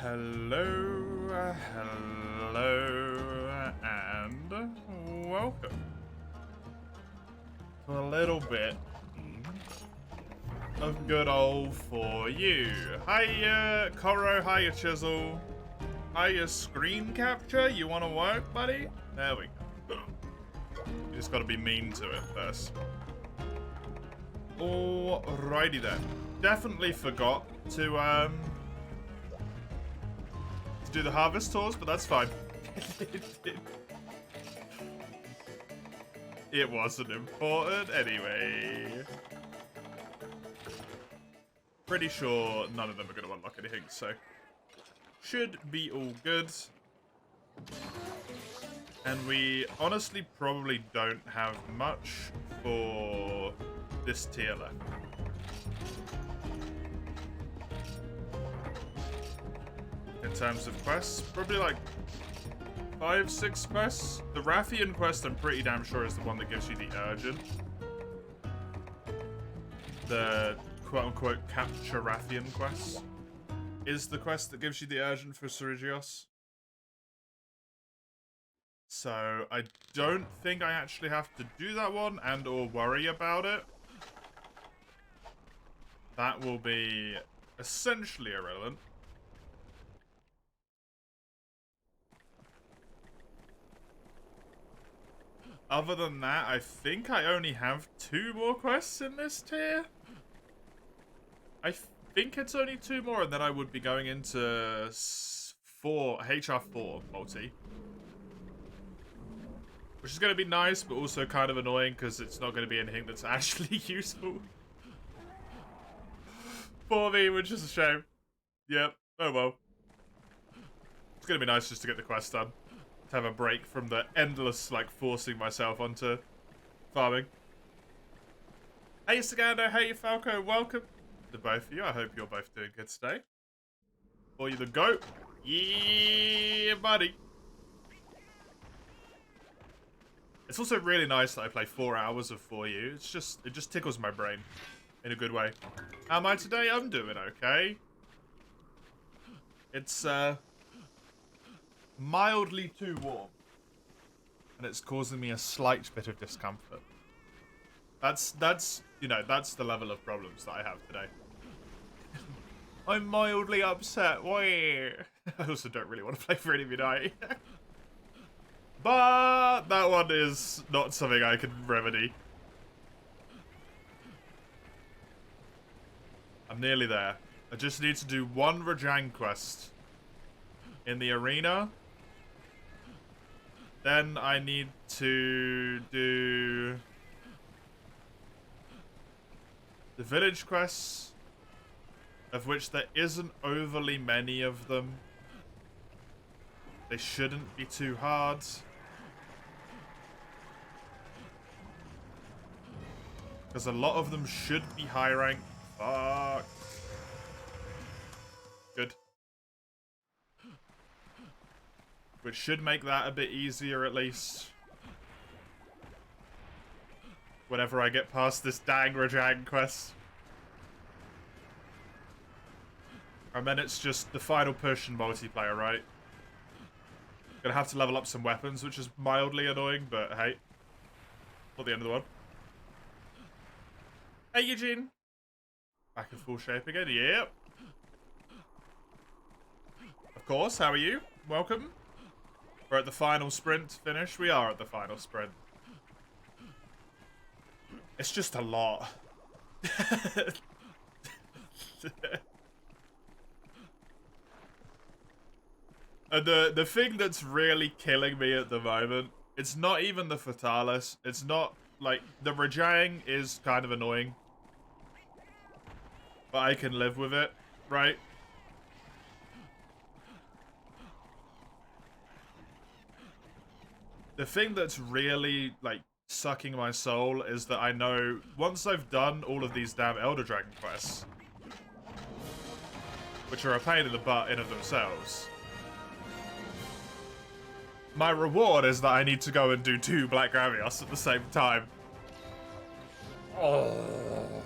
Hello, hello, and welcome to a little bit of good old for you. Hiya, Coro, hiya, Chisel, hiya, screen capture. You want to work, buddy? There we go. You just got to be mean to it first. Alrighty then. Definitely forgot to do the harvest tours, but that's fine. It wasn't important anyway. Pretty sure none of them are going to unlock anything, so should be all good. And we honestly probably don't have much for this tier left. In terms of quests, probably like 5, 6 quests. The Rathian quest, I'm pretty damn sure, is the one that gives you the urgent. The quote-unquote capture Rathian quest is the quest that gives you the urgent for Serigios. So I don't think I actually have to do that one and or worry about it. That will be essentially irrelevant. Other than that, I think I only have 2 more quests in this tier. I think it's only 2 more, and then I would be going into HR4 multi. Which is going to be nice, but also kind of annoying, because it's not going to be anything that's actually useful for me, which is a shame. Yep, oh well. It's going to be nice just to get the quest done. To have a break from the endless, like, forcing myself onto farming. Hey, Sagando, hey, Falco, welcome to both of you. I hope you're both doing good today. For you the goat. Yeah, buddy. It's also really nice that I play 4 hours of 4U. It just tickles my brain in a good way. How am I today? I'm doing okay. It's, mildly too warm, and it's causing me a slight bit of discomfort. That's you know, that's the level of problems that I have today. I'm mildly upset. Why? I also don't really want to play for any night. But that one is not something I can remedy. I'm nearly there. I just need to do 1 Rajang quest in the arena. Then I need to do the village quests, of which there isn't overly many of them. They shouldn't be too hard. Because a lot of them should be high rank. Fuck. Good. Which should make that a bit easier, at least. Whenever I get past this dang Rajang quest. And then it's just the final push in multiplayer, right? Gonna have to level up some weapons, which is mildly annoying, but hey. Not the end of the world. Hey, Eugene. Back in full shape again, yep. Of course, how are you? Welcome. We're at the final sprint finish. We are at the final sprint. It's just a lot. And the thing that's really killing me at the moment, it's not even the Fatalis. It's not, like, the Rajang is kind of annoying. But I can live with it, right? The thing that's really, like, sucking my soul is that I know once I've done all of these damn Elder Dragon quests, which are a pain in the butt in of themselves, my reward is that I need to go and do 2 Black Gravios at the same time. Oh.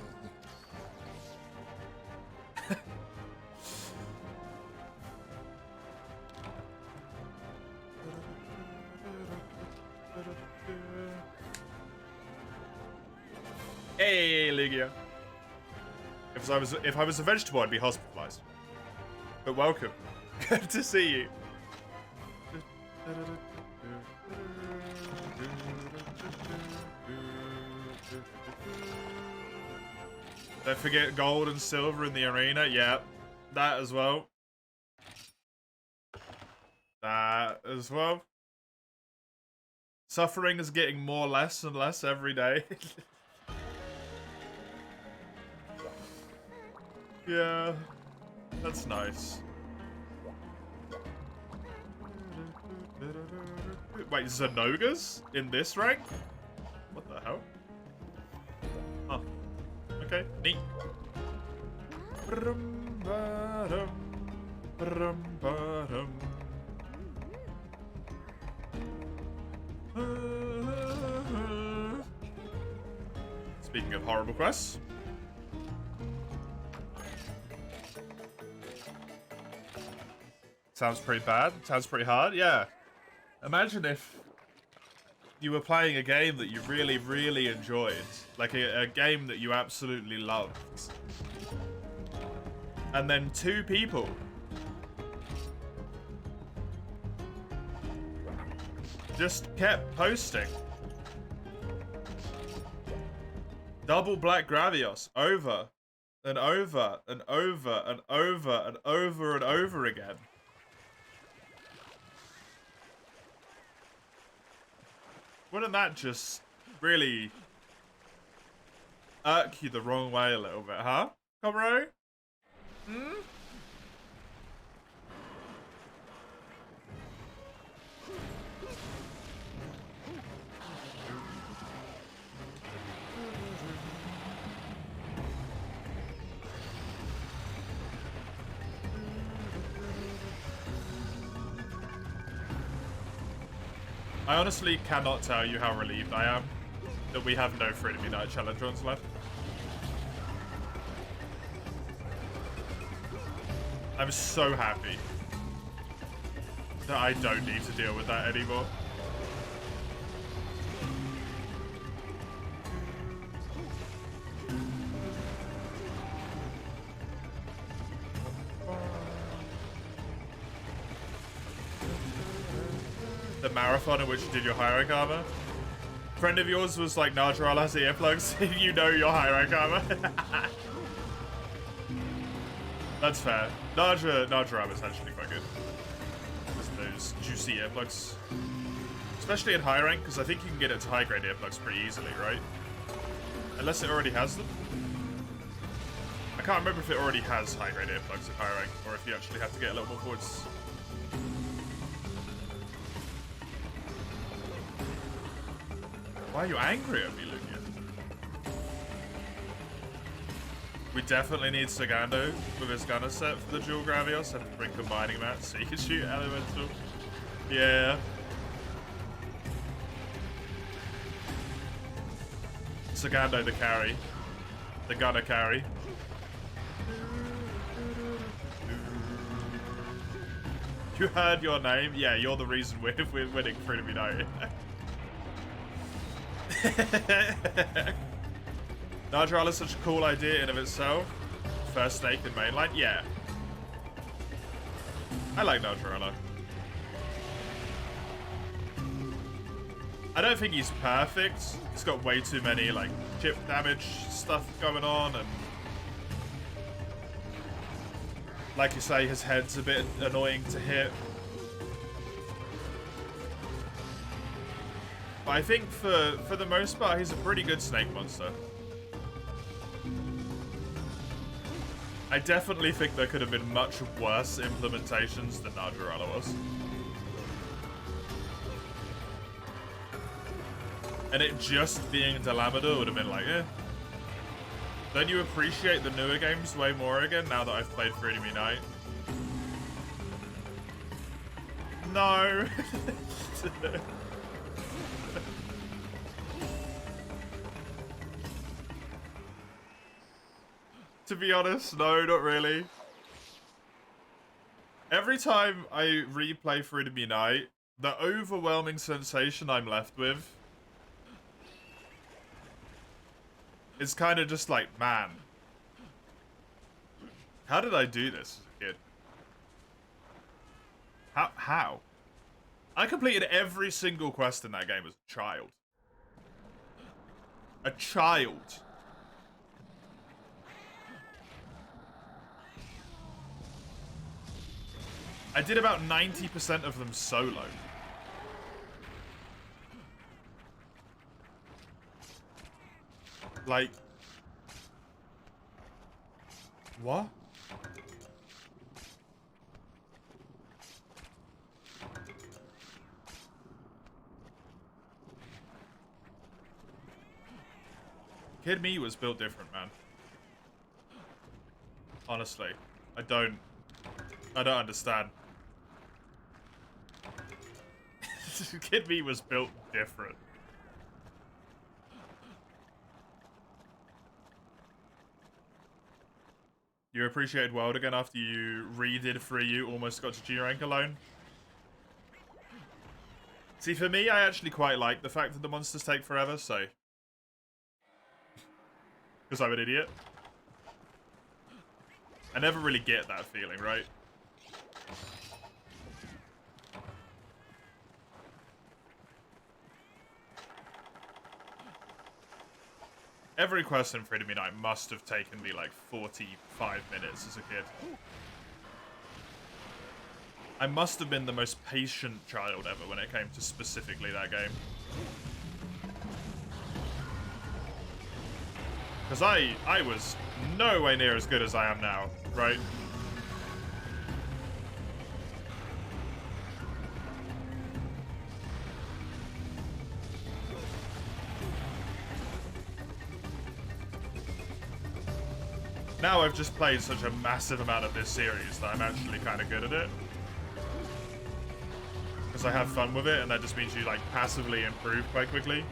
If I was a vegetable, I'd be hospitalized. But welcome. Good to see you. Don't forget gold and silver in the arena. Yeah, that as well. That as well. Suffering is getting more less and less every day. Yeah, that's nice. Wait, Zenogas in this rank? What the hell? Huh. Okay, neat. Speaking of horrible quests. Sounds pretty bad. Sounds pretty hard. Yeah. Imagine if you were playing a game that you really, really enjoyed. Like a game that you absolutely loved. And then two people just kept posting double black Gravios over and over and over and over and over and over again. Wouldn't that just really irk you the wrong way a little bit, huh, Comro? Hmm? I honestly cannot tell you how relieved I am that we have no Freedom Unite challenge runs left. I'm so happy that I don't need to deal with that anymore. The marathon in which you did your high rank armor. Friend of yours was like, Narjaral has the earplugs. You know your high rank armor. That's fair. Narjaral is actually quite good. With those juicy earplugs. Especially in high rank, because I think you can get it to high grade earplugs pretty easily, right? Unless it already has them. I can't remember if it already has high grade earplugs in high rank, or if you actually have to get a little more points. Why are you angry at me, Lugia? We definitely need Sagando with his gunner set for the dual Gravios and bring combining that so you can shoot elemental. Yeah. Sagando the carry. The gunner carry. You heard your name? Yeah, you're the reason we're winning Freedom Unite. Narjaral is such a cool idea in of itself. First snake in mainline, yeah. I like Narjaral. I don't think he's perfect. He's got way too many like chip damage stuff going on, and like you say, his head's a bit annoying to hit. But I think for the most part, he's a pretty good snake monster. I definitely think there could have been much worse implementations than Narjaral was. And it just being Delamidor would have been like, eh. Don't you appreciate the newer games way more again now that I've played Freedom Unite? No. To be honest, no, not really. Every time I replay Freedom Unite, the overwhelming sensation I'm left with is kind of just like, man, How did I do this as a kid? How? I completed every single quest in that game as a child. A child. I did about 90% of them solo. Like... What? Kid me was built different, man. Honestly. I don't understand. Kid me was built different. You appreciated World again after you redid 3U, almost got to G rank alone? See, for me, I actually quite like the fact that the monsters take forever, so... Because I'm an idiot. I never really get that feeling, right? Every quest in Freedom Unite must have taken me like 45 minutes as a kid. I must have been the most patient child ever when it came to specifically that game. Because I was nowhere near as good as I am now, right? Now I've just played such a massive amount of this series that I'm actually kind of good at it. Because I have fun with it, and that just means you like passively improve quite quickly.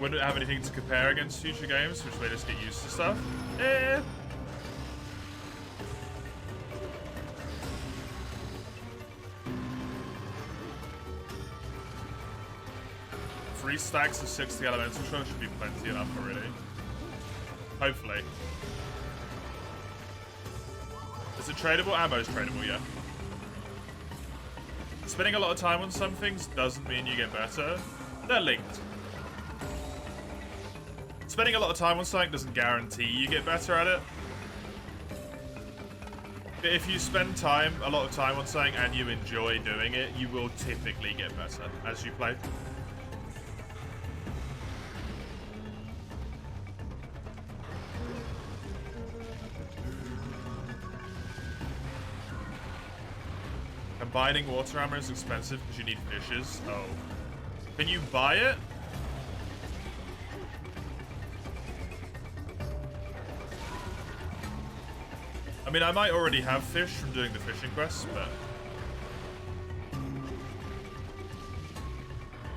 Wouldn't have anything to compare against future games, which made us get used to stuff. Eh. 3 stacks of 60 elemental shots should be plenty enough already. Hopefully. Is it tradable? Ammo's tradable, yeah. Spending a lot of time on some things doesn't mean you get better. They're linked. Spending a lot of time on something doesn't guarantee you get better at it. But if you spend a lot of time on something and you enjoy doing it, you will typically get better as you play. Combining water armor is expensive because you need fishes. Oh. Can you buy it? I mean, I might already have fish from doing the fishing quests, but...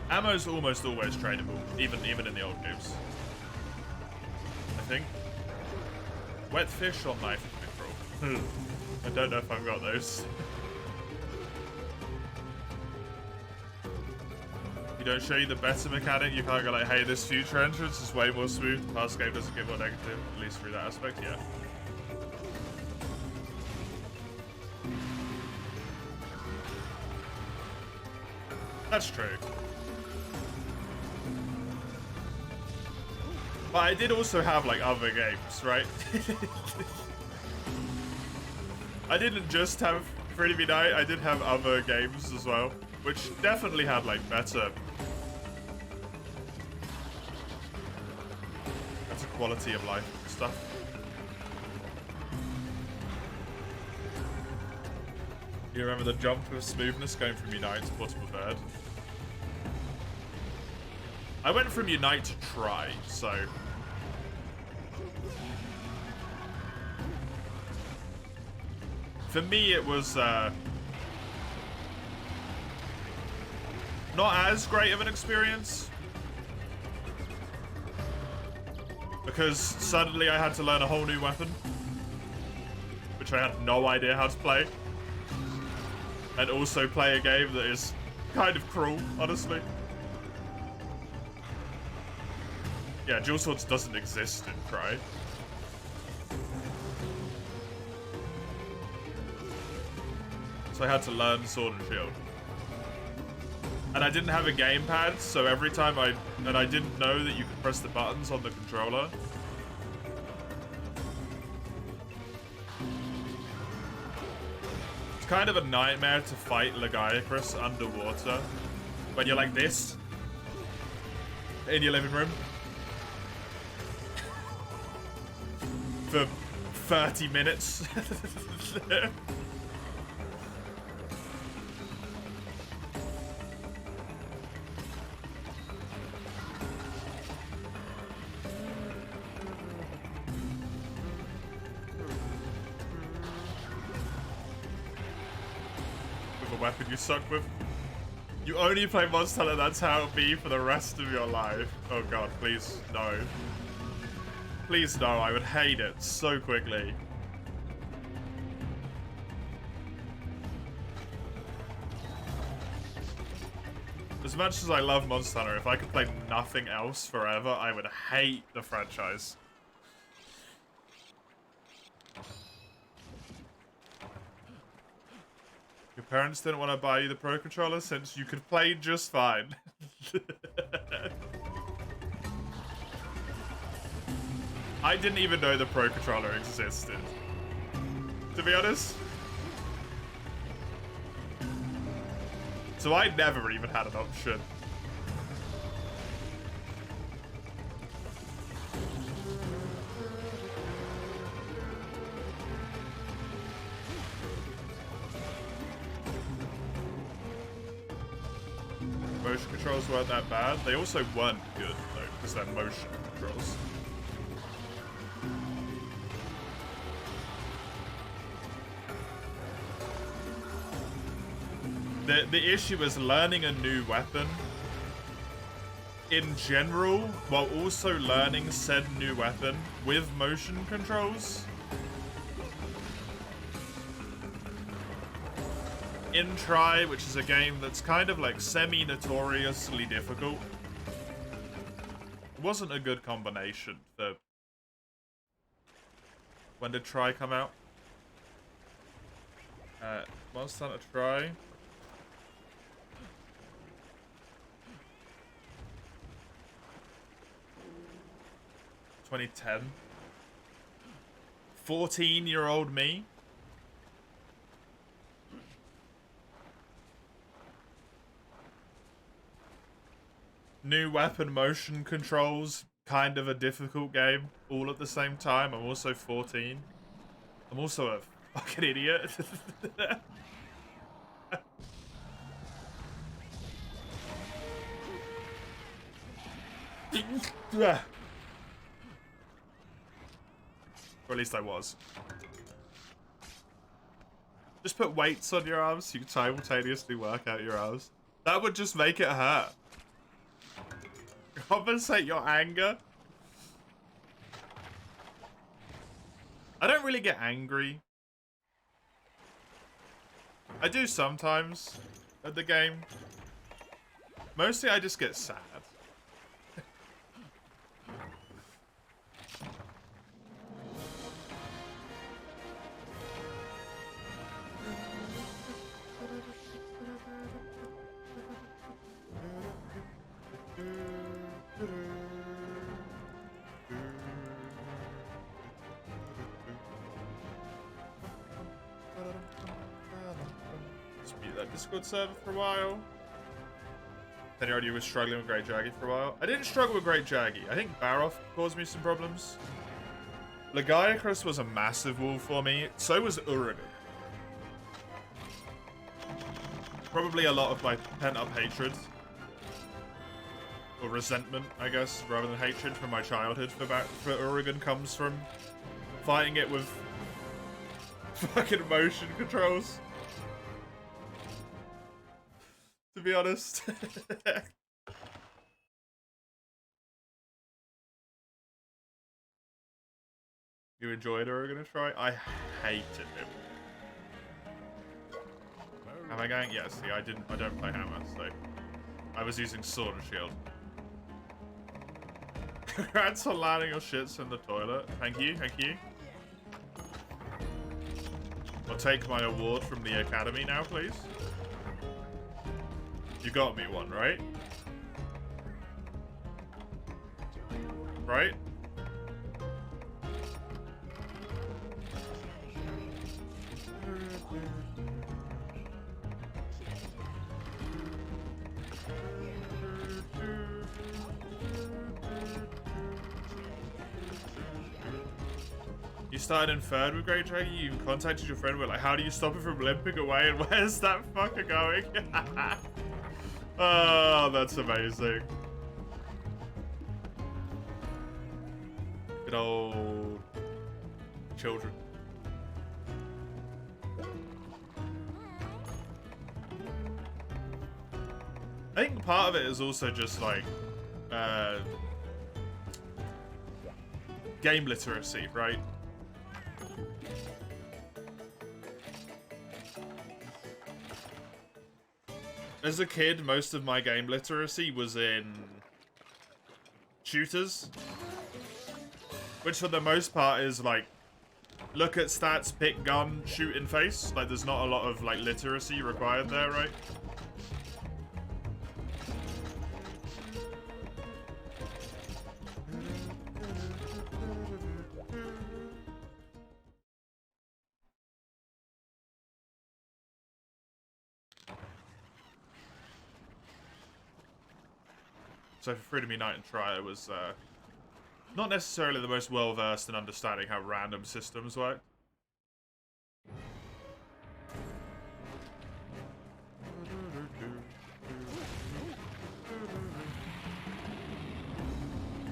Ammo's almost always tradable, even in the old games. I think. Wet fish or knife control? I don't know if I've got those. You don't show you the better mechanic, you can't go like, hey, this future entrance is way more smooth, the past game doesn't give more negative, at least through that aspect, yeah. That's true. But I did also have like other games, right? I didn't just have Freedom Unite, I did have other games as well, which definitely had like better quality of life and stuff. You remember the jump of smoothness going from Unite to Portable Bird? I went from Unite to Try, so... For me, it was, not as great of an experience. Because suddenly I had to learn a whole new weapon. which I had no idea how to play. And also play a game that is kind of cruel, honestly. Yeah, dual swords doesn't exist in Cry. So I had to learn sword and shield. And I didn't have a gamepad, so every time I didn't know that you could press the buttons on the controller. It's kind of a nightmare to fight Legiacrus underwater when you're like this in your living room for 30 minutes. Weapon you suck with. You only play Monster Hunter, that's how it'll be for the rest of your life. Oh god, please, no. Please no, I would hate it so quickly. As much as I love Monster Hunter, if I could play nothing else forever, I would hate the franchise. Your parents didn't want to buy you the Pro Controller since you could play just fine. I didn't even know the Pro Controller existed, to be honest. So I never even had an option. Motion controls weren't that bad. They also weren't good, though, because they're motion controls. The issue is learning a new weapon in general, while also learning said new weapon with motion controls. In Try, which is a game that's kind of like semi-notoriously difficult, it wasn't a good combination for... When did Try come out? Monster Hunter Try. 2010. 14-year-old me. New weapon motion controls, kind of a difficult game, all at the same time. I'm also 14. I'm also a fucking idiot. Or at least I was. Just put weights on your arms so you can simultaneously work out your arms. That would just make it hurt. Compensate your anger. I don't really get angry. I do sometimes at the game. Mostly I just get sad. Discord server for a while. Then you already was struggling with Great Jaggy for a while. I didn't struggle with Great Jaggy. I think Baroth caused me some problems. Legiacrus was a massive wall for me. So was Uragan. Probably a lot of my pent-up hatred. Or resentment, I guess, rather than hatred from my childhood for Uragan comes from fighting it with fucking motion controls. To be honest. You enjoyed or are gonna try? I hated him. Am I going? Yeah, see, I don't play hammer, so I was using sword and shield. Congrats on landing your shits in the toilet. Thank you, thank you. I'll take my award from the academy now, please. You got me one, right? Right? You started in third with Great Dragon, you contacted your friend, but like, how do you stop it from limping away, and where's that fucker going? Oh, that's amazing. Good old children. I think part of it is also just like game literacy, right? As a kid, most of my game literacy was in shooters, which for the most part is like, look at stats, pick gun, shoot in face. Like, there's not a lot of like literacy required there, right? So for Freedom Unite and Try, I was not necessarily the most well-versed in understanding how random systems work.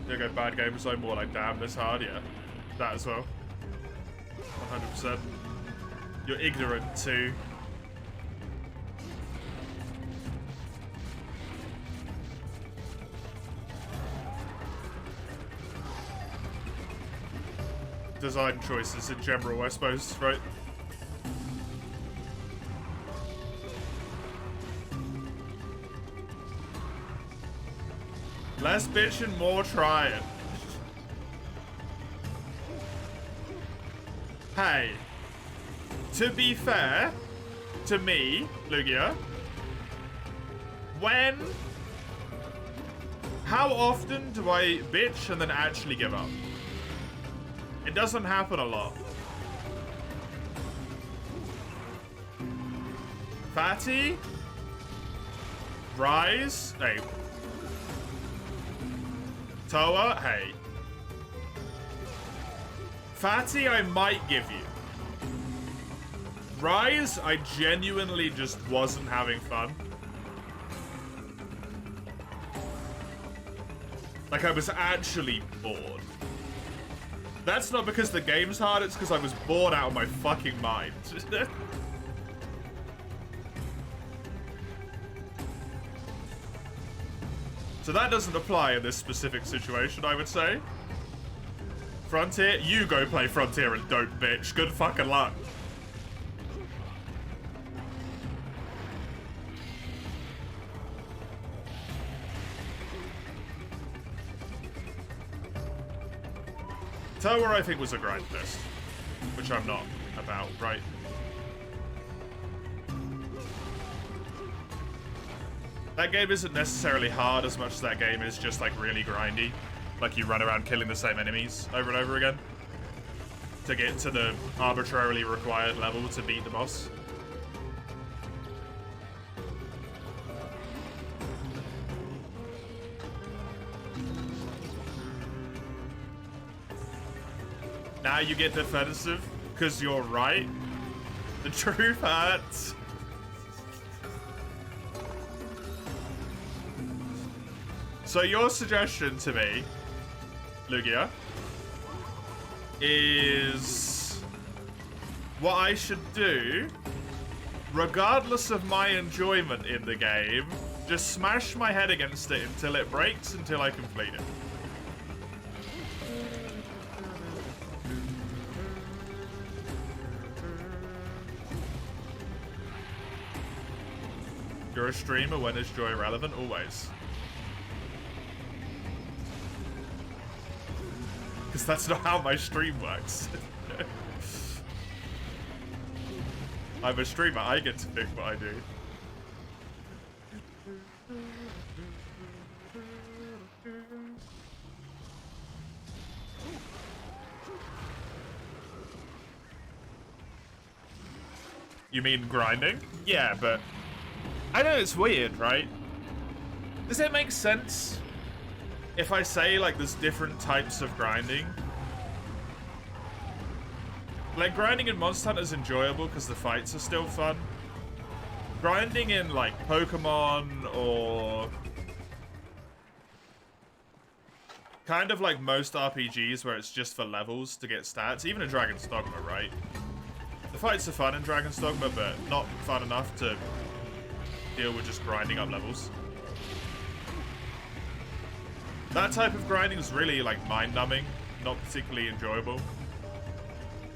There you go, bad game zone, more like damn this hard, yeah. That as well. 100%. You're ignorant too. Design choices in general, I suppose, right? Less bitching, more trying. Hey, to be fair to me, Lugia, how often do I bitch and then actually give up? It doesn't happen a lot. Fatty? Rise? Hey. Toa? Hey. Fatty, I might give you. Rise, I genuinely just wasn't having fun. Like, I was actually bored. That's not because the game's hard, it's because I was bored out of my fucking mind. So that doesn't apply in this specific situation, I would say. Frontier, you go play Frontier and don't bitch. Good fucking luck. Tower, I think, was a grind fest, which I'm not about, right? That game isn't necessarily hard as much as that game is just, like, really grindy. Like, you run around killing the same enemies over and over again to get to the arbitrarily required level to beat the boss. Now you get defensive because you're right. The truth hurts. So your suggestion to me, Lugia, is what I should do, regardless of my enjoyment in the game, just smash my head against it until it breaks, until I complete it. You're a streamer, when is joy relevant? Always. Because that's not how my stream works. I'm a streamer, I get to pick what I do. You mean grinding? Yeah, but I know it's weird, right? Does it make sense if I say, like, there's different types of grinding? Like, grinding in Monster Hunter is enjoyable because the fights are still fun. Grinding in, like, Pokemon or kind of like most RPGs where it's just for levels to get stats, even in Dragon's Dogma, right? The fights are fun in Dragon's Dogma, but not fun enough to deal with just grinding up levels. That type of grinding is really, like, mind-numbing, not particularly enjoyable.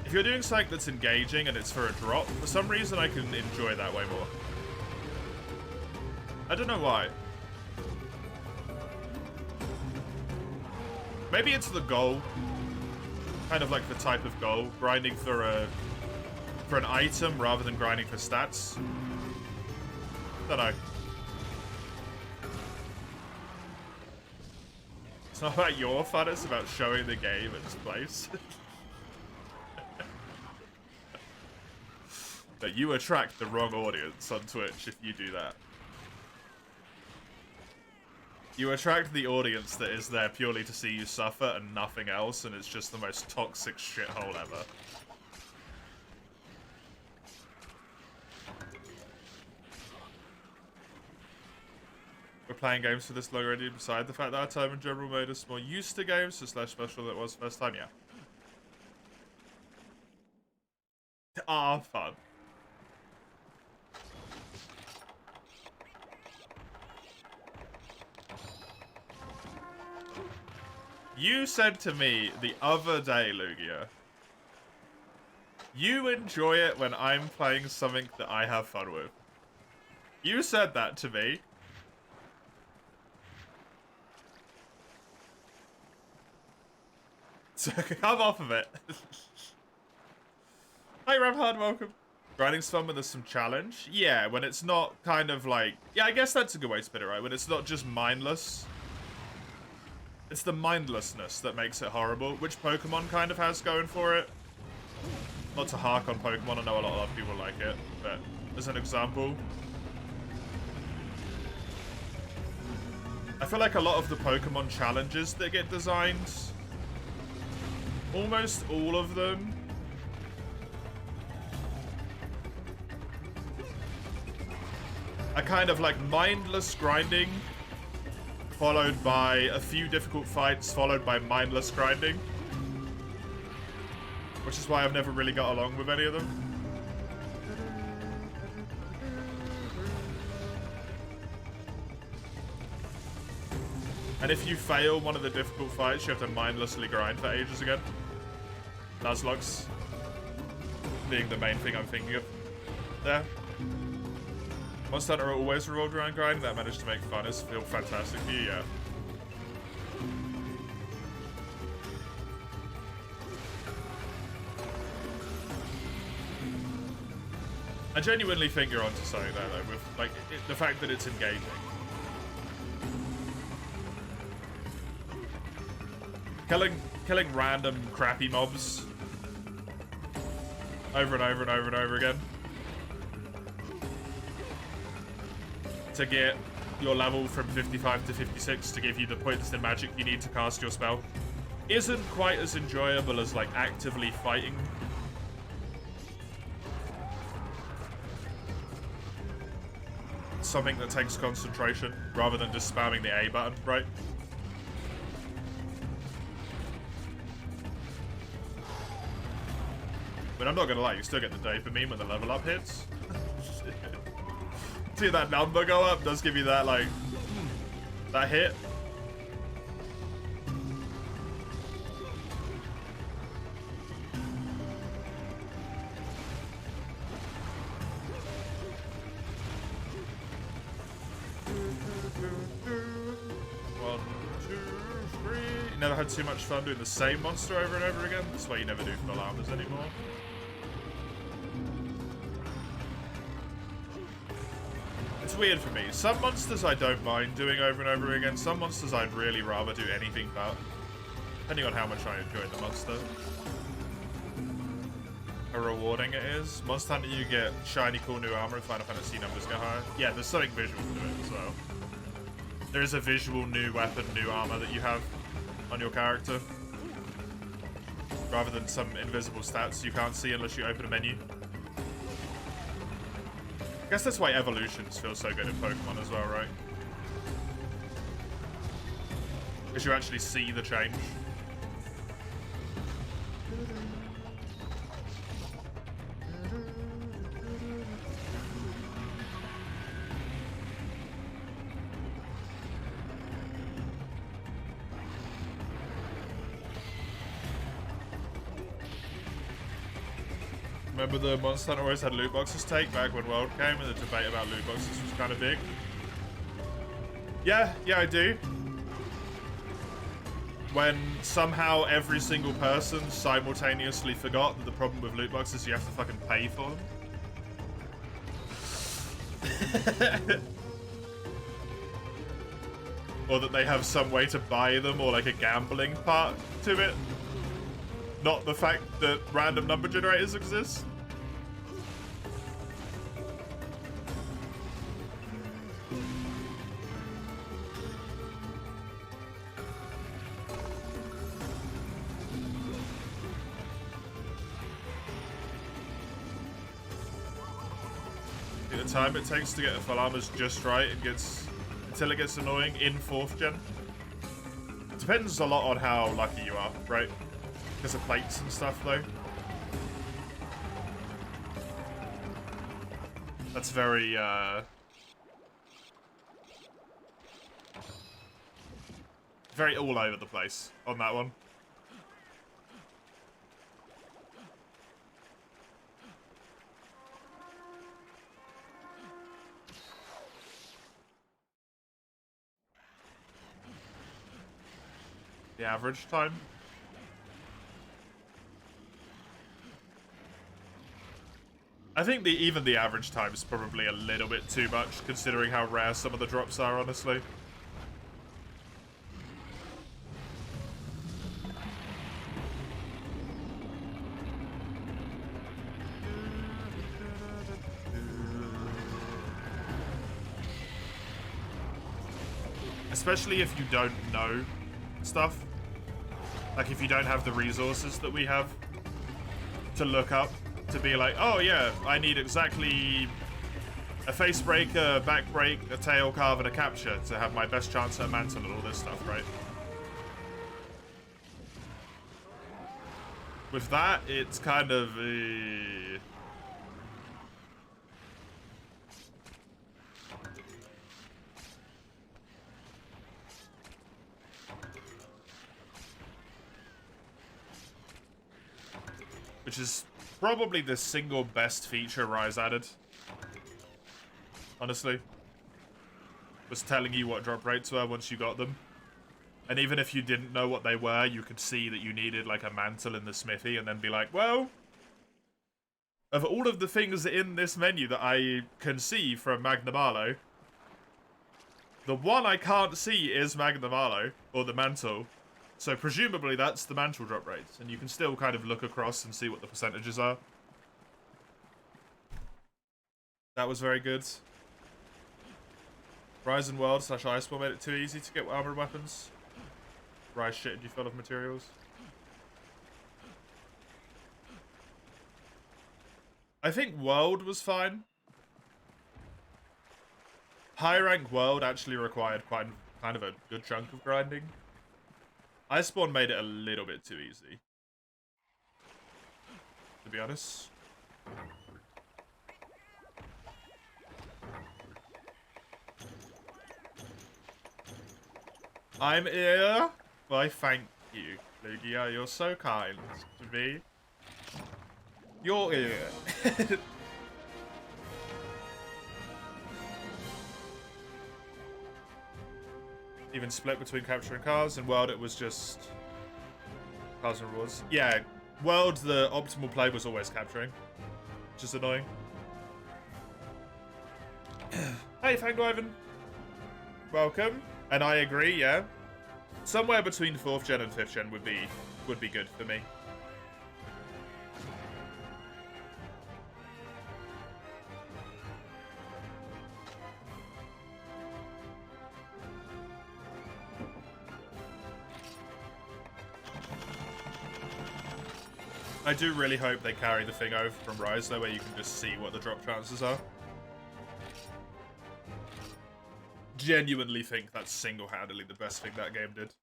If you're doing something that's engaging and it's for a drop, for some reason I can enjoy that way more. I don't know why. Maybe it's the goal. Kind of like the type of goal. Grinding for an item rather than grinding for stats. Don't know. It's not about your fun, it's about showing the game its place. But you attract the wrong audience on Twitch if you do that. You attract the audience that is there purely to see you suffer and nothing else, and it's just the most toxic shithole ever. We're playing games for this long already, beside the fact that our time in general made us more used to games, it's less special than it was first time, yeah. Ah, fun. You said to me the other day, Lugia, you enjoy it when I'm playing something that I have fun with. You said that to me. So come off of it. Hi, Ramhard, welcome. Grinding's fun when there's some challenge. Yeah, when it's not kind of like... Yeah, I guess that's a good way to put it, right? When it's not just mindless. It's the mindlessness that makes it horrible, which Pokemon kind of has going for it. Not to hark on Pokemon, I know a lot of people like it, but as an example, I feel like a lot of the Pokemon challenges that get designed, almost all of them, are kind of like mindless grinding, followed by a few difficult fights, followed by mindless grinding. Which is why I've never really got along with any of them. And if you fail one of the difficult fights, you have to mindlessly grind for ages again. Nuzlocke being the main thing I'm thinking of there. Monster Hunter always revolved around grinding. That managed to make funners feel fantastic for you, yeah. I genuinely think you're onto something there, though, with like the fact that it's engaging. Killing random crappy mobs over and over and over and over again to get your level from 55 to 56 to give you the points in magic you need to cast your spell isn't quite as enjoyable as like actively fighting. Something that takes concentration rather than just spamming the A button, right? But I'm not gonna lie, you still get the dopamine when the level up hits. See that number go up does give you that, like, that hit. never had too much fun doing the same monster over and over again. That's why you never do full armors anymore. It's weird for me. Some monsters I don't mind doing over and over again. Some monsters I'd really rather do anything but. Depending on how much I enjoy the monster. How rewarding it is. Monster Hunter, you get shiny, cool new armor, and Final Fantasy numbers go higher. Yeah, there's something visual to it as well. There is a visual new weapon, new armor that you have on your character. Rather than some invisible stats you can't see unless you open a menu. I guess that's why evolutions feel so good in Pokemon as well, right? Because you actually see the change. Remember the Monster Hunter always had loot boxes take back when World came and the debate about loot boxes was kind of big? Yeah, I do. When somehow every single person simultaneously forgot that the problem with loot boxes is you have to fucking pay for them. Or that they have some way to buy them, or like a gambling part to it. Not the fact that random number generators exist. The time it takes to get a full armor's just right, until it gets annoying in 4th gen. It depends a lot on how lucky you are, right? Because of plates and stuff, though. That's very, very all over the place on that one. The average time? I think even the average time is probably a little bit too much, considering how rare some of the drops are, honestly. Especially if you don't know stuff. Like, if you don't have the resources that we have to look up. To be like, oh yeah, I need exactly a face break, a back break, a tail carve, and a capture to have my best chance at a mantle and all this stuff, right? With that, it's kind of which is probably the single best feature Rise added. Honestly. Was telling you what drop rates were once you got them. And even if you didn't know what they were, you could see that you needed like a mantle in the smithy and then be like, well, of all of the things in this menu that I can see from Magnum Arlo, the one I can't see is Magnum Arlo, or the mantle. So presumably that's the mantle drop rates, and you can still kind of look across and see what the percentages are. That was very good. Rise and World / Iceborne made it too easy to get armor and weapons. Rise shitted you full of materials. I think World was fine. High rank World actually required kind of a good chunk of grinding. Iceborne made it a little bit too easy, to be honest. I'm here. Why, thank you, Lugia. You're so kind to me. You're here. even split between capturing cars. In World, it was just cars and rewards. Yeah, World, the optimal play was always capturing, which is annoying. Hey, Fangriven. Welcome. And I agree, yeah. Somewhere between 4th gen and 5th gen would be good for me. I do really hope they carry the thing over from Rise, though, where you can just see what the drop chances are. Genuinely think that's single-handedly the best thing that game did.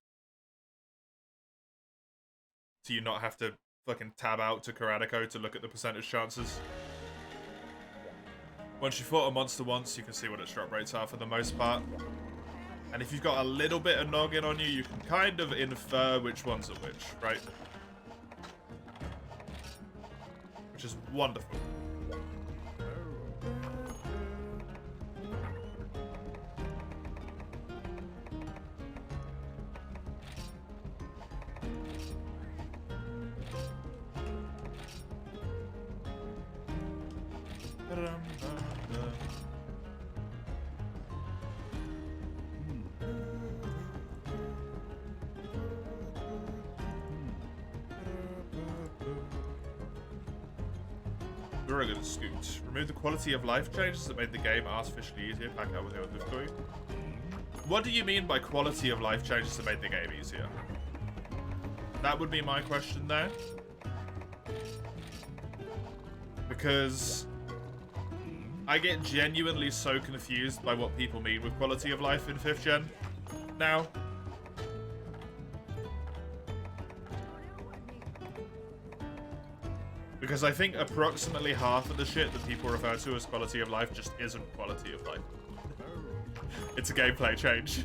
So you not have to fucking tab out to Karadico to look at the percentage chances. Once you fought a monster once, you can see what its drop rates are for the most part. And if you've got a little bit of noggin on you, you can kind of infer which ones are which, right? Which is wonderful. Scoot. Remove the quality of life changes that made the game artificially easier. Pack out with the story. What do you mean by quality of life changes that made the game easier? That would be my question there. Because I get genuinely so confused by what people mean with quality of life in 5th gen now. Because I think approximately half of the shit that people refer to as quality of life just isn't quality of life. It's a gameplay change.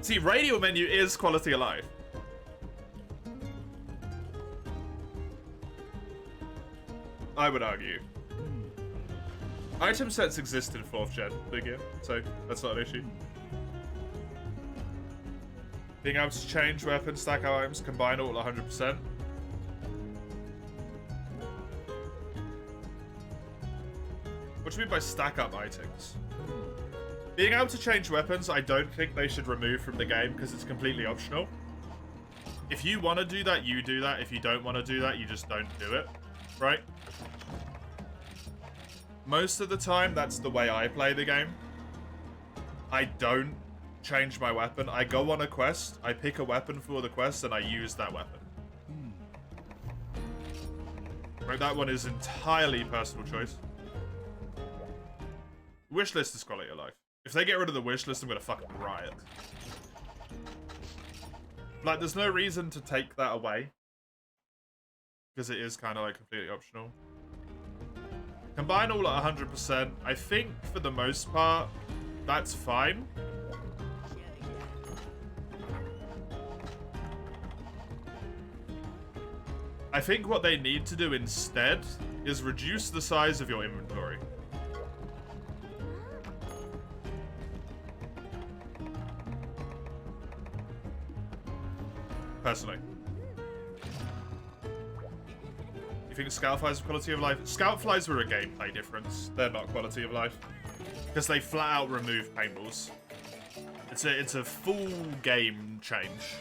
See, radio menu is quality of life. I would argue. Item sets exist in 4th gen, big yeah, so that's not an issue. Being able to change weapons, stack our items, combine all 100%. What do you mean by stack up items? Being able to change weapons, I don't think they should remove from the game because it's completely optional. If you want to do that, you do that. If you don't want to do that, you just don't do it, right? Most of the time, that's the way I play the game. I don't change my weapon. I go on a quest, I pick a weapon for the quest, and I use that weapon. Right, that one is entirely personal choice. Wishlist is quality of life. If they get rid of the wishlist, I'm gonna fucking riot. Like, there's no reason to take that away. Because it is kind of like completely optional. Combine all at 100%. I think, for the most part, that's fine. I think what they need to do instead is reduce the size of your inventory. Personally. You think Scout Flies are quality of life? Scout Flies were a gameplay difference. They're not quality of life. Because they flat out remove paintballs. It's a full game change.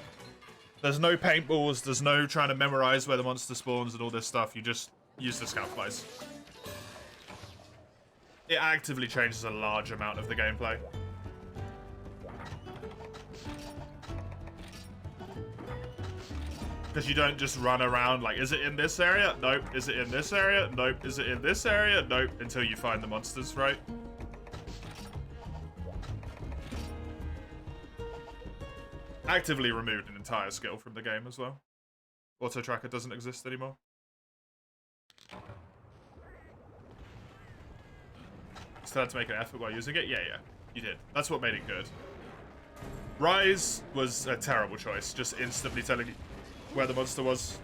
There's no paintballs, there's no trying to memorize where the monster spawns and all this stuff. You just use the Scout Flies. It actively changes a large amount of the gameplay. Because you don't just run around like, is it in this area? Nope. Is it in this area? Nope. Is it in this area? Nope. Until you find the monsters, right? Actively removed an entire skill from the game as well. Auto tracker doesn't exist anymore. Still had to make an effort while using it? Yeah, you did. That's what made it good. Rise was a terrible choice, just instantly telling you where the monster was.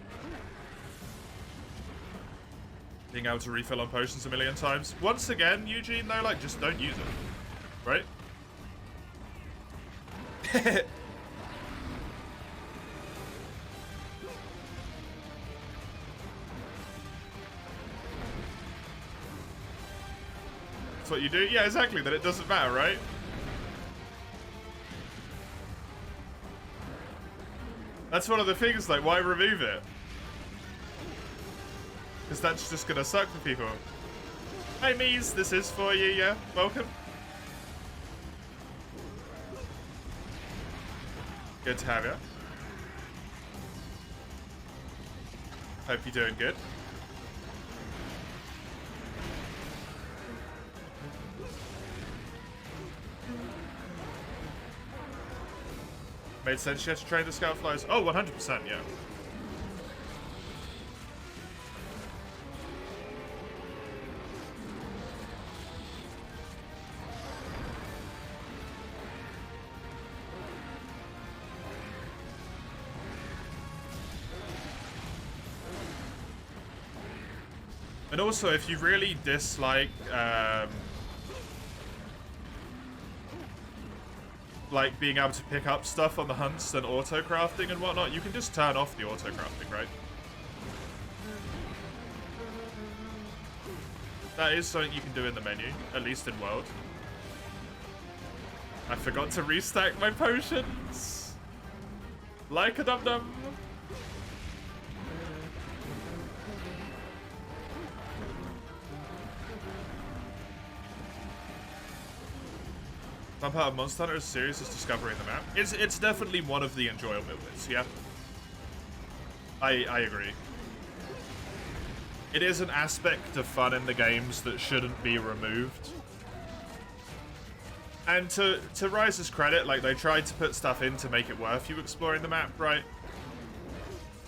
Being able to refill on potions a million times. Once again, Eugene, though, like, just don't use it. Right? That's what you do? Yeah, exactly. Then it doesn't matter, right? That's one of the things, like, why remove it? Because that's just gonna suck for people. Hey, Mies, this is for you, yeah? Welcome. Good to have you. Hope you're doing good. Made sense she had to train the scout flies. Oh, 100%, yeah. And also, if you really dislike, like being able to pick up stuff on the hunts and auto-crafting and whatnot, you can just turn off the auto-crafting, right? That is something you can do in the menu, at least in World. I forgot to restack my potions! Like a dum-dum! One part of Monster Hunter's series is discovering the map. It's definitely one of the enjoyable bits, yeah. I agree. It is an aspect of fun in the games that shouldn't be removed. And to Rise's credit, like, they tried to put stuff in to make it worth you exploring the map, right?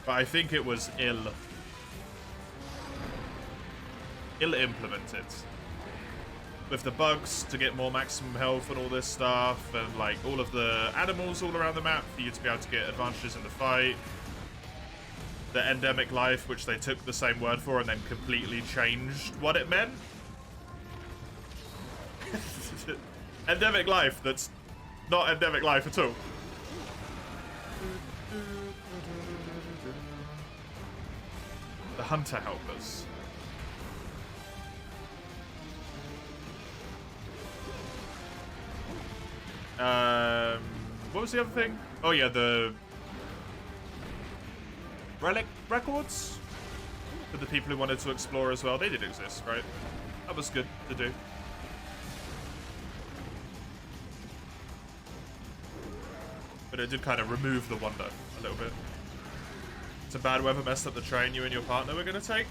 But I think it was ill-implemented. With the bugs to get more maximum health and all this stuff, and like all of the animals all around the map for you to be able to get advantages in the fight. The endemic life, which they took the same word for and then completely changed what it meant. Endemic life that's not endemic life at all. The hunter helpers. What was the other thing? Oh yeah, the relic records for the people who wanted to explore as well. They did exist, right? That was good to do. But it did kind of remove the wonder a little bit. Some bad weather messed up the train you and your partner were going to take.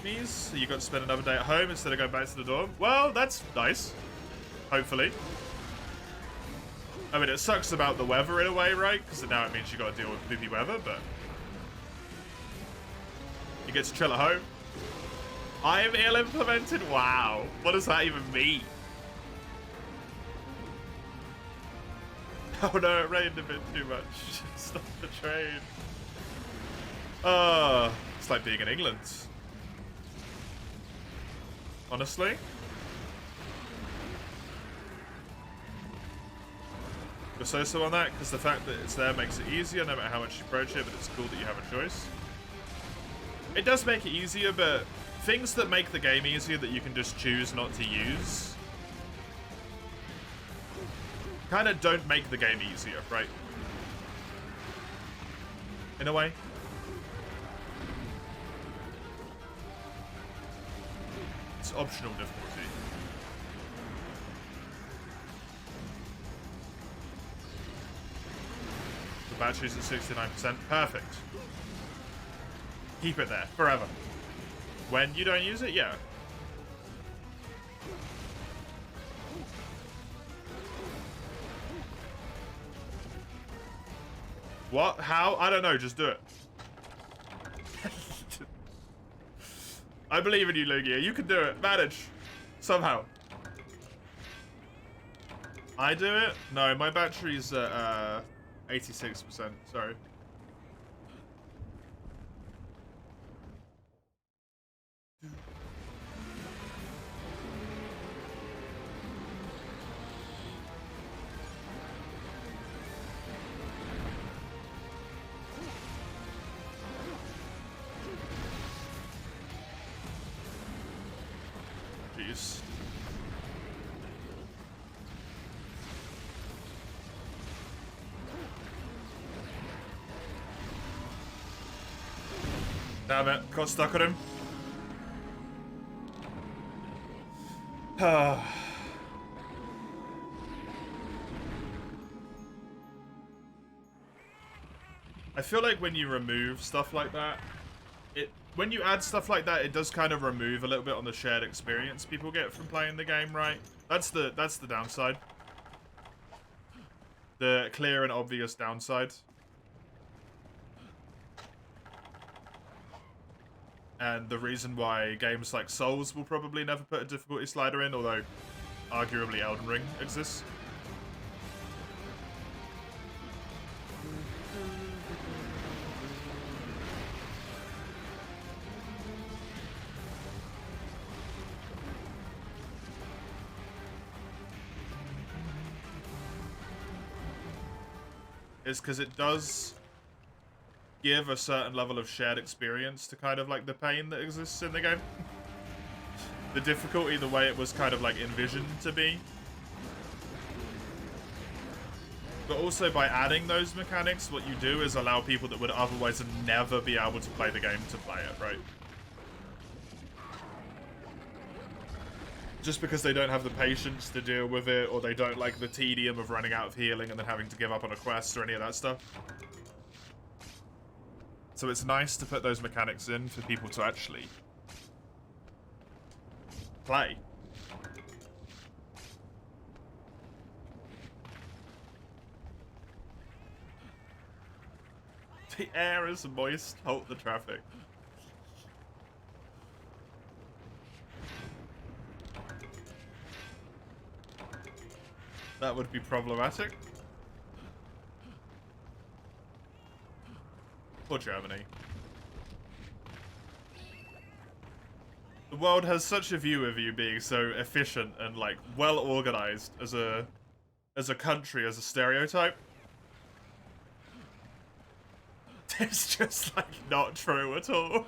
Mies, so you got to spend another day at home instead of going back to the dorm. Well, that's nice. Hopefully. I mean, it sucks about the weather in a way, right? Because now it means you got to deal with poopy weather, but you get to chill at home. I am ill-implemented? Wow. What does that even mean? Oh no, it rained a bit too much. Stop the train. It's like being in England. Honestly. You're so on that, because the fact that it's there makes it easier no matter how much you approach it, but it's cool that you have a choice. It does make it easier, but things that make the game easier that you can just choose not to use kind of don't make the game easier, right? In a way. It's optional difficulty. The battery's at 69%. Perfect. Keep it there forever. When you don't use it, yeah. What? How? I don't know. Just do it. I believe in you, Lugia. You can do it. Manage. Somehow. I do it? No, my battery's at 86%. Sorry. use. Damn it, got stuck on him. I feel like when you remove stuff like that, when you add stuff like that, it does kind of remove a little bit on the shared experience people get from playing the game, right? That's the downside. The clear and obvious downside. And the reason why games like Souls will probably never put a difficulty slider in, although arguably Elden Ring exists. Is because it does give a certain level of shared experience to kind of like the pain that exists in the game. The difficulty, the way it was kind of like envisioned to be. But also by adding those mechanics, what you do is allow people that would otherwise never be able to play the game to play it, right? Just because they don't have the patience to deal with it, or they don't like the tedium of running out of healing and then having to give up on a quest or any of that stuff. So it's nice to put those mechanics in for people to actually play. The air is moist, halt the traffic. That would be problematic. For Germany. The world has such a view of you being so efficient and like well organized as a country, as a stereotype. It's just like not true at all.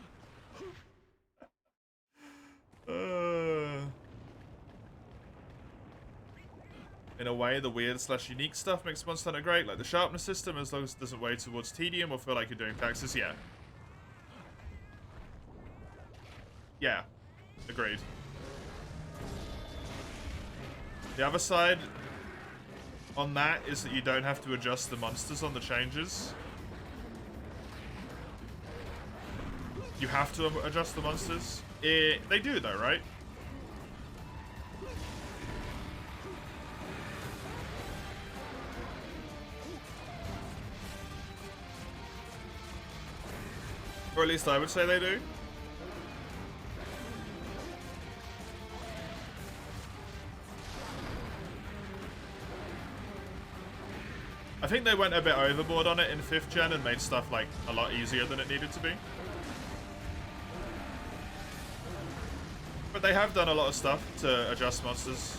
In a way, the weird / unique stuff makes Monster Hunter great, like the sharpness system, as long as it doesn't weigh towards tedium or feel like you're doing taxes, yeah. Yeah. Agreed. The other side on that is that you don't have to adjust the monsters on the changes. You have to adjust the monsters. They do though, right? Or at least I would say they do. I think they went a bit overboard on it in 5th gen and made stuff like a lot easier than it needed to be. But they have done a lot of stuff to adjust monsters.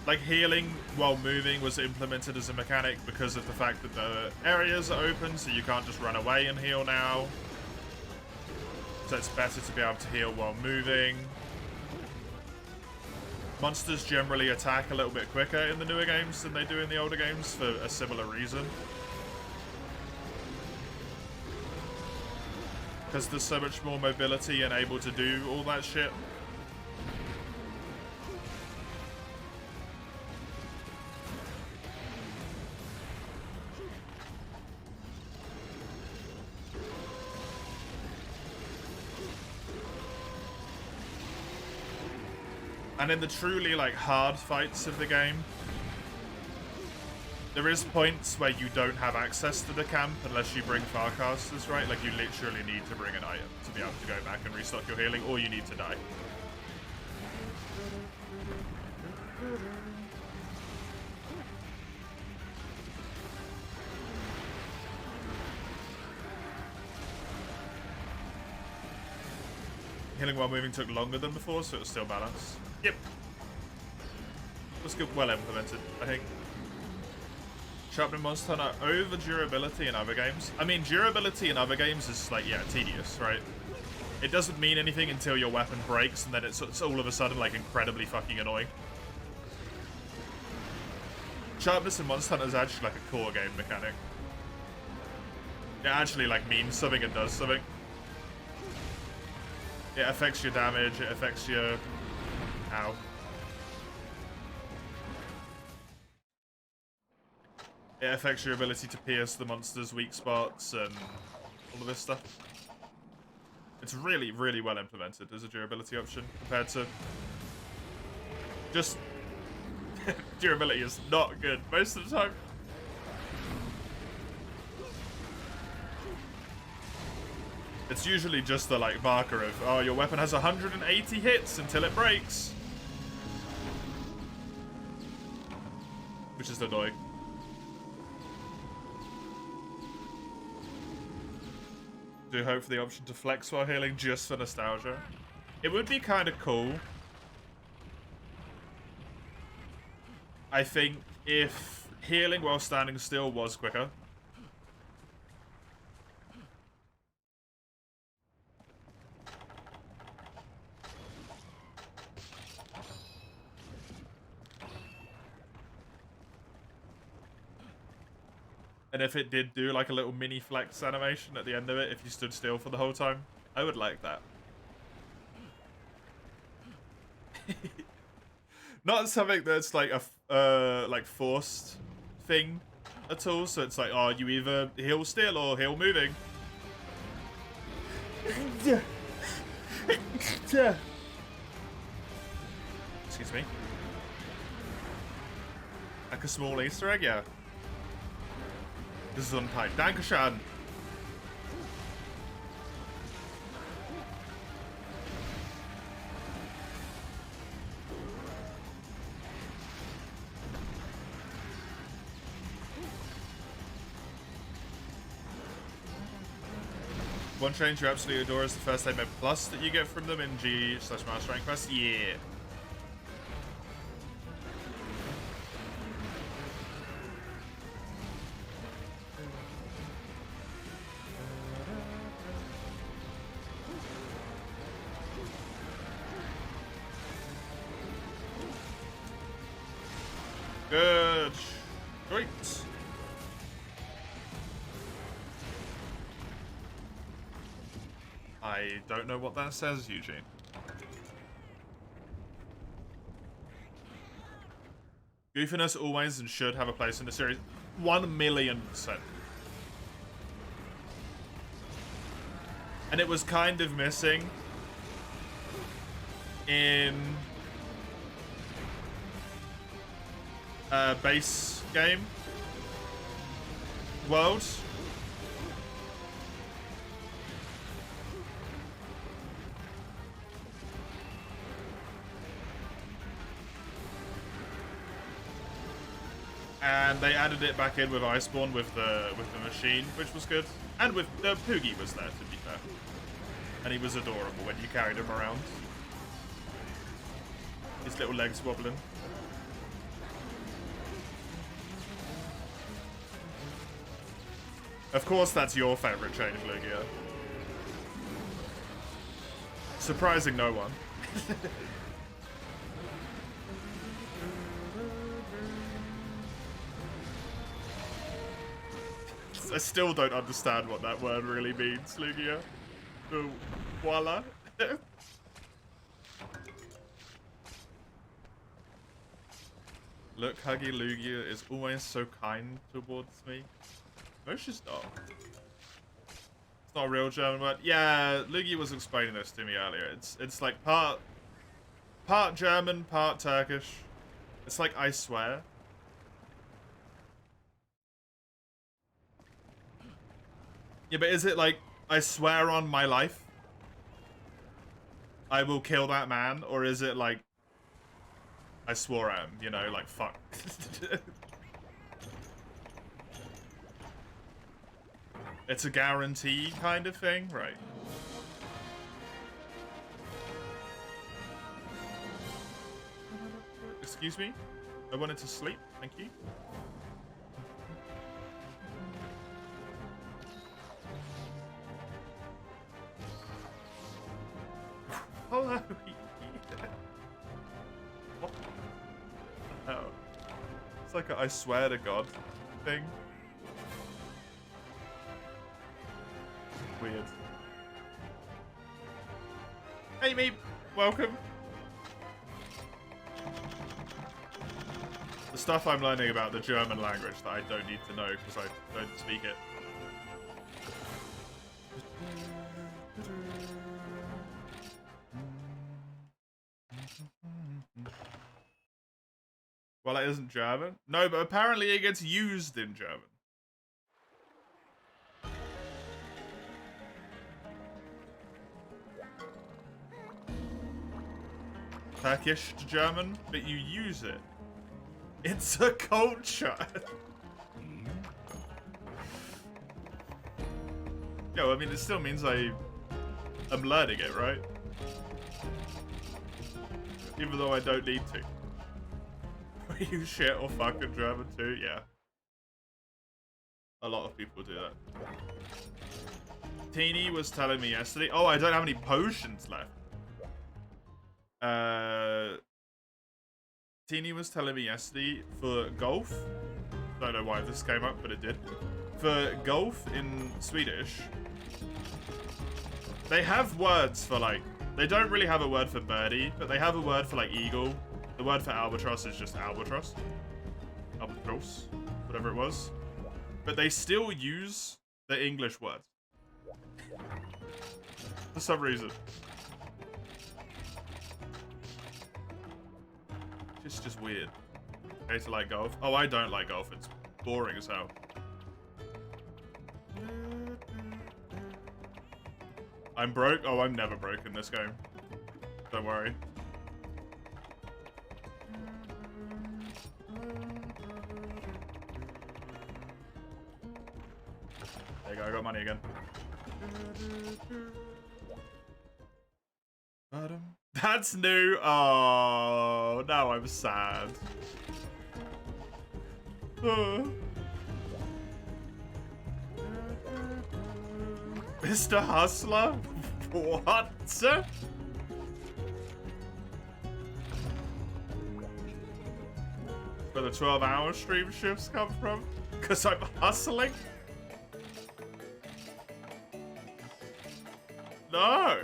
Like healing while moving was implemented as a mechanic because of the fact that the areas are open, so you can't just run away and heal now. So it's better to be able to heal while moving. Monsters generally attack a little bit quicker in the newer games than they do in the older games for a similar reason. Because there's so much more mobility and able to do all that shit. And in the truly, like, hard fights of the game, there is points where you don't have access to the camp unless you bring Farcasters, right? Like, you literally need to bring an item to be able to go back and restock your healing, or you need to die. Healing while moving took longer than before, so it was still balanced. Yep. It was good, well implemented, I think. Sharpening Monster Hunter over durability in other games. I mean, durability in other games is like, yeah, tedious, right? It doesn't mean anything until your weapon breaks, and then it's all of a sudden, like, incredibly fucking annoying. Sharpness in Monster Hunter is actually, like, a core game mechanic. It actually, like, means something and does something. It affects your damage, it affects your... Ow. It affects your ability to pierce the monster's weak spots and all of this stuff. It's really, really well implemented as a durability option compared to... Just... durability is not good most of the time. It's usually just the, like, marker of, oh, your weapon has 180 hits until it breaks. Which is annoying. Do hope for the option to flex while healing just for nostalgia. It would be kind of cool. I think if healing while standing still was quicker. And if it did do like a little mini flex animation at the end of it, if you stood still for the whole time, I would like that. Not something that's like a like forced thing at all. So it's like, oh, you either heal still or heal moving. Excuse me. Like a small Easter egg, yeah. Gesundheit. Dankeschön. One change you absolutely adore is the first aid med plus that you get from them in G/Master Rank Quest. Yeah. Good. Great. I don't know what that says, Eugene. Goofiness always and should have a place in the series. 1,000,000%. And it was kind of missing in base game world. And they added it back in with Iceborne with the machine, which was good. And with the Poogie was there, to be fair. And he was adorable when you carried him around. His little legs wobbling. Of course that's your favourite change, Lugia. Surprising no one. I still don't understand what that word really means, Lugia. Voila. Look, Huggy Lugia is always so kind towards me. No, she's not. It's not a real German word. Yeah, Lugia was explaining this to me earlier. It's like part German, part Turkish. It's like I swear. Yeah, but is it like I swear on my life I will kill that man, or is it like I swore at him, you know, like fuck. It's a guarantee kind of thing, right? Excuse me? I wanted to sleep, thank you. No, what the hell? It's like a I swear to God thing. Weird. Hey, me. Welcome. The stuff I'm learning about the German language that I don't need to know because I don't speak it. Well, it isn't German. No, but apparently it gets used in German. Turkish to German, but you use it. It's a culture. Yo, I mean, it still means I'm learning it, right? Even though I don't need to. You shit or fucking German too? Yeah. A lot of people do that. Teeny was telling me yesterday. Oh, I don't have any potions left. Teeny was telling me yesterday for golf. Don't know why this came up, but it did. For golf in Swedish, they have words for like. They don't really have a word for birdie, but they have a word for like eagle. The word for albatross is just albatross. Albatross, whatever it was. But they still use the English words. For some reason. It's just weird. Okay, to like golf. Oh, I don't like golf. It's boring as hell. I'm broke? Oh, I'm never broke in this game. Don't worry. There you go, I got money again. That's new. Oh, now I'm sad. Mr. Hustler? What? Where the 12-hour stream shifts come from? Because I'm hustling? No!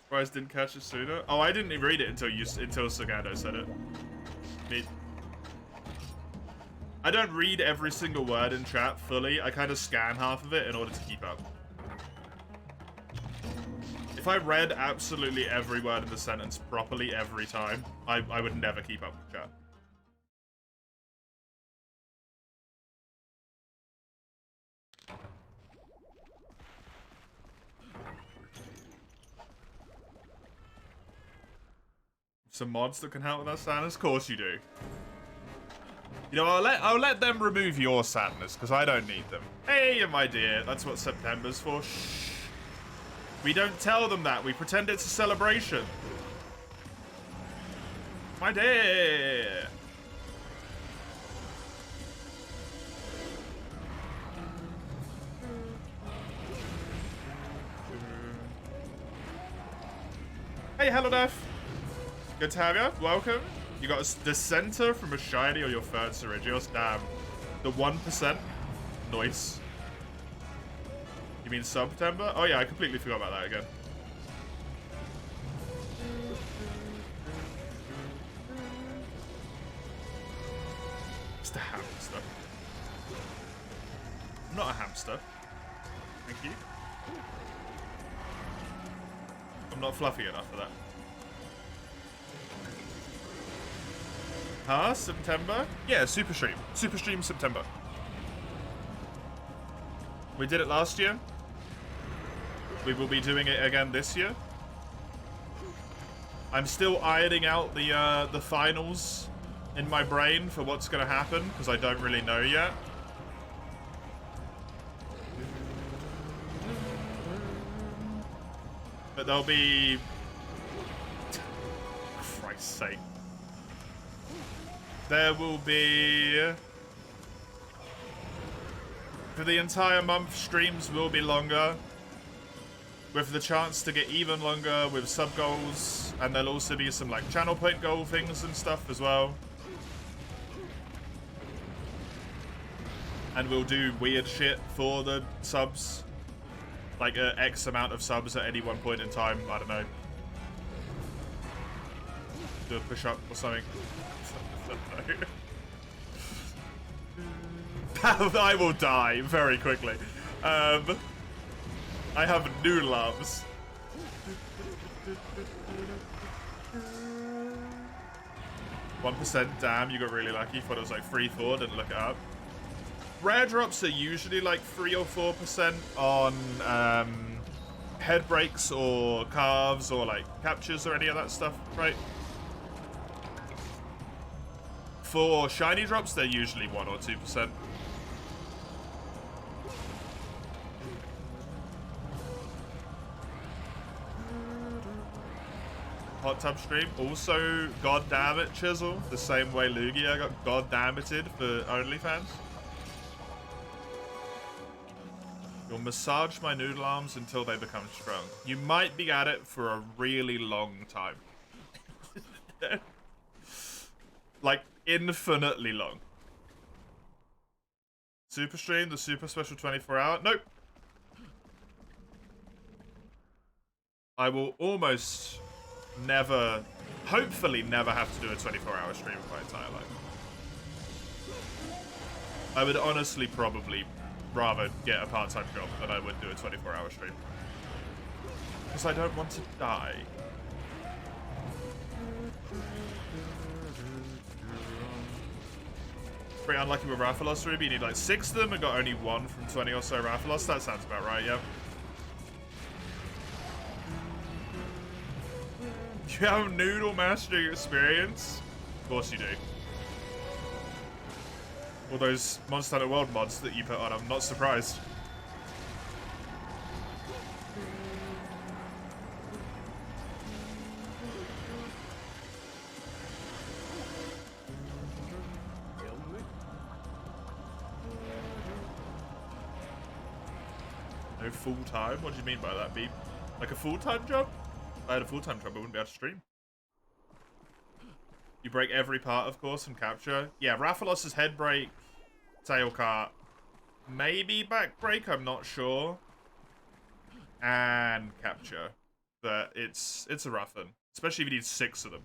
Surprised didn't catch it sooner. Oh, I didn't even read it until Sagando said it. I don't read every single word in chat fully. I kind of scan half of it in order to keep up. If I read absolutely every word in the sentence properly every time, I would never keep up with chat. Some mods that can help with that sadness? Of course you do. You know, I'll let them remove your sadness, because I don't need them. Hey, my dear, that's what September's for. Shh. We don't tell them that. We pretend it's a celebration. My dear. Hey, hello, Def. Good to have you. Welcome. You got a Dissenter from a Shiny or your third Cerigios. Damn. The 1%. Nice. You mean September? Oh yeah, I completely forgot about that again. Just a hamster. I'm not a hamster. Thank you. I'm not fluffy enough for that. Huh? September? Yeah, Super Stream. Super Stream September. We did it last year. We will be doing it again this year. I'm still ironing out the finals in my brain for what's going to happen, because I don't really know yet. But there'll be... For Christ's sake. There will be... For the entire month, streams will be longer, with the chance to get even longer with sub goals, and there'll also be some like channel point goal things and stuff as well. And we'll do weird shit for the subs, like X amount of subs at any one point in time. I don't know. Do a push up or something. I will die very quickly. I have noodle arms. 1%, damn, you got really lucky. Thought it was like 3-4, didn't look it up. Rare drops are usually like 3 or 4% on head breaks or carves or like captures or any of that stuff, right? For shiny drops, they're usually 1 or 2%. Hot tub stream. Also, god damn it, Chisel. The same way Lugia got god damnited for OnlyFans. You'll massage my noodle arms until they become strong. You might be at it for a really long time. Like, infinitely long. Super stream, the super special 24-hour. Nope. I will almost never, hopefully never have to do a 24-hour stream in my entire life. I would honestly probably rather get a part-time job than I would do a 24-hour stream. Because I don't want to die. Pretty unlucky with Rathalos, Ruby. You need like 6 of them and got only 1 from 20 or so Rathalos. That sounds about right, yeah. You have noodle mastery experience? Of course you do. All those Monster Hunter World mods that you put on, I'm not surprised. No full-time? What do you mean by that, Beep? Like a full-time job? If I had a full-time job, I wouldn't be able to stream. You break every part, of course, and capture. Yeah, Rathalos's head break, tail cart, maybe back break, I'm not sure. And capture. But it's a rough one. Especially if you need 6 of them.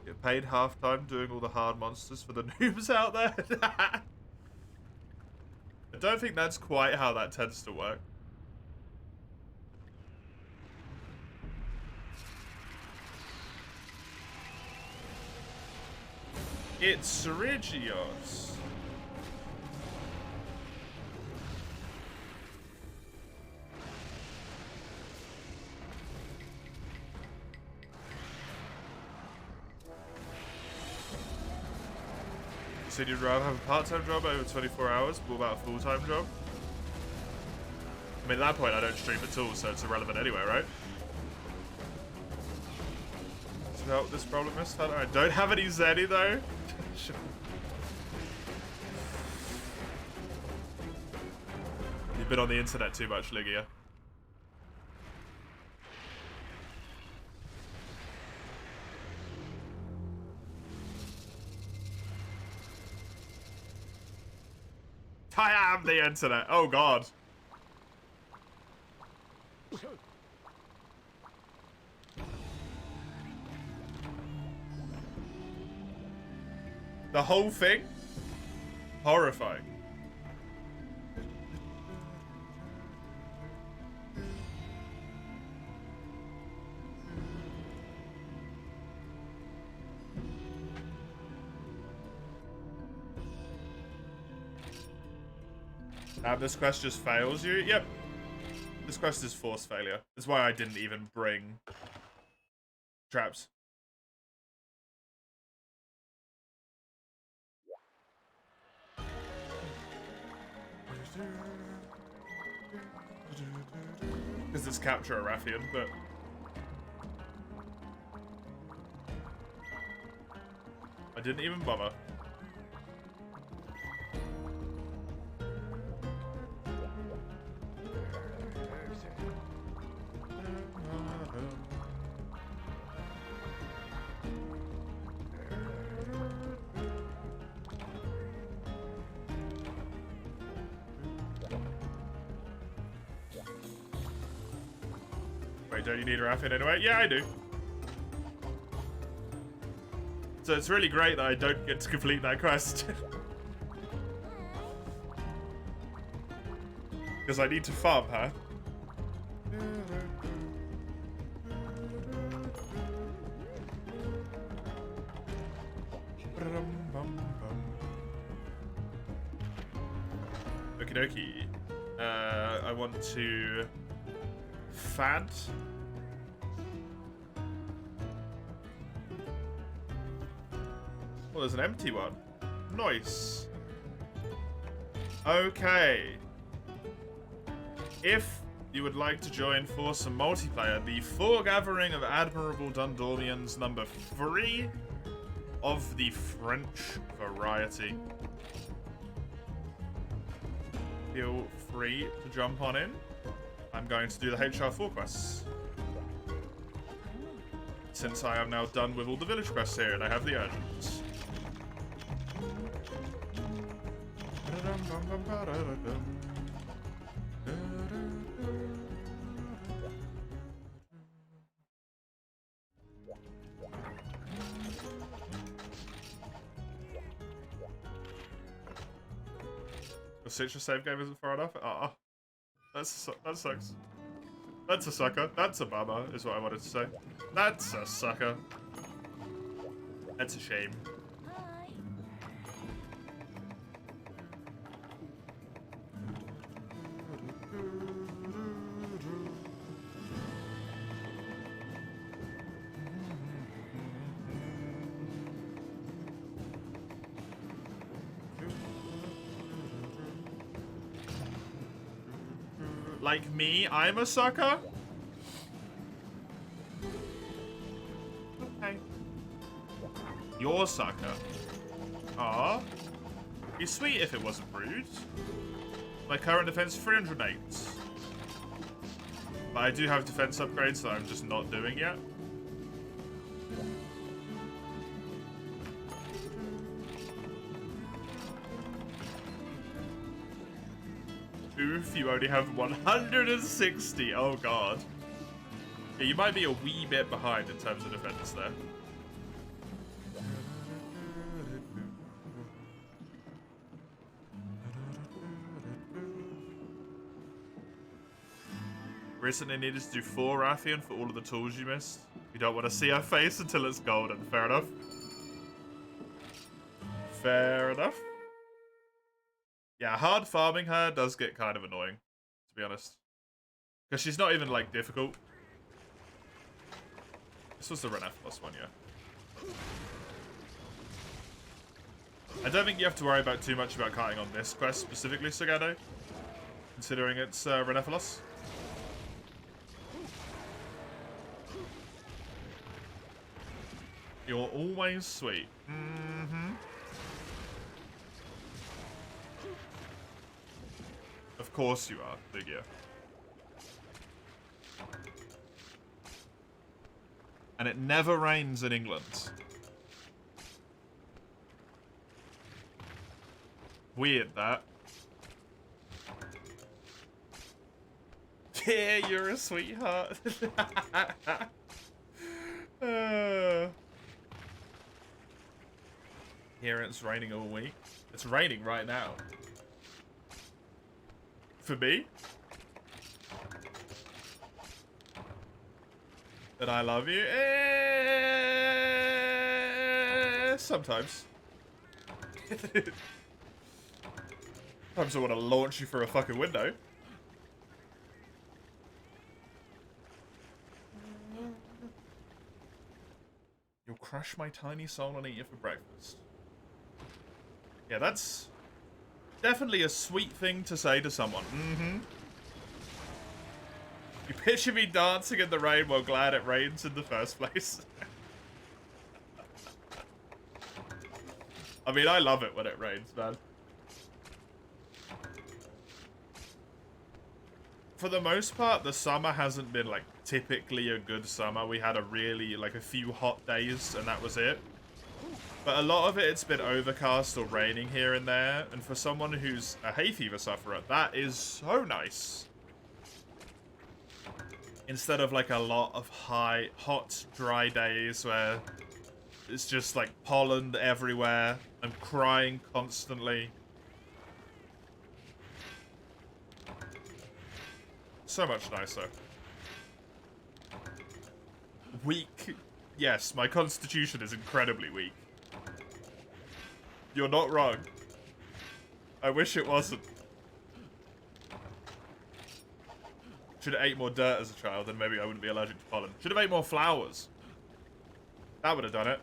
Get paid half-time doing all the hard monsters for the noobs out there. I don't think that's quite how that tends to work. It's Regios. You said you'd rather have a part-time job over 24 hours, but what about a full-time job? I mean, at that point, I don't stream at all, so it's irrelevant anyway, right? So what this problem is? I don't have any Zeddy, though. You've been on the internet too much, Lugia. I am the internet. Oh, God. The whole thing? Horrifying. This quest just fails you? Yep. This quest is force failure. That's why I didn't even bring traps. Because it's capture a Rathian, but didn't even bother. Wait, don't you need a Rapid anyway? Yeah, I do. So it's really great that I don't get to complete that quest. Because I need to farm her. Okie dokie. I want to fad. Well, there's an empty one. Nice. Okay. If you would like to join for some multiplayer, the Foregathering of Admirable Dundormians number 3 of the French variety. Feel free to jump on in. I'm going to do the HR4 quests. Since I am now done with all the village quests here and I have the urgents. The Citrus save game isn't far enough? Ah, that sucks. That's a sucker. That's a bummer, is what I wanted to say. That's a sucker. That's a shame. Like me, I'm a sucker? Okay. You're a sucker. Aw. Be sweet if it wasn't rude. My current defense is 308. But I do have defense upgrades that I'm just not doing yet. Oof, you only have 160. Oh god. Yeah, you might be a wee bit behind in terms of defense there. Recently needed to do 4 Rathian for all of the tools you missed. You don't want to see her face until it's golden. Fair enough. Fair enough. Yeah, hard farming her does get kind of annoying, to be honest. Because she's not even, like, difficult. This was the Renephilos one, yeah. I don't think you have to worry about too much about kiting on this quest specifically, Sagado. Considering it's Renephilos. You're always sweet. Mm-hmm. Of course you are, Figure. And it never rains in England. Weird, that. Yeah, you're a sweetheart. Here it's raining all week. It's raining right now. For me? That I love you? Sometimes. Sometimes I want to launch you through a fucking window. You'll crush my tiny soul and eat you for breakfast. Yeah, that's definitely a sweet thing to say to someone. Mm-hmm. You picture me dancing in the rain while glad it rains in the first place. I mean, I love it when it rains, man. For the most part, the summer hasn't been, like, typically a good summer. We had a really, like, a few hot days, and that was it. But a lot of it's been overcast or raining here and there. And for someone who's a hay fever sufferer, that is so nice. Instead of, like, a lot of hot, dry days where it's just, like, pollen everywhere. I'm crying constantly. So much nicer. Weak. Yes, my constitution is incredibly weak. You're not wrong. I wish it wasn't. Should have ate more dirt as a child, then maybe I wouldn't be allergic to pollen. Should have ate more flowers. That would have done it.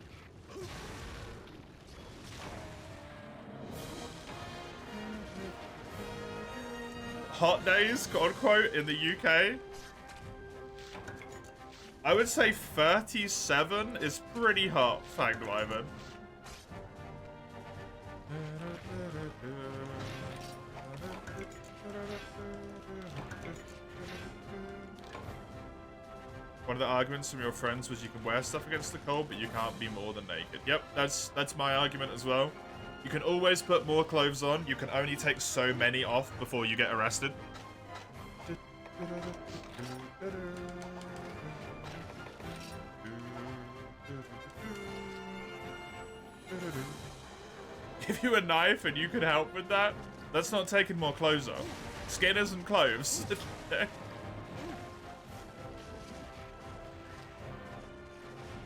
Hot days, quote unquote, in the UK. I would say 37 is pretty hot, Fanged Wyvern. One of the arguments from your friends was you can wear stuff against the cold, but you can't be more than naked. Yep, that's my argument as well. You can always put more clothes on. You can only take so many off before you get arrested. Give you a knife and you could help with that? That's not taking more clothes off. Skin isn't clothes.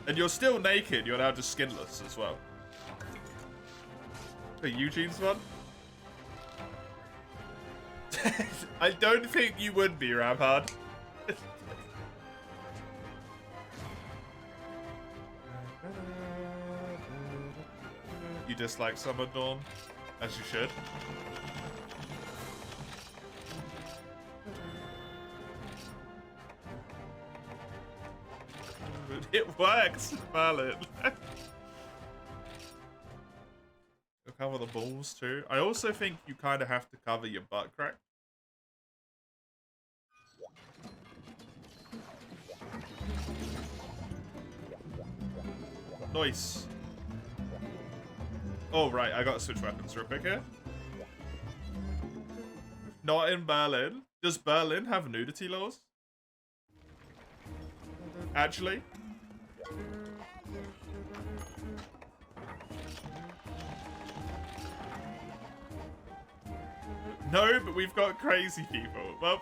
And you're still naked. You're allowed to skinless as well. The Eugene's one? I don't think you would be, Ramhard. You dislike Summer Dawn, as you should. It worked, Merlin. You'll cover the balls too. I also think you kind of have to cover your butt crack. Nice. Oh, right, I gotta switch weapons real quick here. Not in Berlin. Does Berlin have nudity laws? Actually? No, but we've got crazy people. Well...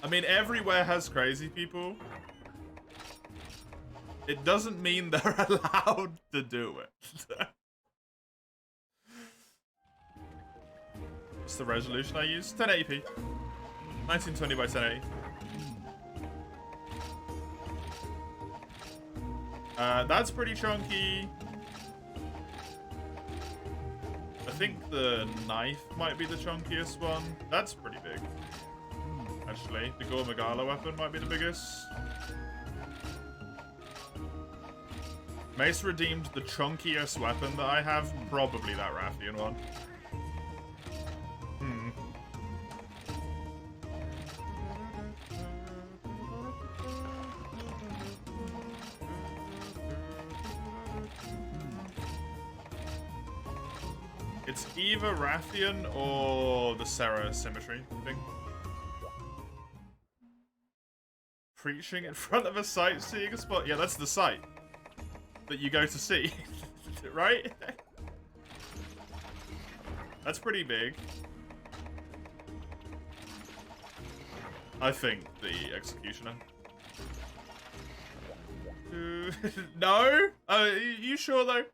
I mean, everywhere has crazy people. It doesn't mean they're allowed to do it. What's the resolution I use? 1080p. 1920 by 1080. That's pretty chunky. I think the knife might be the chunkiest one. That's pretty big. Actually, the Gore Magala weapon might be the biggest. Mace redeemed the chunkiest weapon that I have. Probably that Rathian one. It's either Rathian or the Serra Symmetry thing. Preaching in front of a sightseeing spot? Yeah, that's the site that you go to see, right? That's pretty big. I think the Executioner. No? You sure though?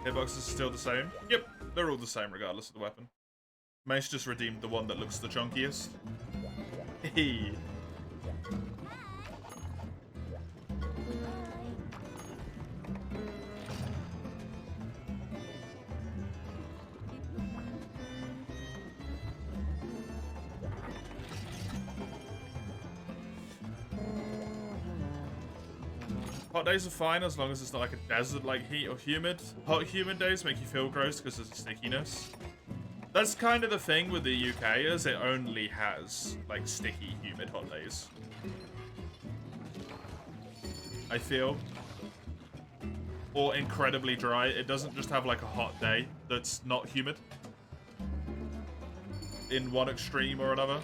Hitbox is still the same? Yep, they're all the same regardless of the weapon. Mace just redeemed the one that looks the chunkiest. Hey. Hot days are fine as long as it's not like a desert-like heat or humid. Hot, humid days make you feel gross because of the stickiness. That's kind of the thing with the UK, is it only has, like, sticky, humid hot days. I feel. Or incredibly dry. It doesn't just have, like, a hot day that's not humid. In one extreme or another.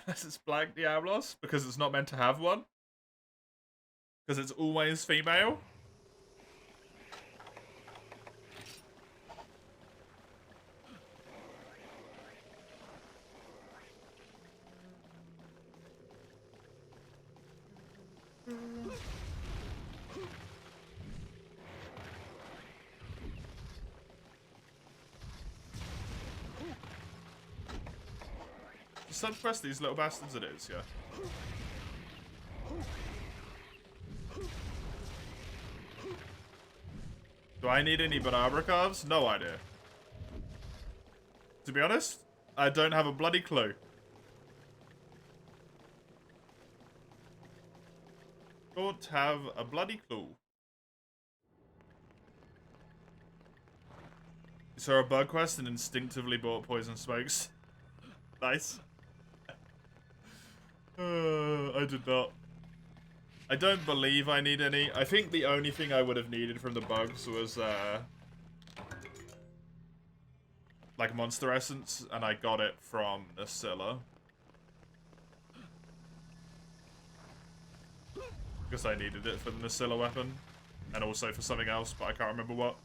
It's Black Diablos, because it's not meant to have one. Because it's always female. Subquest these little bastards it is, yeah. Do I need any Barbara carves? No idea. To be honest, I don't have a bloody clue. Don't have a bloody clue. So a bug quest and instinctively bought poison smokes. Nice. I did not. I don't believe I need any. I think the only thing I would have needed from the bugs was, like Monster Essence, and I got it from Nasilla. Because I needed it for the Nasilla weapon. And also for something else, but I can't remember what.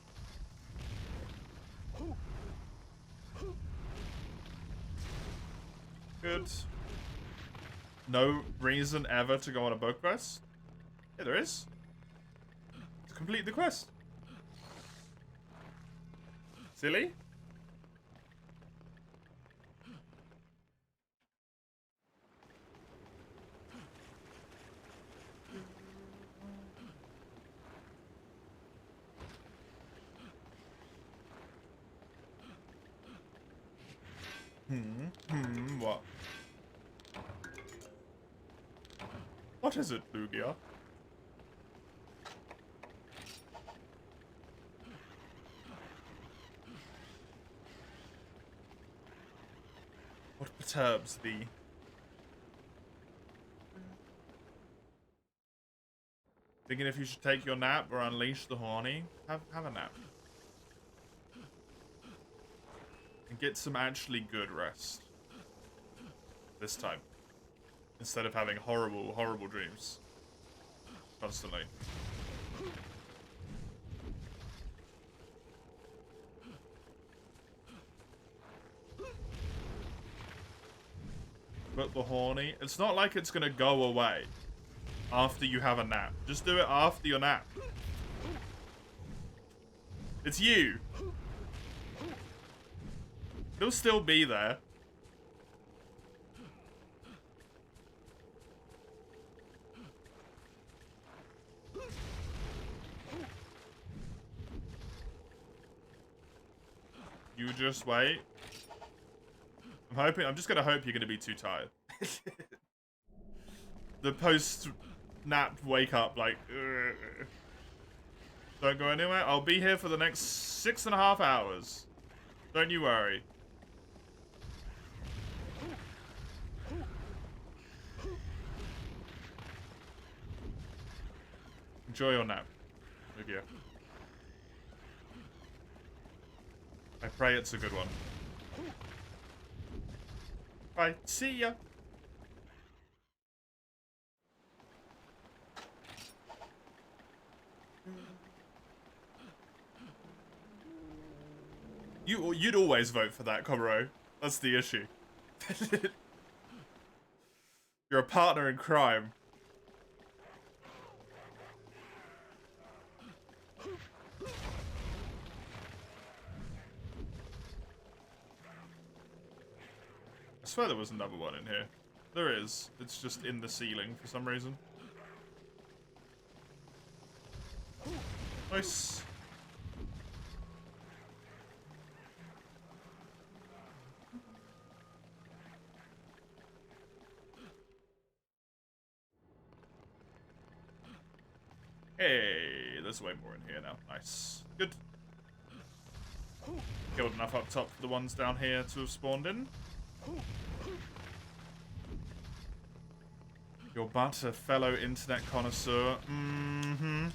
Good. No reason ever to go on a bug quest? Yeah, there is. To complete the quest. Silly? What? What is it, Lugia? What perturbs thee? Thinking if you should take your nap or unleash the horny? Have a nap. And get some actually good rest. This time. Instead of having horrible, horrible dreams. Constantly. But the horny, it's not like it's gonna go away after you have a nap. Just do it after your nap. It's you. It'll still be there. You just wait. I'm just gonna hope you're gonna be too tired. The post-nap wake up, like, don't go anywhere. I'll be here for the next 6.5 hours. Don't you worry. Enjoy your nap, Lugia. I pray it's a good one. Bye. See ya. You'd always vote for that, Komuro. That's the issue. You're a partner in crime. I swear there was another one in here. There is. It's just in the ceiling for some reason. Nice. Hey, there's way more in here now. Nice. Good. Killed enough up top for the ones down here to have spawned in. You're but a fellow internet connoisseur. Mm-hmm.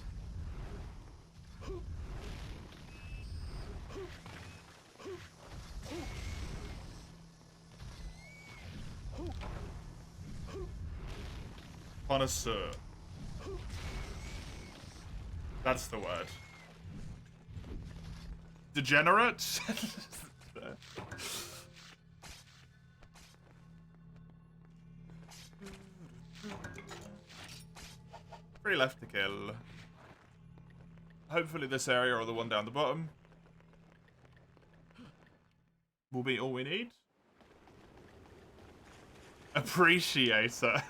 Connoisseur. That's the word. Degenerate? Three left to kill. Hopefully this area or the one down the bottom will be all we need. Appreciator.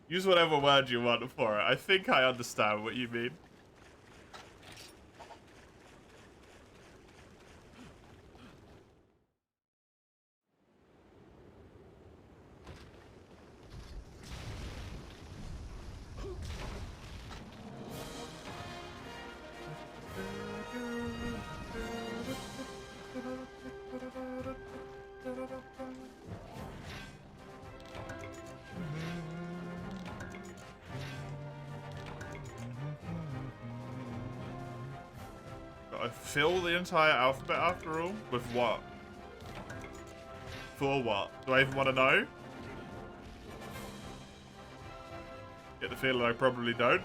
Use whatever word you want for it. I think I understand what you mean. Gotta fill the entire alphabet after all? With what? For what? Do I even want to know? Get the feeling I probably don't.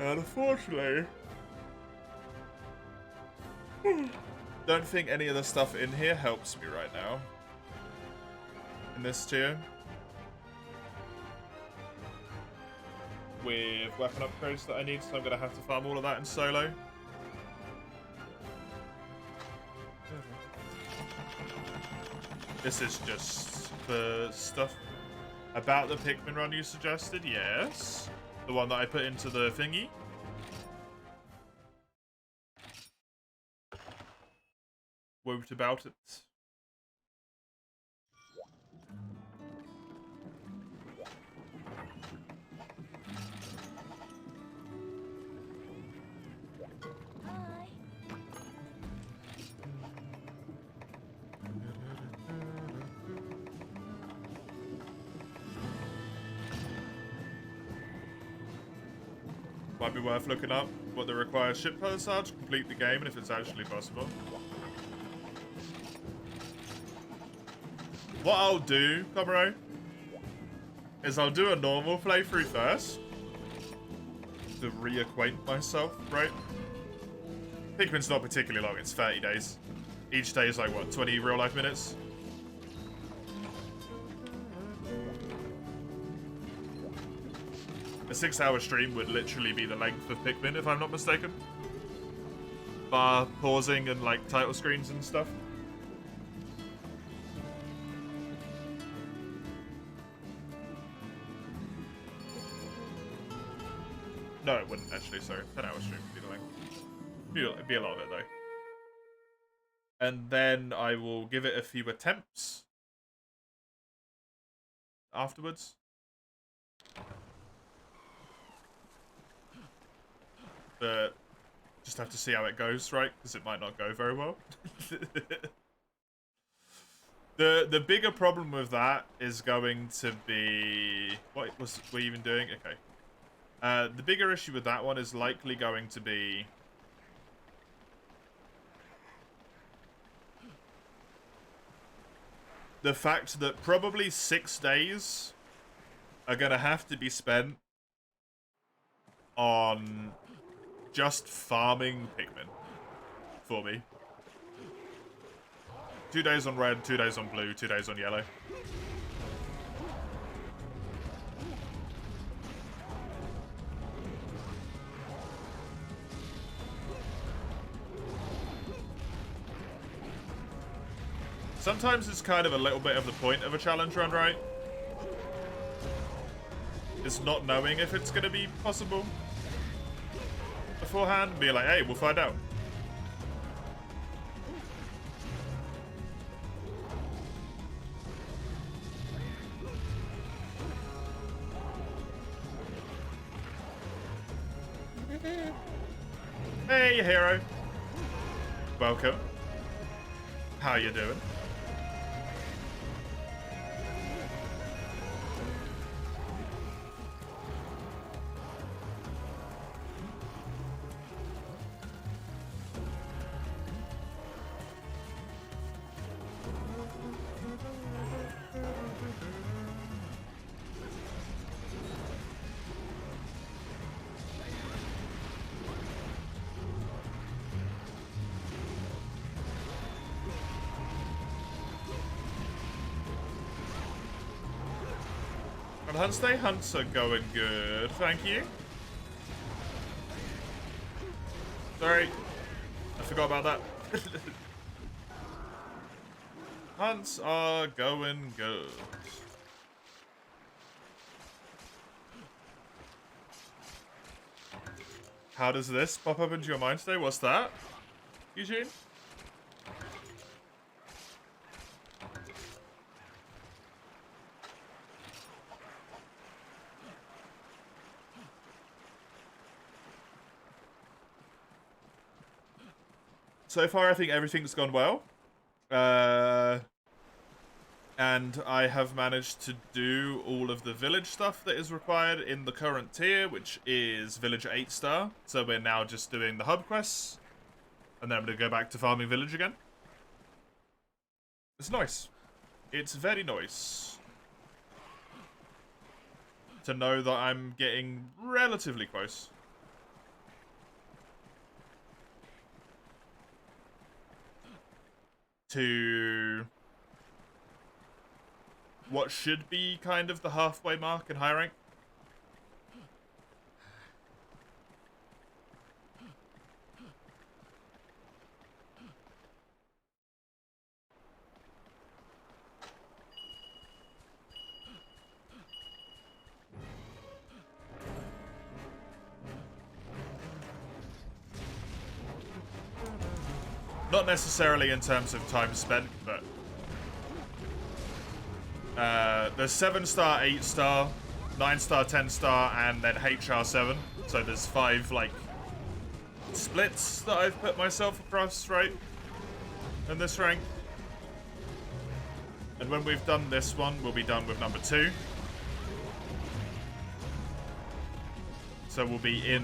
And unfortunately, don't think any of the stuff in here helps me right now. In this tier. With weapon upgrades that I need, so I'm going to have to farm all of that in solo. This is just the stuff about the Pikmin run you suggested, yes. The one that I put into the thingy. What about it? Might be worth looking up what the required ship codes are to complete the game and if it's actually possible. What I'll do, Comro, is I'll do a normal playthrough first to reacquaint myself, right? Pikmin's not particularly long, it's 30 days. Each day is like, what, 20 real life minutes? A 6-hour stream would literally be the length of Pikmin, if I'm not mistaken. Bar pausing and like title screens and stuff. No, it wouldn't actually, sorry. 10-hour stream would be the length. It'd be a lot of it though. And then I will give it a few attempts afterwards. But just have to see how it goes, right? Because it might not go very well. The bigger problem with that is going to be... What was we even doing? Okay. The bigger issue with that one is likely going to be... the fact that probably 6 days are going to have to be spent on just farming Pikmin for me. 2 days on red, 2 days on blue, 2 days on yellow. Sometimes it's kind of a little bit of the point of a challenge run, right? It's not knowing if it's going to be possible beforehand. Be like, hey, we'll find out. Hey, hero. Welcome. How you doing? Hunts Day hunts are going good, thank you. Sorry, I forgot about that. Hunts are going good. How does this pop up into your mind today? What's that, Eugene? So far, I think everything's gone well. And I have managed to do all of the village stuff that is required in the current tier, which is village 8-star. So we're now just doing the hub quests. And then I'm going to go back to farming village again. It's nice. It's very nice to know that I'm getting relatively close. To what should be kind of the halfway mark in high rank. Not necessarily in terms of time spent, but there's 7-star, 8-star, 9-star, 10-star, and then HR7. So there's 5 like splits that I've put myself across, right, in this rank. And when we've done this one, we'll be done with number 2. So we'll be in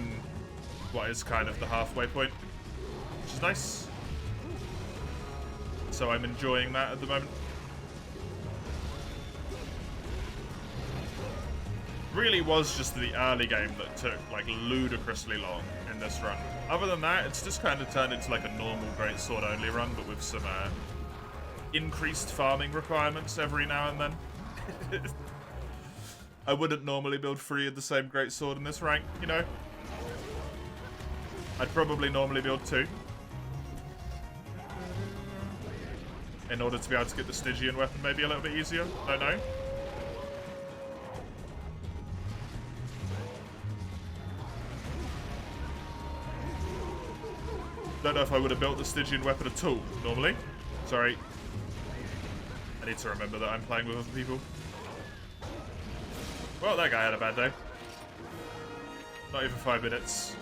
what is kind of the halfway point, which is nice. So I'm enjoying that at the moment. Really was just the early game that took like ludicrously long in this run. Other than that, it's just kind of turned into like a normal greatsword only run, but with some increased farming requirements every now and then. I wouldn't normally build 3 of the same greatsword in this rank, you know? I'd probably normally build 2. In order to be able to get the Stygian weapon maybe a little bit easier. Don't know. Don't know if I would have built the Stygian weapon at all, normally. Sorry. I need to remember that I'm playing with other people. Well, that guy had a bad day. Not even 5 minutes.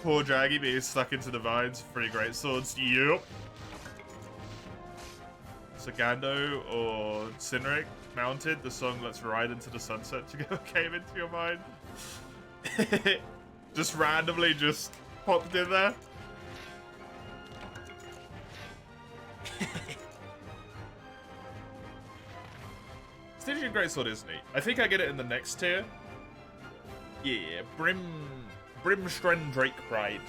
Poor Draggy being stuck into the vines. 3 great swords. Yup. Sagando or Cineric mounted. The song Let's Ride Into the Sunset came into your mind. Just randomly just popped in there. Stygian Greatsword is neat. I think I get it in the next tier. Yeah, Brimstren Drake Pride.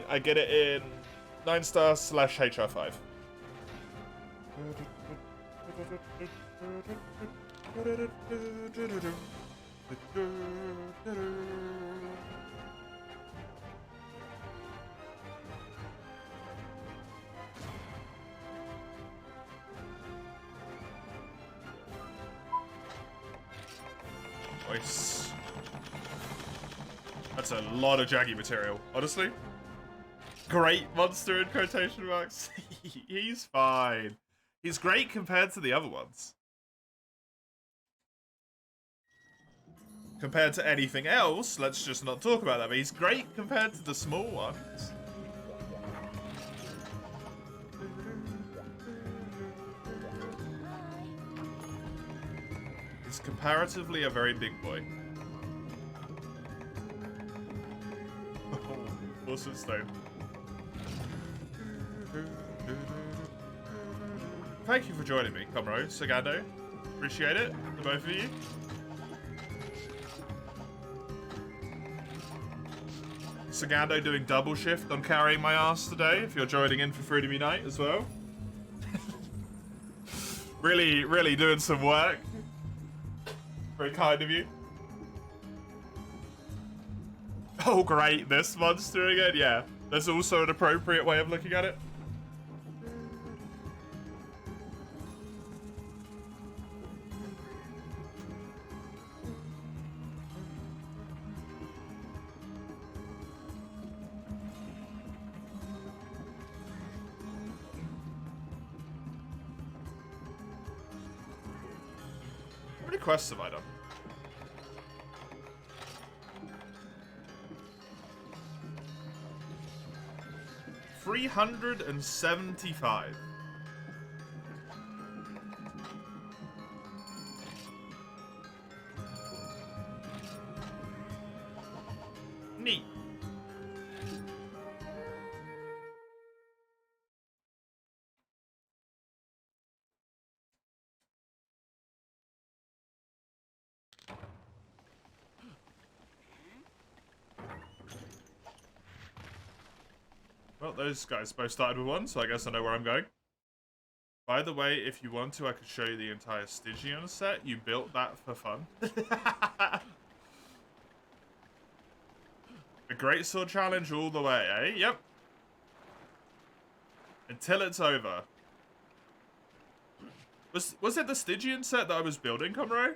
I get it in 9-star / HR5. Nice. That's a lot of Jaggy material, honestly. Great monster in quotation marks. He's fine. He's great compared to the other ones. Compared to anything else, let's just not talk about that, but he's great compared to the small ones. He's comparatively a very big boy. Awesome stone. Thank you for joining me, Comro, Sagando. Appreciate it, the both of you. Sagando doing double shift on carrying my ass today, if you're joining in for Fruity Me Night as well. really doing some work. Very kind of you. Oh great, this monster again? Yeah, there's also an appropriate way of looking at it. How many quests have I done? $375. Neat. Well, those guys both started with one, so I guess I know where I'm going. By the way, if you want to, I could show you the entire Stygian set. You built that for fun. A greatsword challenge all the way, eh? Yep. Until it's over. Was it the Stygian set that I was building, Comro?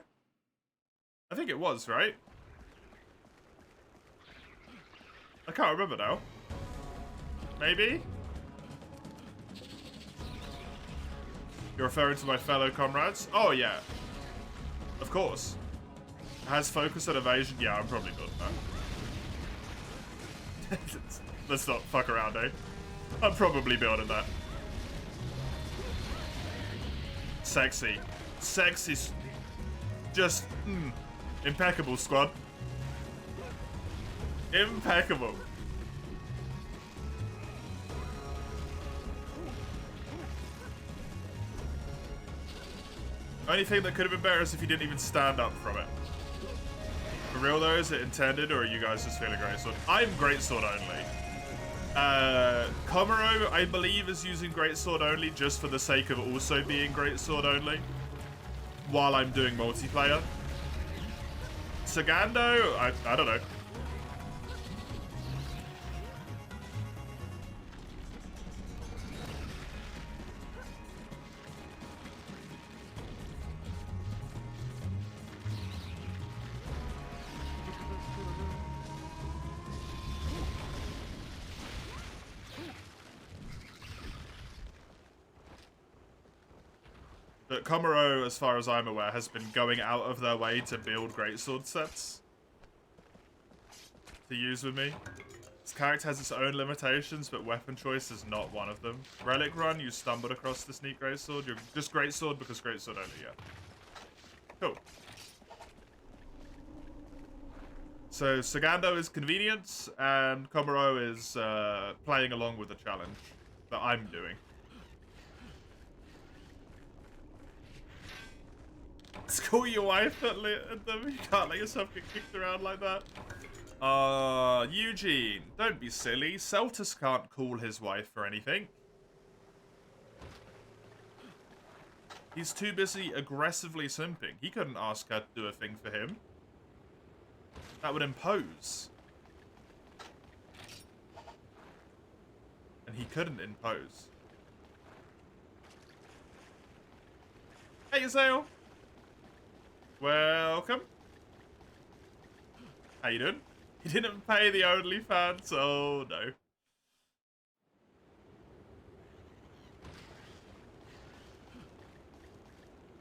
I think it was, right? I can't remember now. Maybe? You're referring to my fellow comrades? Oh, yeah. Of course. It has focus and evasion. Yeah, I'm probably building that. Let's not fuck around, eh? I'm probably building that. Sexy. Sexy. Just, impeccable, squad. Impeccable. Only thing that could have been better is if you didn't even stand up from it. For real though, is it intended, or are you guys just feeling greatsword? I'm greatsword only. Komuro, I believe, is using greatsword only just for the sake of also being greatsword only. While I'm doing multiplayer. Sagando, I don't know. But Komuro, as far as I'm aware, has been going out of their way to build greatsword sets to use with me. This character has its own limitations, but weapon choice is not one of them. Relic Run, you stumbled across this neat greatsword. You're just greatsword because greatsword only, yeah. Cool. So Sagando is convenience, and Komuro is playing along with the challenge that I'm doing. Call your wife at them. You can't let yourself get kicked around like that. Eugene, don't be silly. Celtus can't call his wife for anything. He's too busy aggressively simping. He couldn't ask her to do a thing for him. That would impose. And he couldn't impose. Hey, Azael. Welcome. How you doing? He didn't pay the OnlyFans. Oh, no.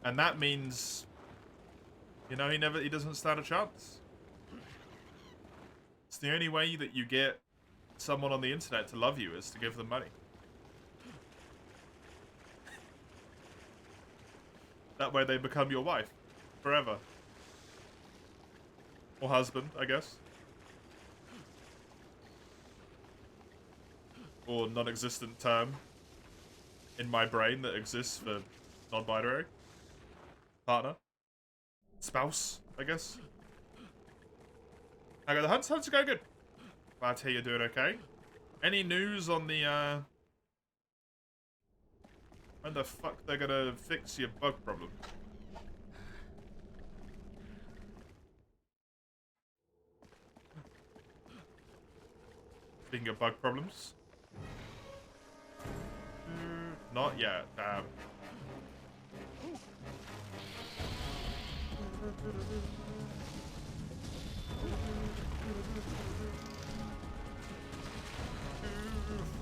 And that means, you know, he doesn't stand a chance. It's the only way that you get someone on the internet to love you is to give them money. That way they become your wife. Forever. Or husband, I guess. Or non-existent term in my brain that exists for non-binary. Partner. Spouse, I guess. Okay, the hunt's are going good. Glad to hear you're doing okay. Any news on the, when the fuck they're gonna fix your bug problem? Speaking of bug problems. Not yet, damn.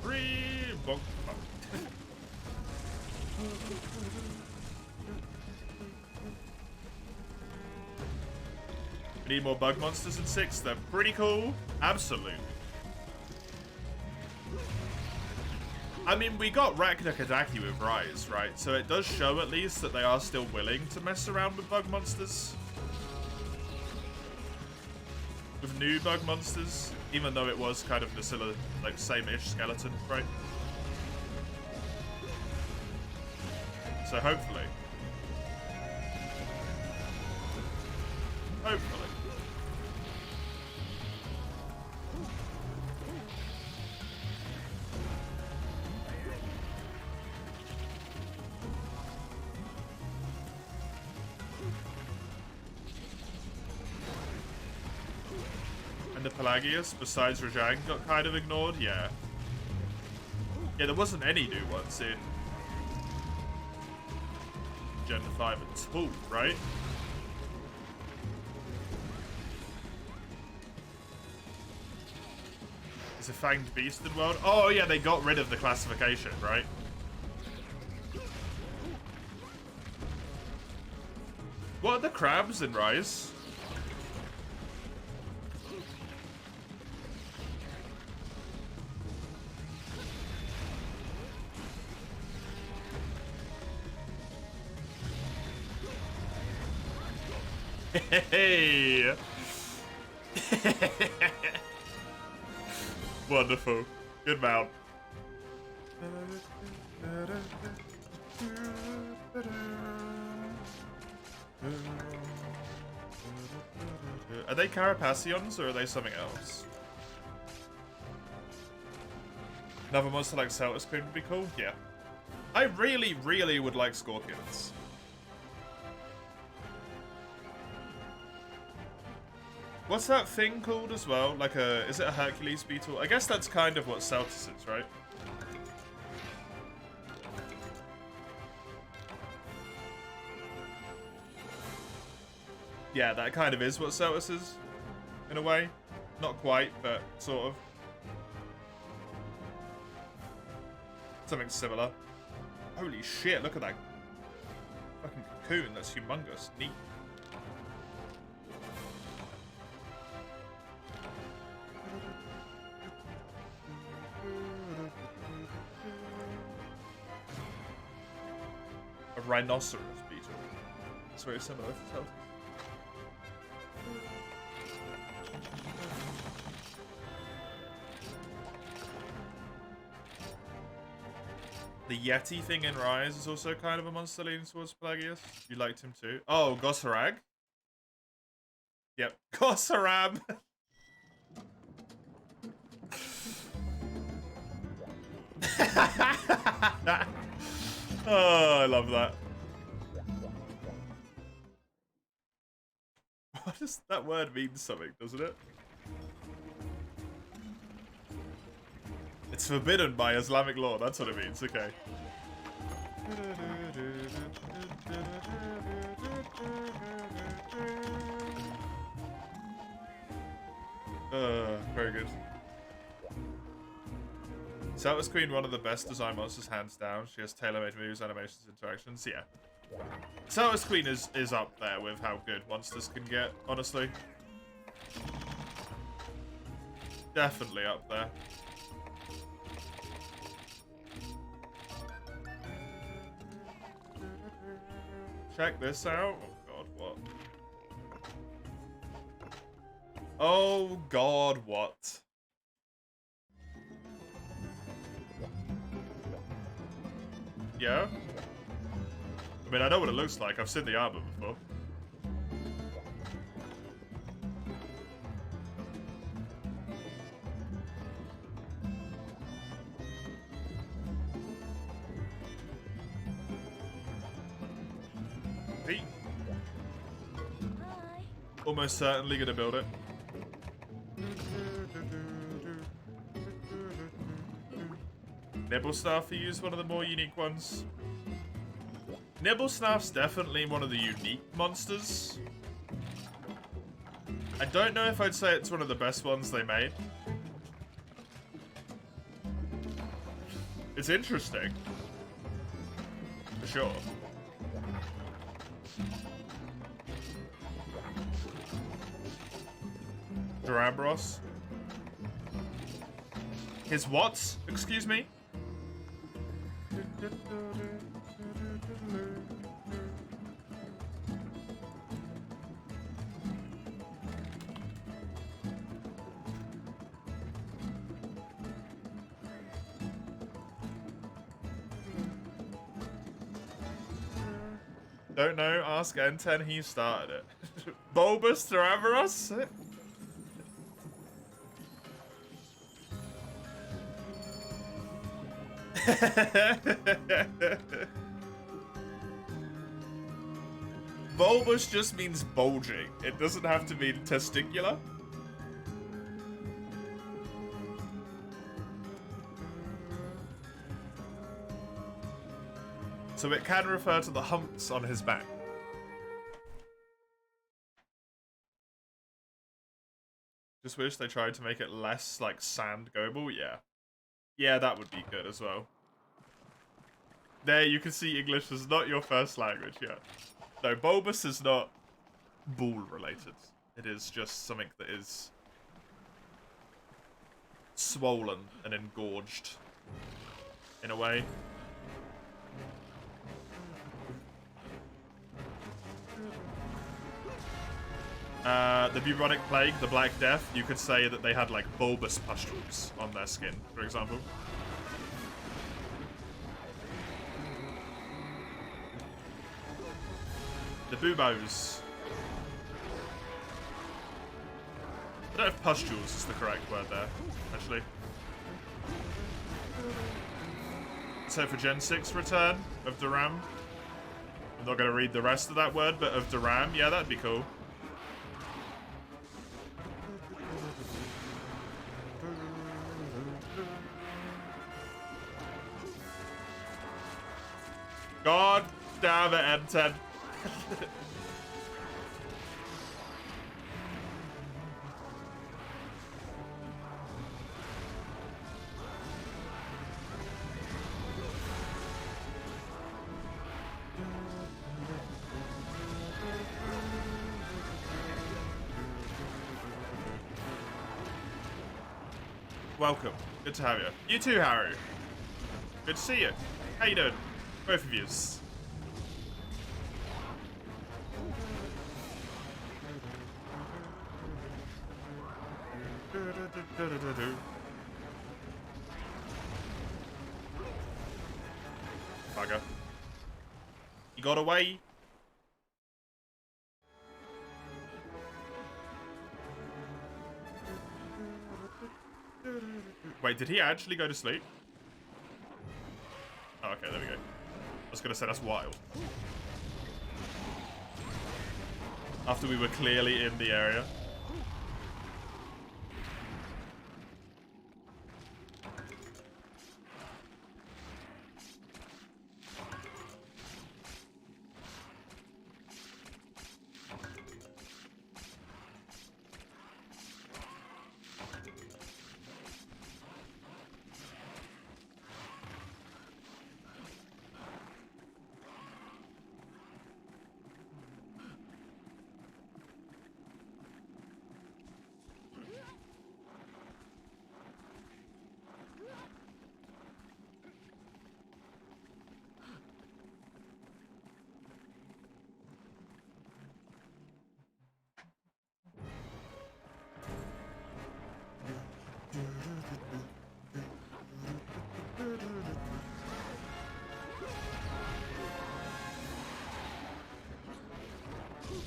Free bug. We need more bug monsters in 6. They're pretty cool. Absolutely. I mean, we got Raknakadaki with Rise, right? So it does show at least that they are still willing to mess around with bug monsters. With new bug monsters, even though it was kind of the similar, like, same-ish skeleton, right? So hopefully. Hopefully. And the Pelagius, besides Rajang, got kind of ignored, yeah. Yeah, there wasn't any new ones in Gen 5 at all, right? Is a fanged beast in world? Oh yeah, they got rid of the classification, right? What are the crabs in Rise? Hey! Wonderful. Good mount. Are they Carapassians or are they something else? Another monster like Celtus Queen would be cool? Yeah. I really, really would like Scorpions. What's that thing called as well? Like a... Is it a Hercules beetle? I guess that's kind of what Celtus is, right? Yeah, that kind of is what Celtus is. In a way. Not quite, but sort of. Something similar. Holy shit, look at that fucking cocoon. That's humongous. Neat. A rhinoceros beetle. It's very similar to Celtus. The Yeti thing in Rise is also kind of a monster leaning towards Pelagius. You liked him too. Oh, Gosarag? Yep. Gosarab! Oh, I love that. What does that word mean something, doesn't it? It's forbidden by Islamic law, that's what it means, okay. Very good. Saltus Queen, one of the best design monsters, hands down. She has tailor-made moves, animations, interactions. Yeah. Saltus Queen is up there with how good monsters can get, honestly. Definitely up there. Check this out. Oh god, what? Oh god, what? Yeah? I mean, I know what it looks like. I've seen the armor before. Hey. Hi. Almost certainly gonna build it. Nibblesnarf is one of the more unique ones. Nibblesnarf's definitely one of the unique monsters. I don't know if I'd say it's one of the best ones they made. It's interesting. For sure. Durambros. His what? Excuse me? Don't know, ask N10, he started it. Bulbous Durambros? Bulbous just means bulging. It doesn't have to mean testicular. So it can refer to the humps on his back. Just wish they tried to make it less like sand goable, yeah. Yeah, that would be good as well. There, you can see English is not your first language yet. No, bulbous is not bull related. It is just something that is swollen and engorged in a way. The bubonic plague, the Black Death, you could say that they had like bulbous pustules on their skin, for example. The buboes. I don't know if pustules is the correct word there, actually. So for Gen 6 return of Duram, I'm not going to read the rest of that word, but of Duram, yeah, that'd be cool. God damn it, M10. Welcome. Good to have you. You too, Harry. Good to see you. How you doing? Both of yous. Bugger. You got away? Wait, did he actually go to sleep? Oh, okay, there we go. I was gonna say, that's wild. after we were clearly in the area.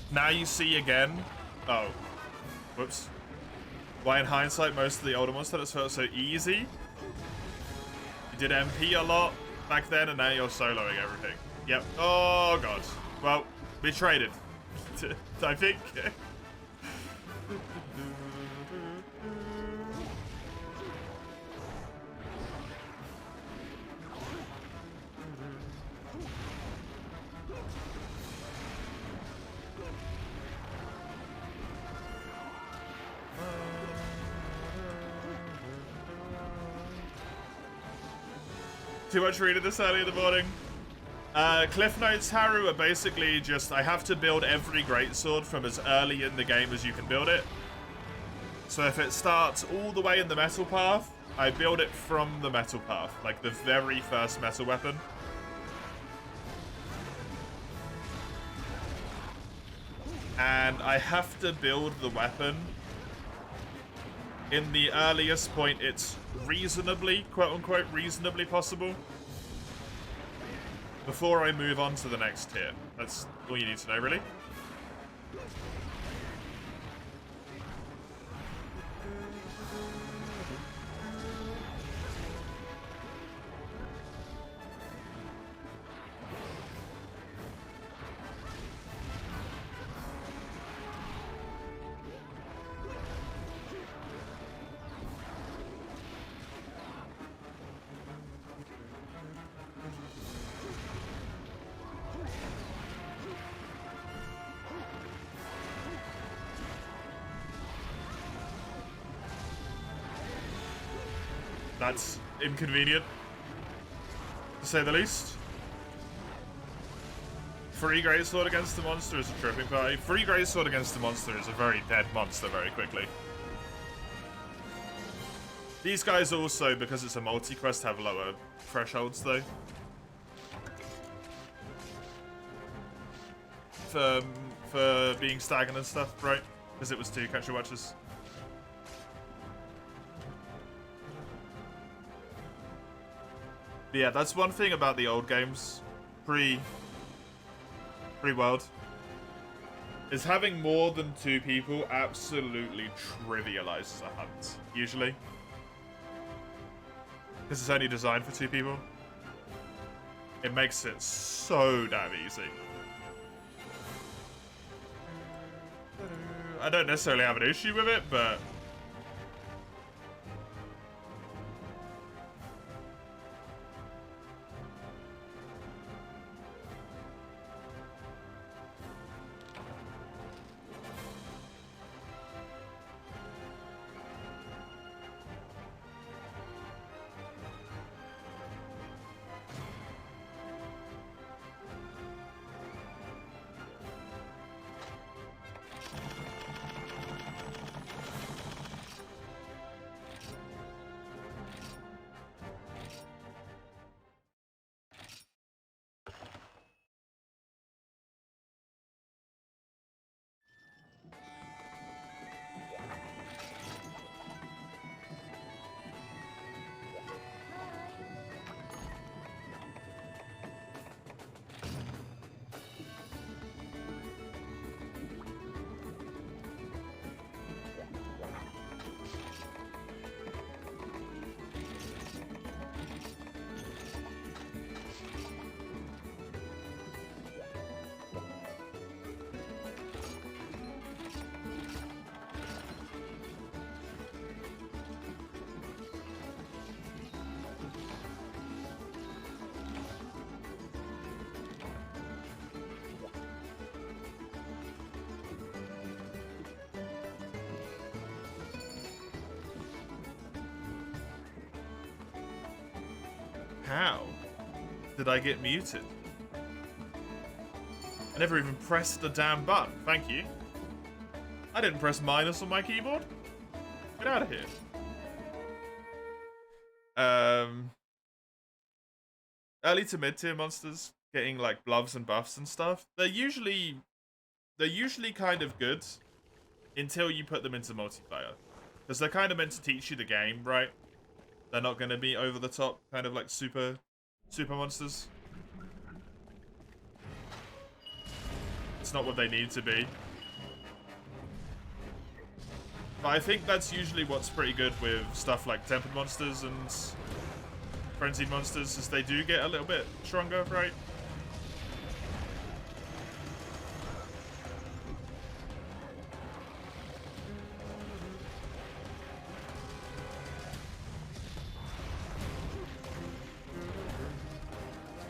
Now you see again. Oh. Whoops. Why in hindsight most of the older ones that felt so easy. You did MP a lot back then and now you're soloing everything. Yep. Oh god. Well, we traded. I think. Too much reading this early in the morning. Cliff Notes, Haru, are basically just, I have to build every greatsword from as early in the game as you can build it. So if it starts all the way in the metal path, I build it from the metal path, like the very first metal weapon. And I have to build the weapon in the earliest point it's reasonably, quote-unquote, reasonably possible before I move on to the next tier. That's all you need to know, really. That's inconvenient, to say the least. Free greatsword against the monster is a tripping party. Free greatsword against the monster is a very dead monster very quickly. These guys also, because it's a multi-quest, have lower thresholds though. For being stagnant and stuff, right? Because it was 2 country watches. But yeah, that's one thing about the old games, pre-world, is having more than 2 people absolutely trivializes a hunt, usually. Because it's only designed for 2 people. It makes it so damn easy. I don't necessarily have an issue with it, but How did I get muted? I never even pressed the damn button. Thank you. I didn't press minus on my keyboard. Get out of here. Early to mid-tier monsters getting like gloves and buffs and stuff. They're usually kind of good until you put them into multiplayer. Because they're kind of meant to teach you the game, right? They're not going to be over the top, kind of like super monsters. It's not what they need to be. But I think that's usually what's pretty good with stuff like tempered monsters and frenzied monsters, is they do get a little bit stronger, right?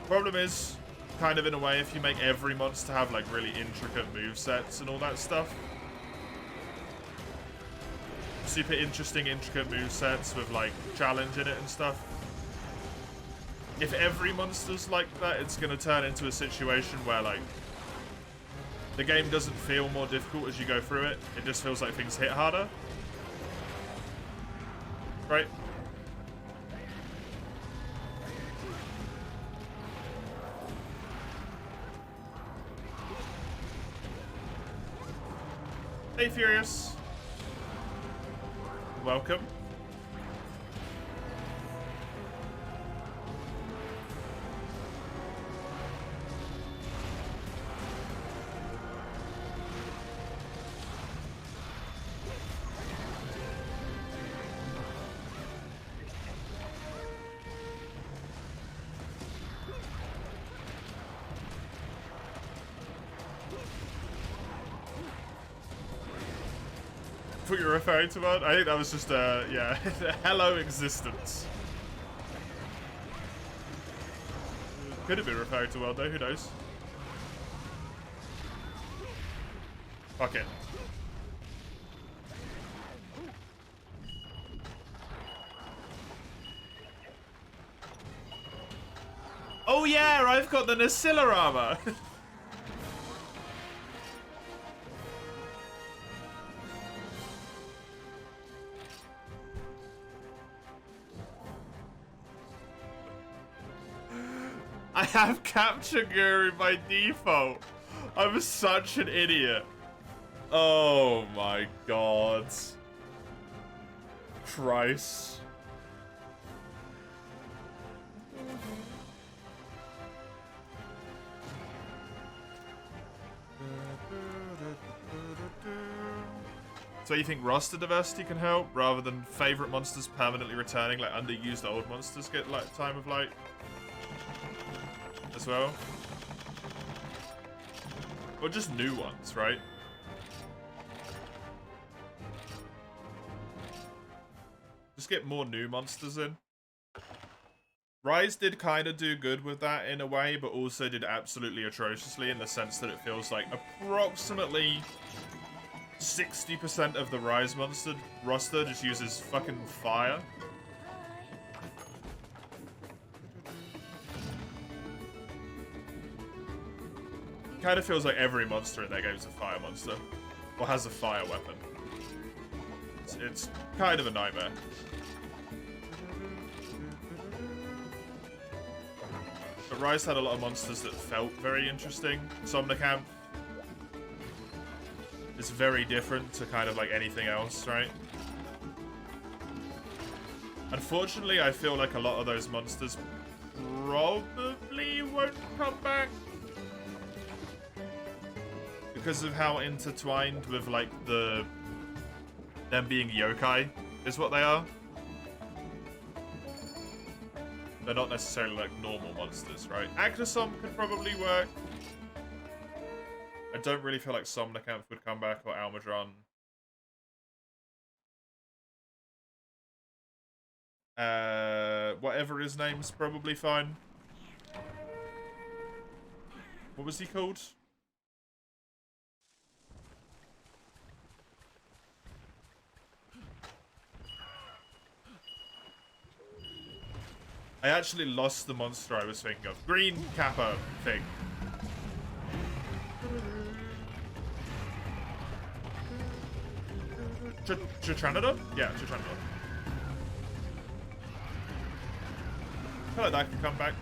Problem is, kind of in a way, if you make every monster have like really intricate movesets and all that stuff. Super interesting, intricate movesets with like challenge in it and stuff. If every monster's like that, it's going to turn into a situation where like the game doesn't feel more difficult as you go through it. It just feels like things hit harder. Right? Hey, Furious. Welcome. What you're referring to, man? I think that was just yeah, hello existence. Could have been referring to world though, who knows? Fuck it. Oh yeah, I've got the Nacilla armor. I have Capture Guru by default. I'm such an idiot. Oh my god. Christ. So you think roster diversity can help rather than favorite monsters permanently returning, like underused old monsters get like time of light as well? Or just new ones, right? Just get more new monsters in. Rise did kind of do good with that in a way, but also did absolutely atrociously in the sense that it feels like approximately 60% of the Rise monster roster just uses fucking fire. Kind of feels like every monster in their game is a fire monster, or has a fire weapon. It's kind of a nightmare. But Rise had a lot of monsters that felt very interesting. Somnicamp is very different to kind of like anything else, right? Unfortunately, I feel like a lot of those monsters probably won't come back because of how intertwined with like them being yokai is what they are. They're not necessarily like normal monsters, right? Actosom could probably work. I don't really feel like Somnicamp would come back, or Almadron. Whatever his name's probably fine. What was he called? I actually lost the monster I was thinking of. Green Kappa thing. Chitranodon? Yeah, Chitranodon. I feel like that can come back.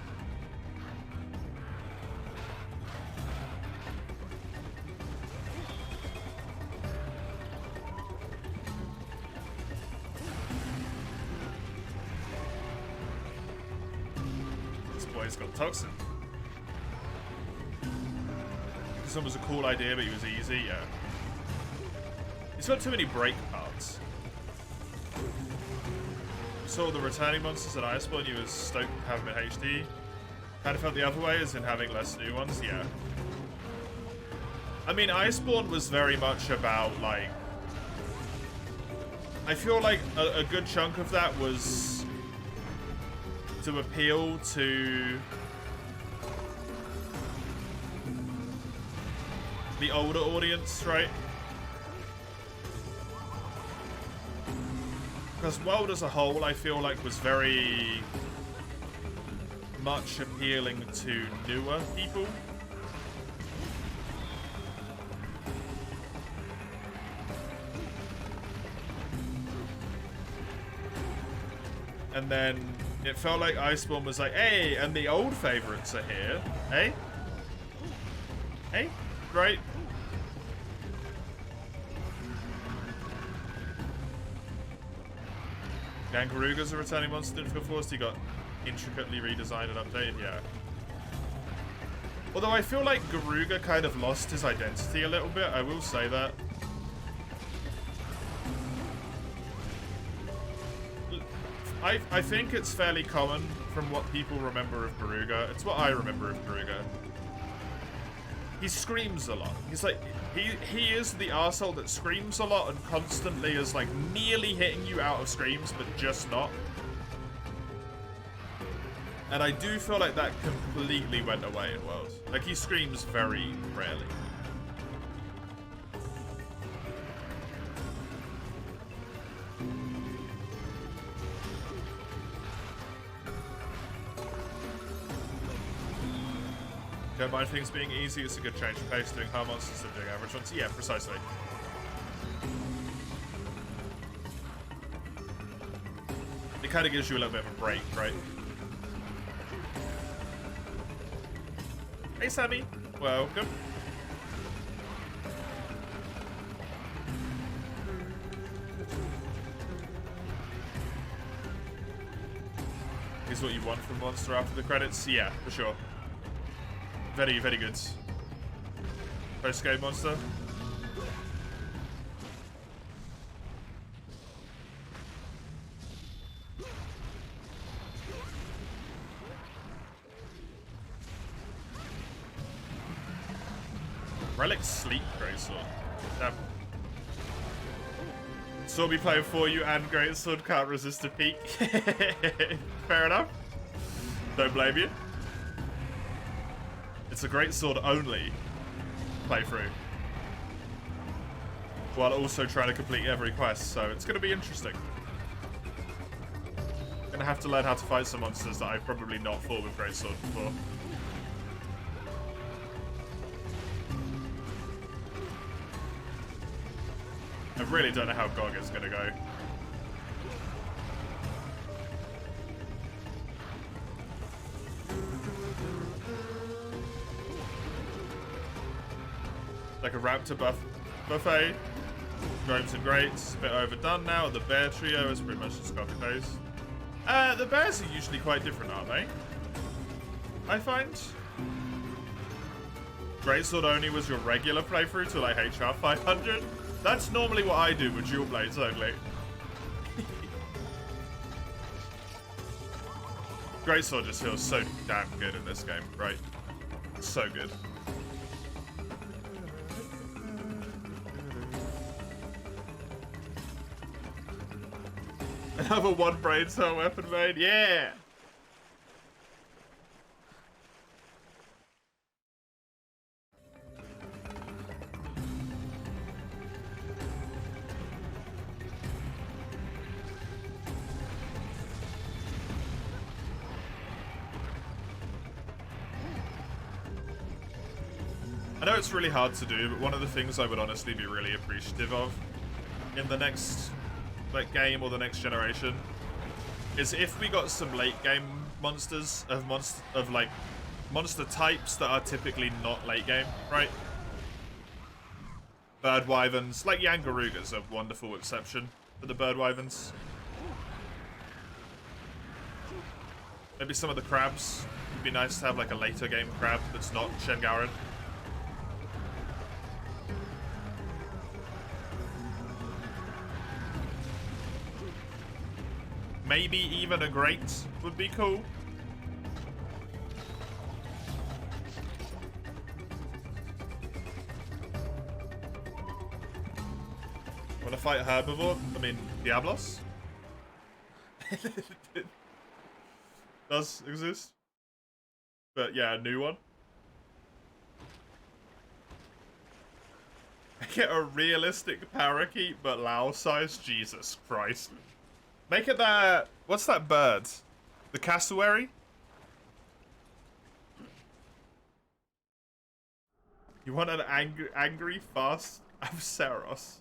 This boy's got toxin. This one was a cool idea, but he was easy, yeah. He's got too many break parts. You saw the returning monsters at Iceborne, you was stoked to have them in HD. Kind of felt the other way, as in having less new ones, yeah. I mean, Iceborne was very much about, like... I feel like a good chunk of that was to appeal to the older audience, right? Because World as a whole, I feel like, was very much appealing to newer people. And then it felt like Iceborne was like, hey, and the old favorites are here. Hey? Hey? Right? Garuga's a returning monster in Field Force. He got intricately redesigned and updated, yeah. Although I feel like Garuga kind of lost his identity a little bit, I will say that. I think it's fairly common from what people remember of Garuga. It's what I remember of Garuga. He screams a lot. He's like, he is the arsehole that screams a lot and constantly is like nearly hitting you out of screams, but just not. And I do feel like that completely went away in World. Like, he screams very rarely. Don't mind things being easy, it's a good change of pace, doing hard monsters and doing average ones. Yeah, precisely. It kind of gives you a little bit of a break, right? Hey, Sammy. Welcome. Is what you want from Monster after the credits? Yeah, for sure. Very, very good. Post-game monster. Relic Sleep Greatsword. Damn. Saw me playing for you and Greatsword, can't resist a peek. Fair enough. Don't blame you. It's a Greatsword only playthrough, while also trying to complete every quest, so it's going to be interesting. I'm going to have to learn how to fight some monsters that I've probably not fought with Greatsword before. I really don't know how GOG is going to go. Like a raptor buffet. Gnomes and greats, a bit overdone now. The bear trio is pretty much just copy paste. The bears are usually quite different, aren't they? I find. Greatsword only was your regular playthrough to like HR 500. That's normally what I do with dual blades only. Greatsword just feels so damn good in this game, right? So good. Another one brain cell weapon made, yeah! I know it's really hard to do, but one of the things I would honestly be really appreciative of in the next like game or the next generation is if we got some late game monsters of monster types that are typically not late game, right? Bird wyverns, like Yangaruga's a wonderful exception for the bird wyverns. Maybe some of the crabs. It'd be nice to have like a later game crab that's not Shengaran. Maybe even a grate would be cool. Wanna fight a herbivore? I mean, Diablos? It does exist. But yeah, a new one. Get a realistic parakeet, but Lao size? Jesus Christ. Make it that... What's that bird? The cassowary? You want an angry, fast Apsaros?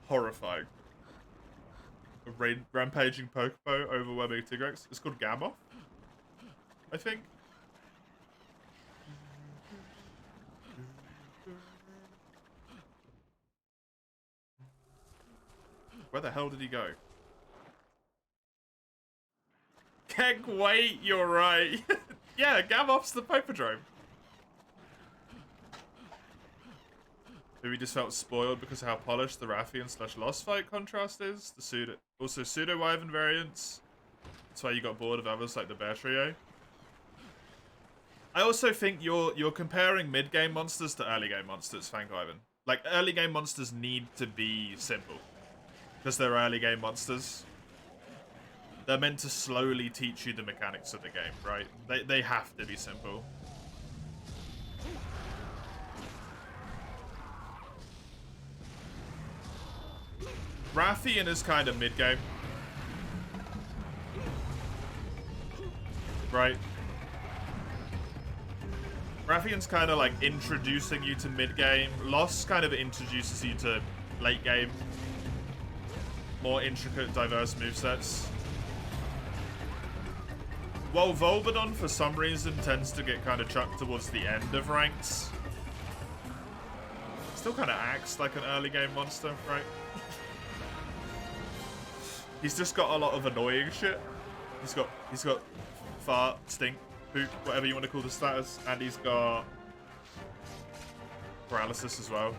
Horrifying. A rampaging Pokepo overwhelming Tigrex. It's called Gamoth, I think. Where the hell did he go? Keg, wait, you're right. Yeah, Gamoth's the Popodrome. Maybe just felt spoiled because of how polished the Rathian / Lost fight contrast is. The pseudo Wyvern variants. That's why you got bored of others like the Bear Trio. I also think you're comparing mid game monsters to early game monsters, Fang Wyvern. Like early game monsters need to be simple because they're early game monsters. They're meant to slowly teach you the mechanics of the game, right? They have to be simple. Rathian is kind of mid-game. Right? Rathian's kind of like introducing you to mid-game. Lost kind of introduces you to late game. More intricate, diverse movesets. While Volbadon, for some reason, tends to get kind of chucked towards the end of ranks. Still kind of acts like an early game monster, right? He's just got a lot of annoying shit. He's got fart, stink, poop, whatever you want to call the status, and he's got paralysis as well.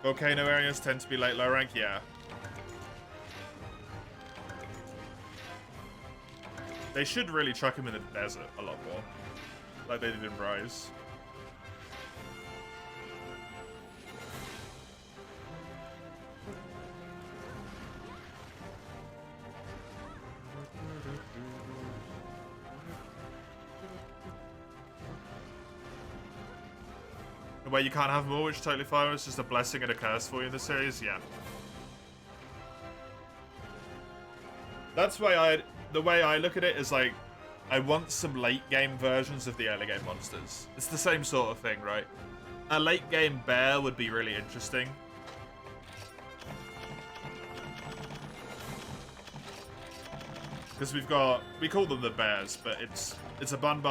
Volcano areas tend to be late low rank, yeah. They should really chuck him in the desert a lot more, like they did in Rise. The way you can't have more, which is totally fine, it's just a blessing and a curse for you in the series, yeah. That's why the way I look at it is like, I want some late game versions of the early game monsters. It's the same sort of thing, right? A late game bear would be really interesting. Because we call them the bears, but it's a Bun,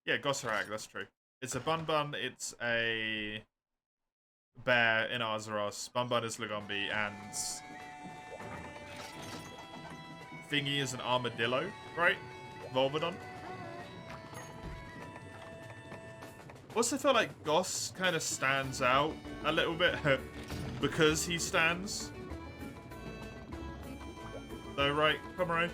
yeah, Gossarak, that's true. It's a Bun, it's a bear in Azeroth. Bun is Lagombi, and Thingy is an armadillo, right? Volbadon. Also feel like Goss kind of stands out a little bit because he stands. Though, right, Pomeroy?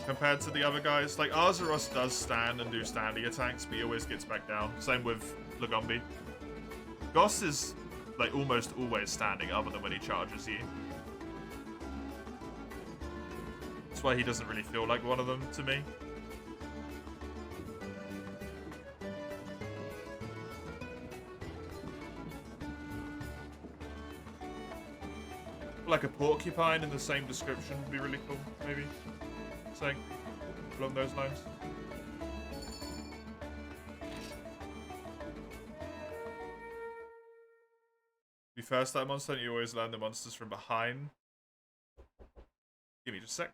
Compared to the other guys. Like, Azeroth does stand and do standing attacks, but he always gets back down. Same with Lagombi. Goss is, like almost always standing, other than when he charges you. That's why he doesn't really feel like one of them to me. Like a porcupine in the same description would be really cool, maybe. Saying along those lines. You first that monster, and you always learn the monsters from behind. Give me just a sec.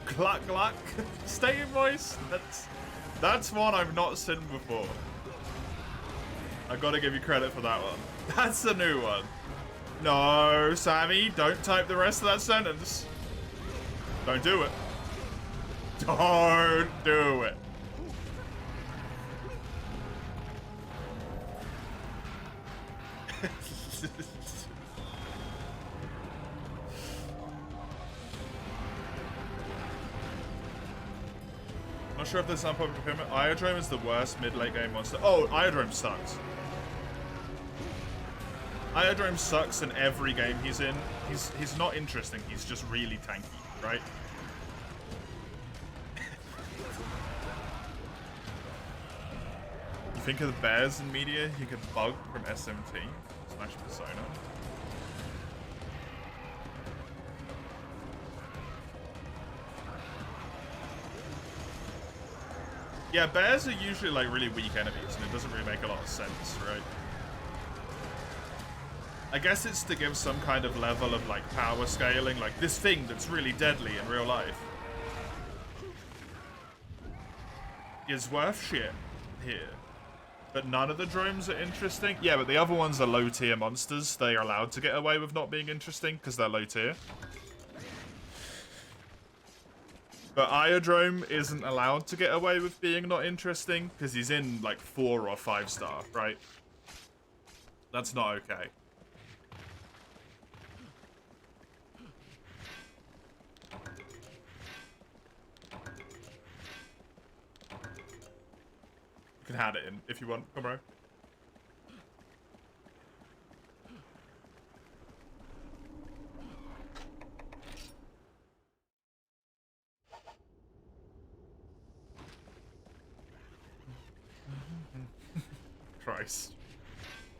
Cluck cluck. Stay voice. That's one I've not seen before. I gotta give you credit for that one. That's a new one. No, Sammy, don't type the rest of that sentence. Don't do it. Don't do it. Not sure if this is unpopular opinion. Iodrome is the worst mid-late game monster. Oh, Iodrome sucks. Iodrome sucks in every game he's in. He's not interesting. He's just really tanky, right? You think of the bears in media? He could bug from SMT. Smash Persona. Yeah, bears are usually like really weak enemies, and it doesn't really make a lot of sense, right? I guess it's to give some kind of level of like power scaling, like this thing that's really deadly in real life is worth shit here. But none of the drones are interesting. Yeah, but the other ones are low tier monsters. They are allowed to get away with not being interesting because they're low tier. But Iodrome isn't allowed to get away with being not interesting because he's in like 4 or 5 star, right? That's not okay. You can add it in if you want. Come on. Christ.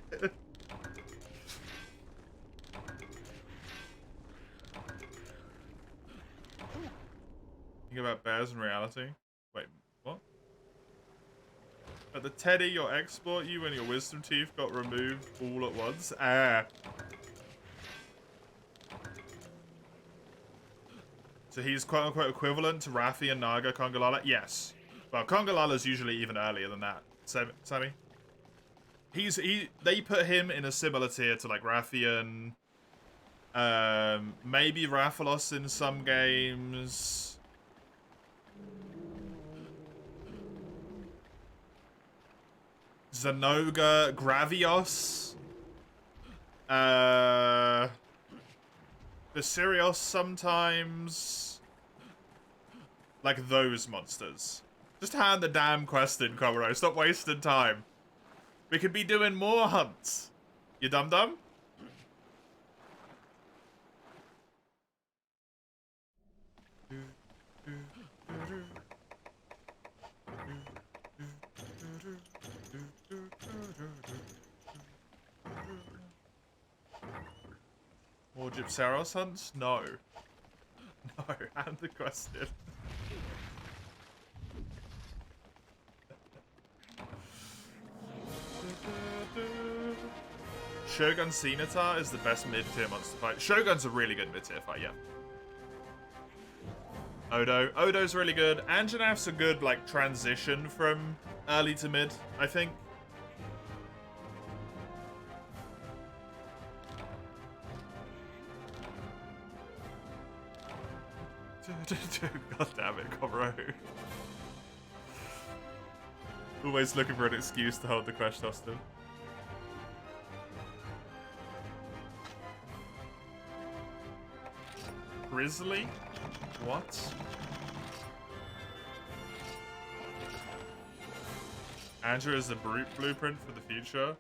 Think about bears in reality. Wait, what? At the Teddy, your export you and your wisdom teeth got removed all at once. Ah. So he's quote-unquote equivalent to Raffi and Naga Kongalala? Yes. Well, Kongalala's usually even earlier than that. Sammy? They put him in a similar tier to like Raffian, maybe Rathalos in some games. Zenoga, Gravios, Viserios sometimes. Like those monsters. Just hand the damn quest in, Comrade. Stop wasting time. We could be doing more hunts. You dum-dum? More Gypsaros hunts? No. No, hand the question. Shogun Cenatar is the best mid-tier monster fight. Shogun's a really good mid-tier fight, yeah. Odo's really good. Anjanaf's a good, like, transition from early to mid, I think. God damn it, Comro. Always looking for an excuse to hold the quest hostage. Grizzly? What? Andrew is the brute blueprint for the future?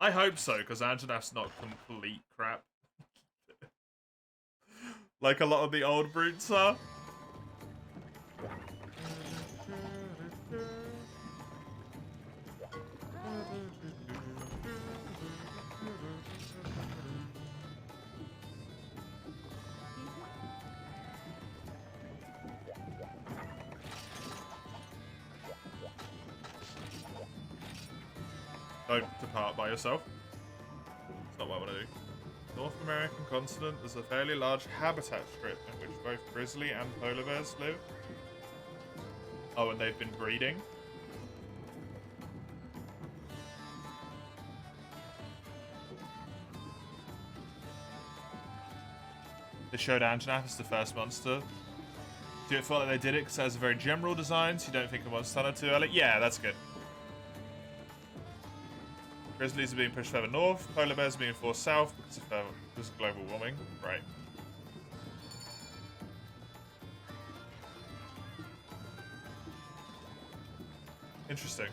I hope so, because Anjanaf's not complete crap. Like a lot of the old brutes are. Don't depart by yourself. It's not what I want to do. North American continent, there's a fairly large habitat strip in which both grizzly and polar bears live. Oh, and they've been breeding. They showed Anjanath as the first monster. Do it feel like they did it because it has a very general design, so you don't think of Monster Hunter too early? Yeah, that's good. Grizzlies are being pushed further north, polar bears are being forced south because of global warming. Right. Interesting.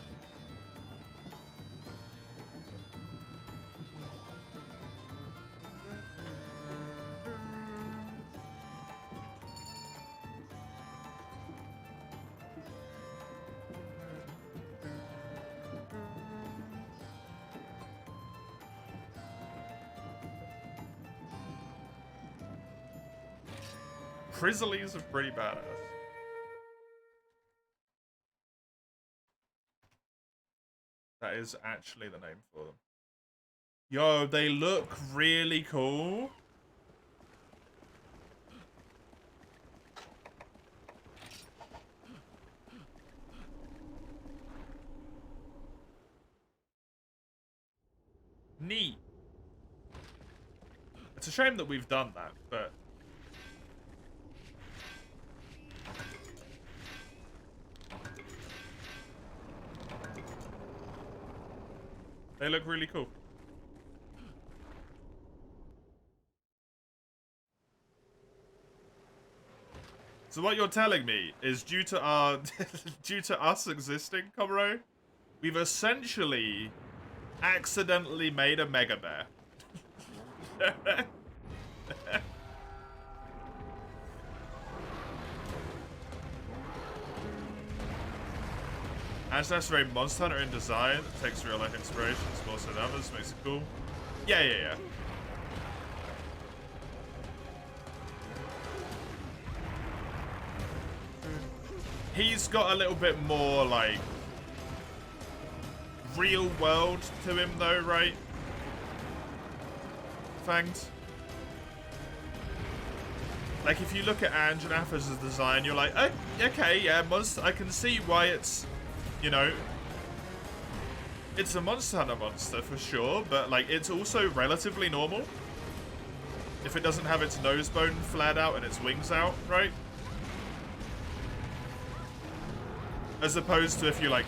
Grizzlies are pretty badass. That is actually the name for them. Yo, they look really cool. Neat. It's a shame that we've done that, but... they look really cool. So what you're telling me is due to our due to us existing, Comro, we've essentially accidentally made a Mega Bear. As that's very Monster Hunter in design, it takes real life inspiration, more so than others, makes it cool. Yeah. He's got a little bit more, like, real world to him, though, right? Fanged. Like, if you look at Anjanath as a design, you're like, oh, okay, yeah, I can see why it's, you know, it's a Monster Hunter monster for sure, but, like, it's also relatively normal. If it doesn't have its nose bone flat out and its wings out, right? As opposed to if you, like,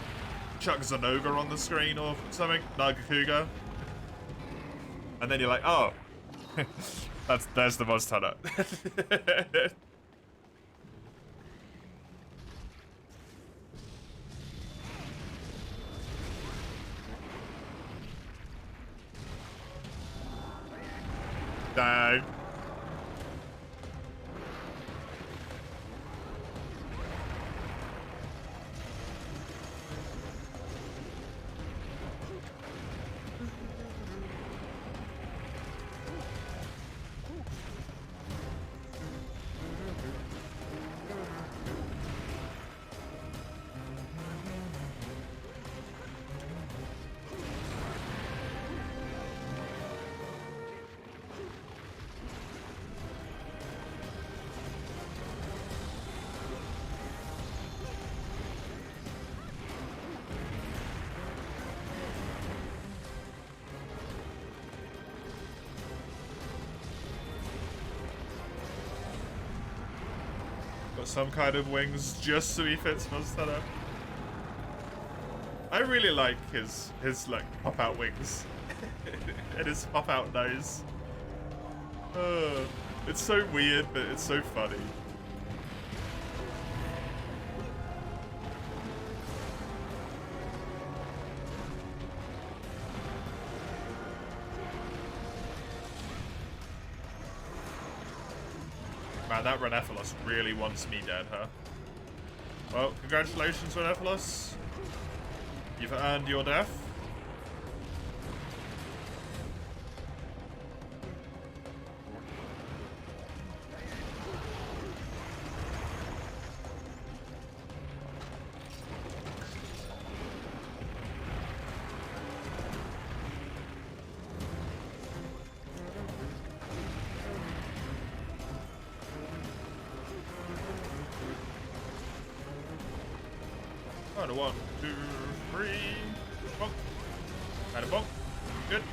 chuck Zanoga on the screen or something, Nagakuga. And then you're like, oh, there's the Monster Hunter. Dang. Got some kind of wings just so he fits Monster Hunter. I really like his like pop out wings and his pop out nose. It's so weird, but it's so funny. Man, that Renephilos really wants me dead, huh? Well, congratulations, Renephilos. You've earned your death. On a 1, 2, 3. Bonk. And a bonk. Good.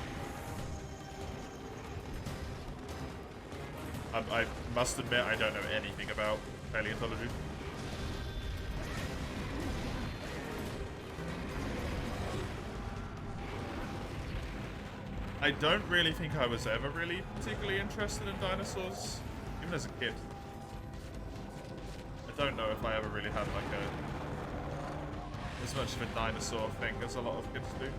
I must admit, I don't know anything about paleontology. I don't really think I was ever really particularly interested in dinosaurs, even as a kid. I don't know if I ever really had like as much of a dinosaur thing as a lot of kids do.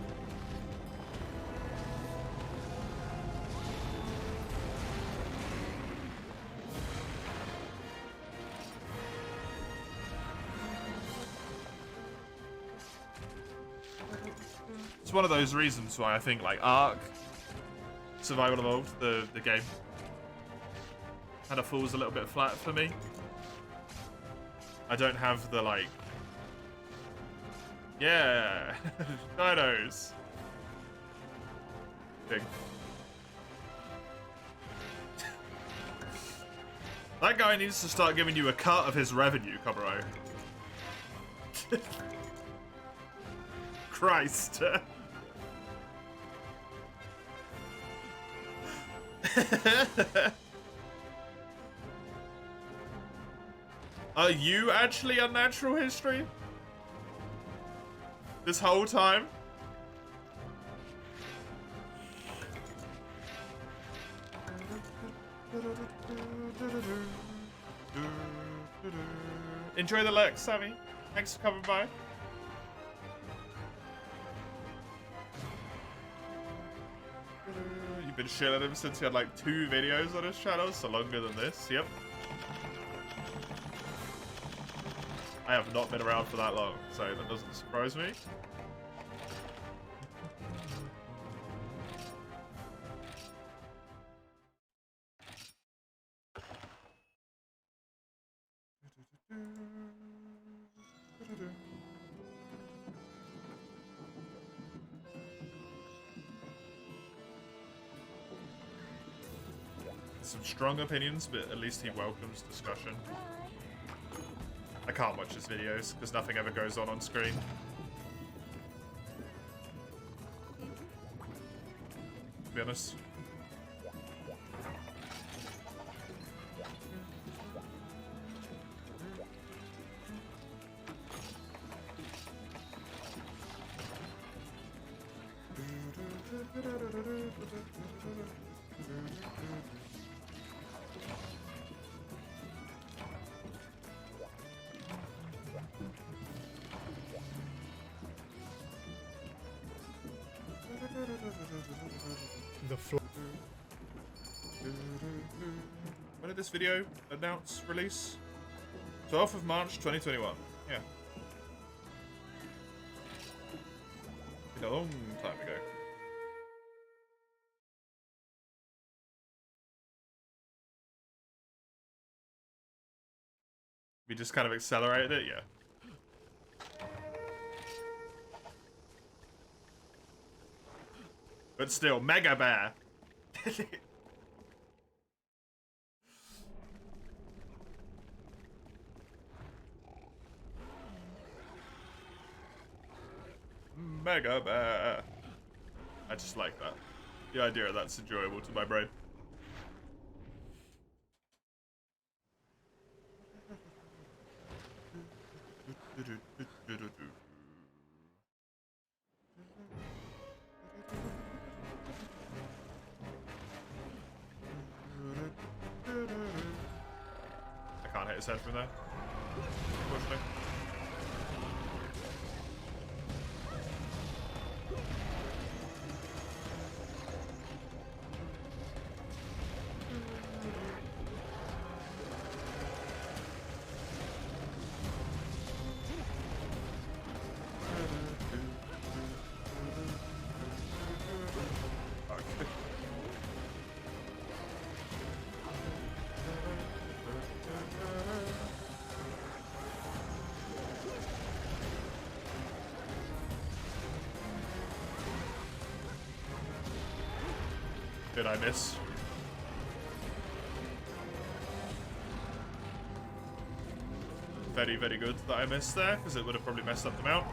It's one of those reasons why I think like Ark Survival Evolved, the game, kind of falls a little bit flat for me. I don't have the like, yeah, dinos thing. That guy needs to start giving you a cut of his revenue, Cobro. Christ. Are you actually on natural history? This whole time? Enjoy the lurk, Sammy. Thanks for coming by. You've been shilling him since he had like 2 videos on his channel, so longer than this. Yep. I have not been around for that long, so that doesn't surprise me. Some strong opinions, but at least he welcomes discussion. I can't watch his videos because nothing ever goes on screen. To be honest. When did this video release? 12th of March 2021. Yeah. Been a long time ago. We just kind of accelerated it, yeah. But still, Mega Bear. Mega Bear. I just like that. The idea of that's enjoyable to my brain. I can't hit his head from there, unfortunately. Did I miss? very, very good that I missed there, because it would have probably messed up the mount.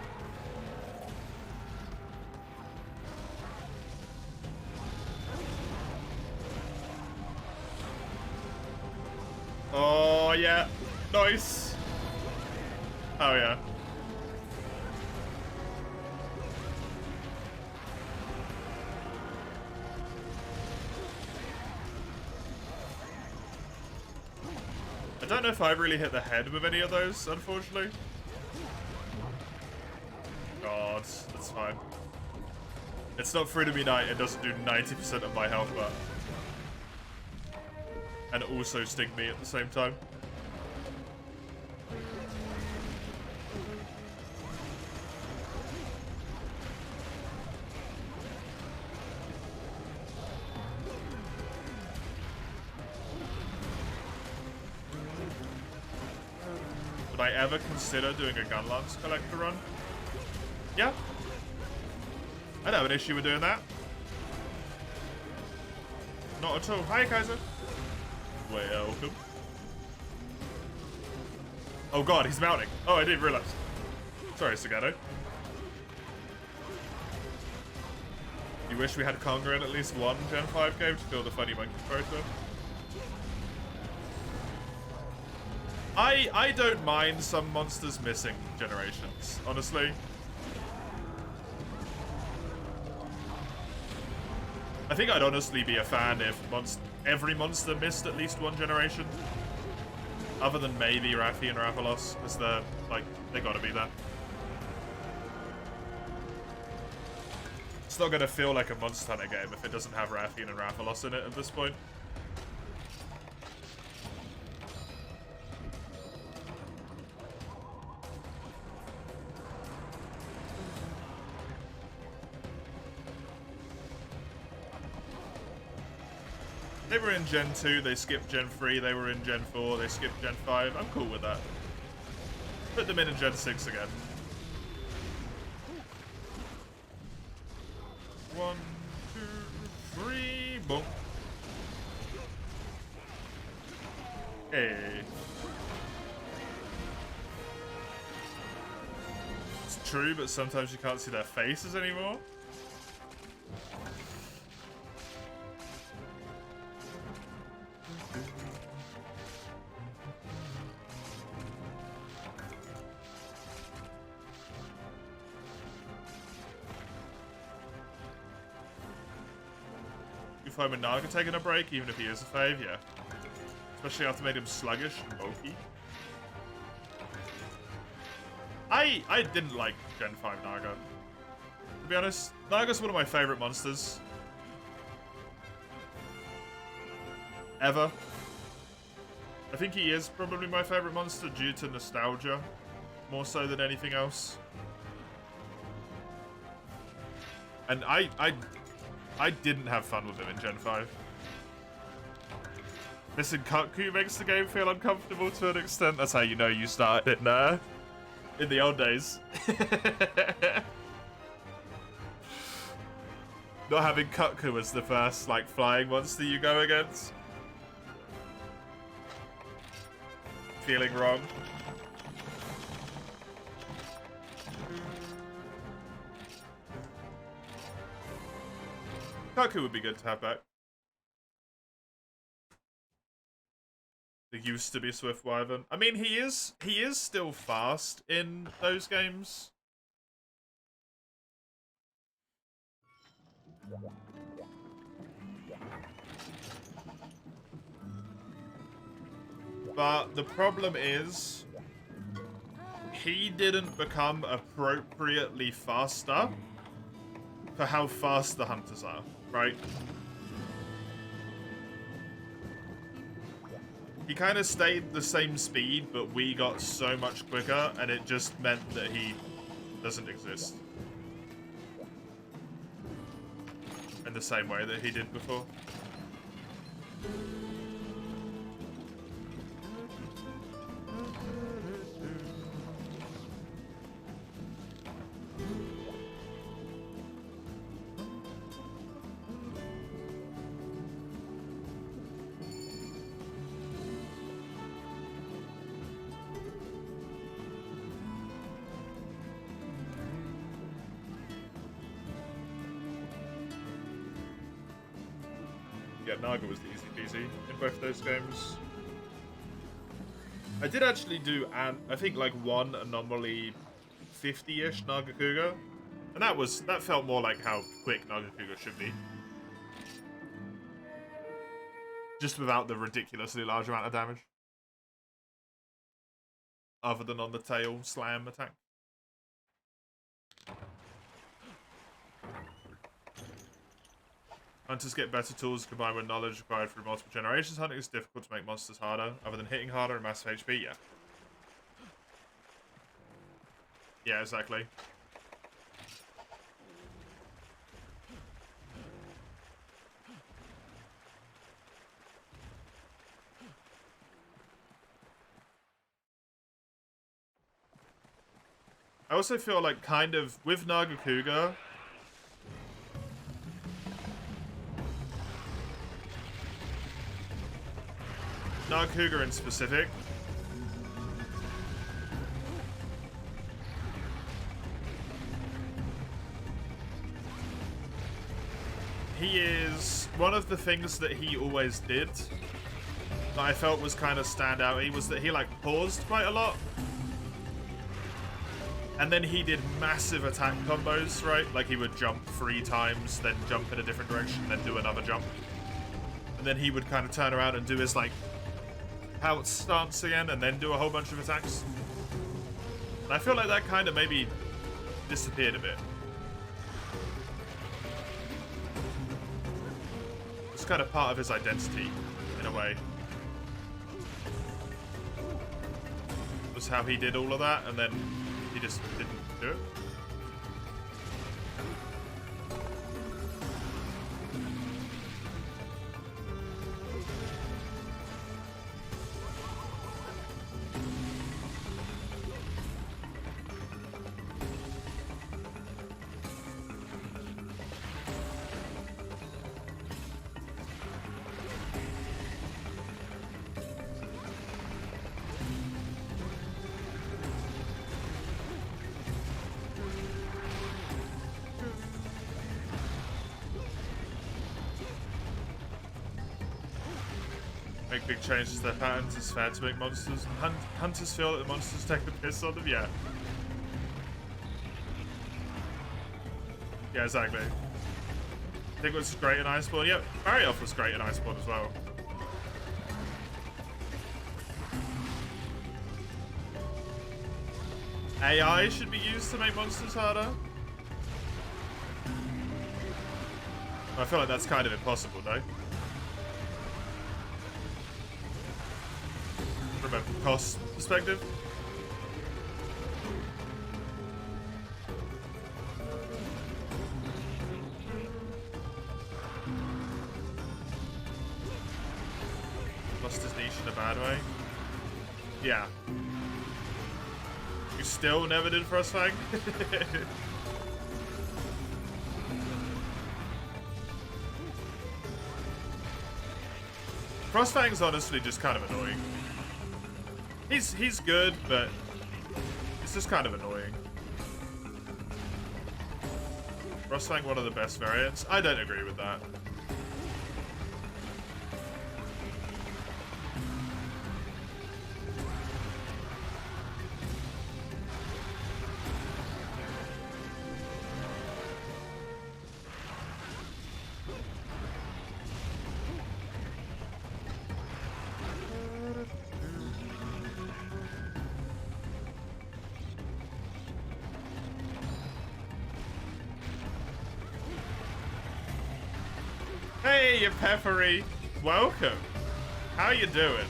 Oh, yeah. Nice. Oh, yeah. I don't know if I've really hit the head with any of those, unfortunately. God, that's fine. It's not Freedom Unite, it doesn't do 90% of my health bar. And also sting me at the same time. Would I ever consider doing a gun lance collector run? Yeah. I don't have an issue with doing that. Not at all. Hi, Kaiser. Welcome. Oh god, he's mounting. Oh, I didn't realize. Sorry, Sagato. You wish we had Conga in at least one Gen 5 game to fill the Funny Monkey quota? I don't mind some monsters missing generations, honestly. I think I'd honestly be a fan if every monster missed at least one generation. Other than maybe Raffi and Rathalos, because they're, like, they gotta be there. It's not gonna feel like a Monster Hunter game if it doesn't have Raffi and Rathalos in it at this point. They were in Gen 2, they skipped Gen 3, they were in Gen 4, they skipped Gen 5. I'm cool with that. Put them in Gen 6 again. 1, 2, 3, boom. Hey. It's true, but sometimes you can't see their faces anymore. Fine with Naga taking a break, even if he is a fave, yeah. Especially after made him sluggish and bulky. I didn't like Gen 5 Naga. To be honest, Naga's one of my favorite monsters. Ever. I think he is probably my favorite monster due to nostalgia, more so than anything else. And I didn't have fun with him in Gen 5. Missing Kutku makes the game feel uncomfortable to an extent. That's how you know you started in the old days. Not having Kutku as the first, like, flying monster you go against. Feeling wrong. Kutku would be good to have back. They used to be Swift Wyvern. I mean, he is still fast in those games. But the problem is, he didn't become appropriately faster for how fast the hunters are, right? He kind of stayed the same speed, but we got so much quicker, and it just meant that he doesn't exist in the same way that he did before. Yeah, Naga was the easy peasy in both those games. I did actually do, I think, like, one anomaly 50-ish Nagakuga. And that felt more like how quick Nagakuga should be. Just without the ridiculously large amount of damage. Other than on the tail slam attack. Hunters get better tools combined with knowledge acquired through multiple generations. Hunting is difficult to make monsters harder, other than hitting harder and massive HP, yeah. Yeah, exactly. I also feel like kind of with Nagakuga, Nagakuga in specific, he is one of the things that he always did that I felt was kind of standout. Was that he like paused quite a lot. And then he did massive attack combos, right? Like he would jump 3 times, then jump in a different direction, then do another jump. And then he would kind of turn around and do his like pounce stance again, and then do a whole bunch of attacks. And I feel like that kind of maybe disappeared a bit. It's kind of part of his identity, in a way. Was how he did all of that, and then he just didn't do it. Make big changes to their patterns. It's fair to make monsters. Hunters feel that the monsters take the piss on them. Yeah. Yeah, exactly. I think it was great in Iceborne. Yep, Barrioff was great in Iceborne as well. AI should be used to make monsters harder. I feel like that's kind of impossible, though. From a cost perspective. Lost his niche in a bad way. Yeah. You still never did Frostfang? Frostfang's honestly just kind of annoying. He's good, but it's just kind of annoying. Frostfang, one of the best variants? I don't agree with that. Hey, you peppery. Welcome. How you doing?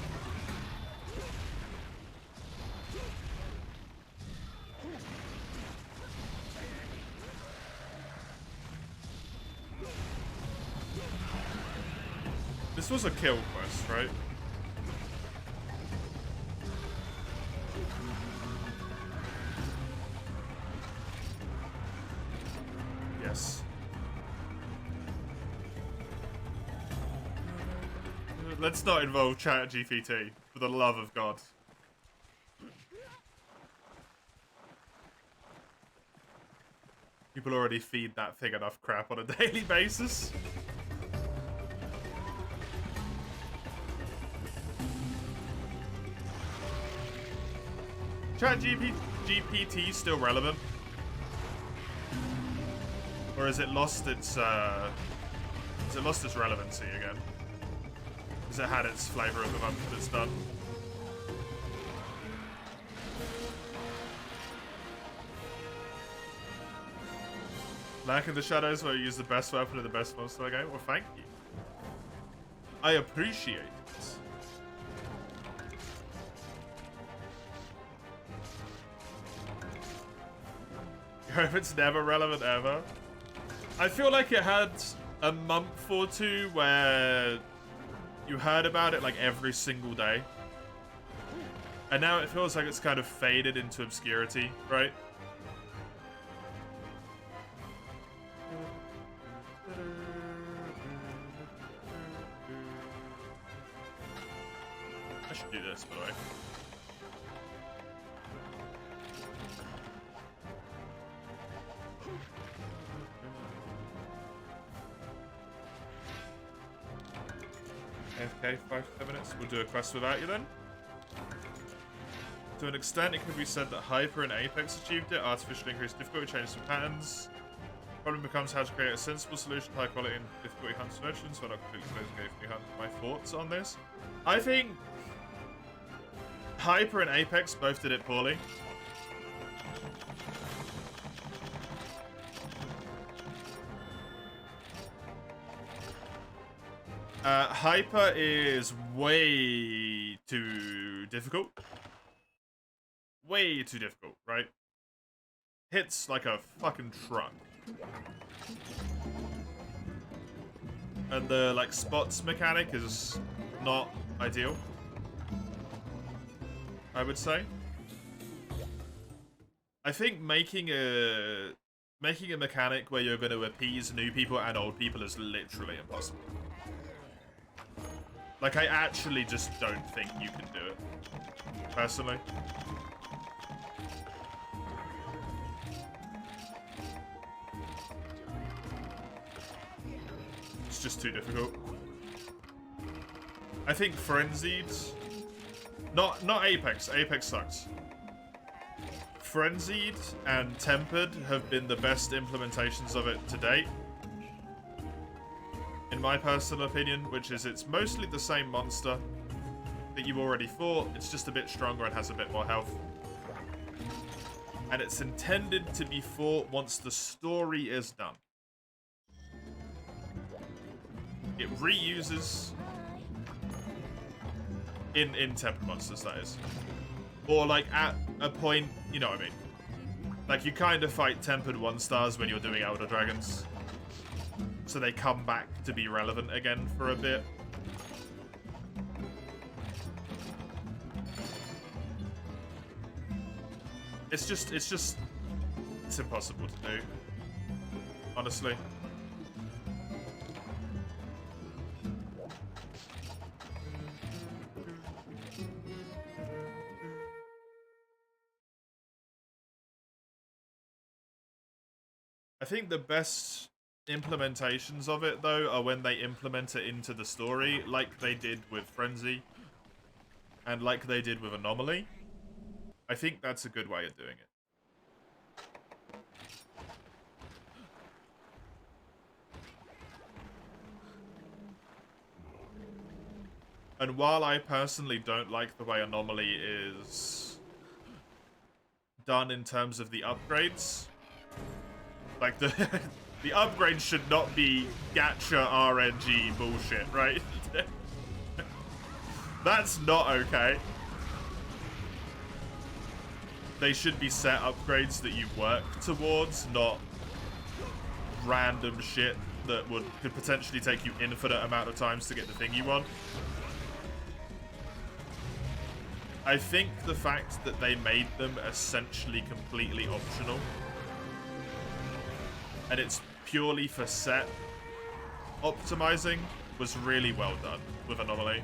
This was a kill quest, right? Yes. Let's not involve ChatGPT, for the love of God. People already feed that thing enough crap on a daily basis. GPT still relevant? Or has it lost its relevancy again? Has it had its flavor of the month that it's done? Lack in the shadows where you use the best weapon of the best monster game? Well, thank you. I appreciate it. I hope it's never relevant ever. I feel like it had a month or two where you heard about it like every single day. And now it feels like it's kind of faded into obscurity, right? I should do this, by the way. AFK 5-10 minutes. We'll do a quest without you then. To an extent, it could be said that Hyper and Apex achieved it. Artificially increased difficulty, changed some patterns. Problem becomes how to create a sensible solution, high quality and difficulty hunt solutions. So I'm not completely close to my thoughts on this. I think Hyper and Apex both did it poorly. Hyper is way too difficult. Way too difficult, right? Hits like a fucking truck. And the, like, spots mechanic is not ideal, I would say. I think making a mechanic where you're going to appease new people and old people is literally impossible. Like, I actually just don't think you can do it, personally. It's just too difficult. I think Frenzied... Not Apex. Apex sucks. Frenzied and Tempered have been the best implementations of it to date. In my personal opinion, which is it's mostly the same monster that you already fought, it's just a bit stronger and has a bit more health. And it's intended to be fought once the story is done. It reuses in Tempered monsters, that is. Or like at a point, you know what I mean. Like you kind of fight Tempered 1-stars when you're doing Elder Dragons. So they come back to be relevant again for a bit. It's impossible to do, honestly. I think the best implementations of it, though, are when they implement it into the story, like they did with Frenzy, and like they did with Anomaly. I think that's a good way of doing it. And while I personally don't like the way Anomaly is done in terms of the upgrades, like the upgrades should not be gacha RNG bullshit, right? That's not okay. They should be set upgrades that you work towards, not random shit that could potentially take you infinite amount of times to get the thing you want. I think the fact that they made them essentially completely optional, and it's purely for set optimizing, was really well done with Anomaly.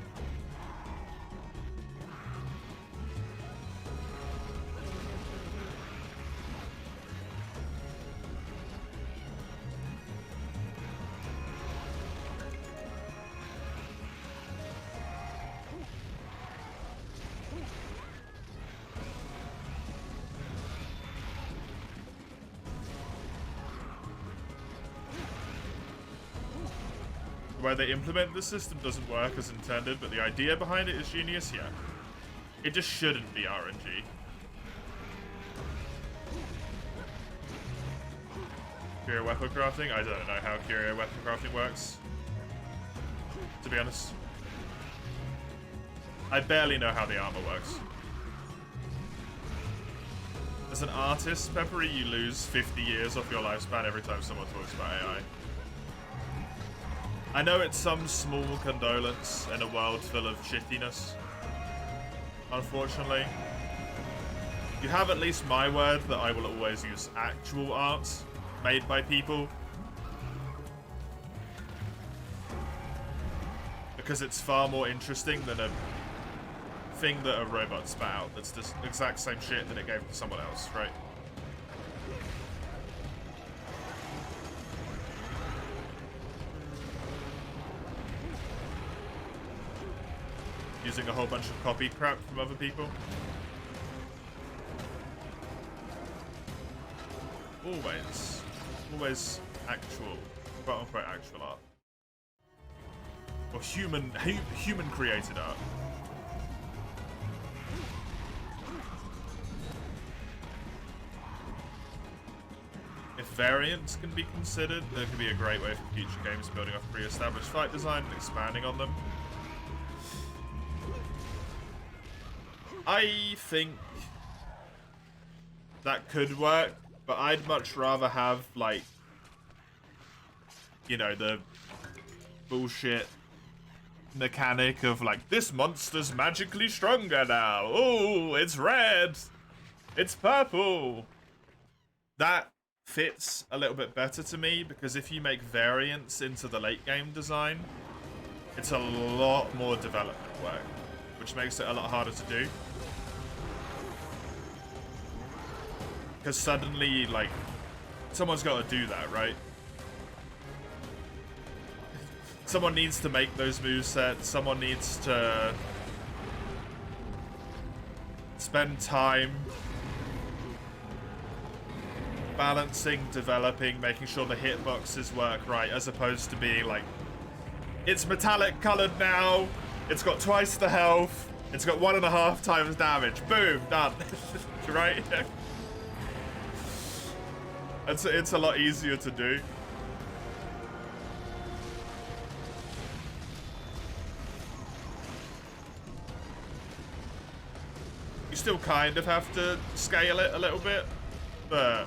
The way they implement the system doesn't work as intended, but the idea behind it is genius, yeah. It just shouldn't be RNG. Curio weapon crafting? I don't know how curio weapon crafting works, to be honest. I barely know how the armor works. As an artist, Peppery, you lose 50 years off your lifespan every time someone talks about AI. I know it's some small condolence in a world full of shittiness. Unfortunately. You have at least my word that I will always use actual art made by people. Because it's far more interesting than a thing that a robot spat out that's the exact same shit that it gave to someone else, right? Using a whole bunch of copied crap from other people. Always actual, quote-unquote actual art. Or human created art. If variants can be considered, there could be a great way for future games building off pre-established fight design and expanding on them. I think that could work, but I'd much rather have, like, you know, the bullshit mechanic of, like, this monster's magically stronger now. Oh, it's red. It's purple. That fits a little bit better to me, because if you make variants into the late game design, it's a lot more development work, which makes it a lot harder to do. Because suddenly, like, someone's got to do that, right? Someone needs to make those movesets. Someone needs to spend time balancing, developing, making sure the hitboxes work right, as opposed to being like, it's metallic colored now, it's got twice the health, it's got 1.5 times damage. Boom, done. Right? It's a lot easier to do. You still kind of have to scale it a little bit, but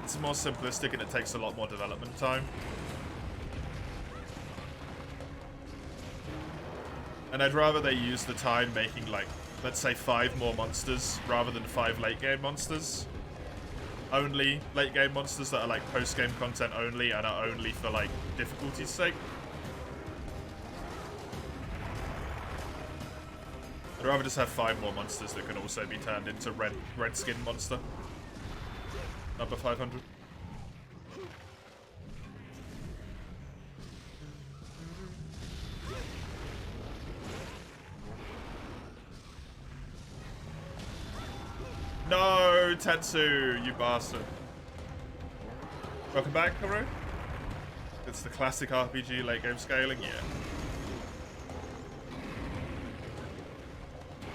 it's more simplistic and it takes a lot more development time. And I'd rather they use the time making, like, let's say 5 more monsters rather than 5 late game monsters. Only late game monsters that are like post game content only and are only for like difficulty's sake. I'd rather just have 5 more monsters that can also be turned into red skin monster. Number 500. No, Tetsu, you bastard. Welcome back, Karu. It's the classic RPG late game scaling, yeah.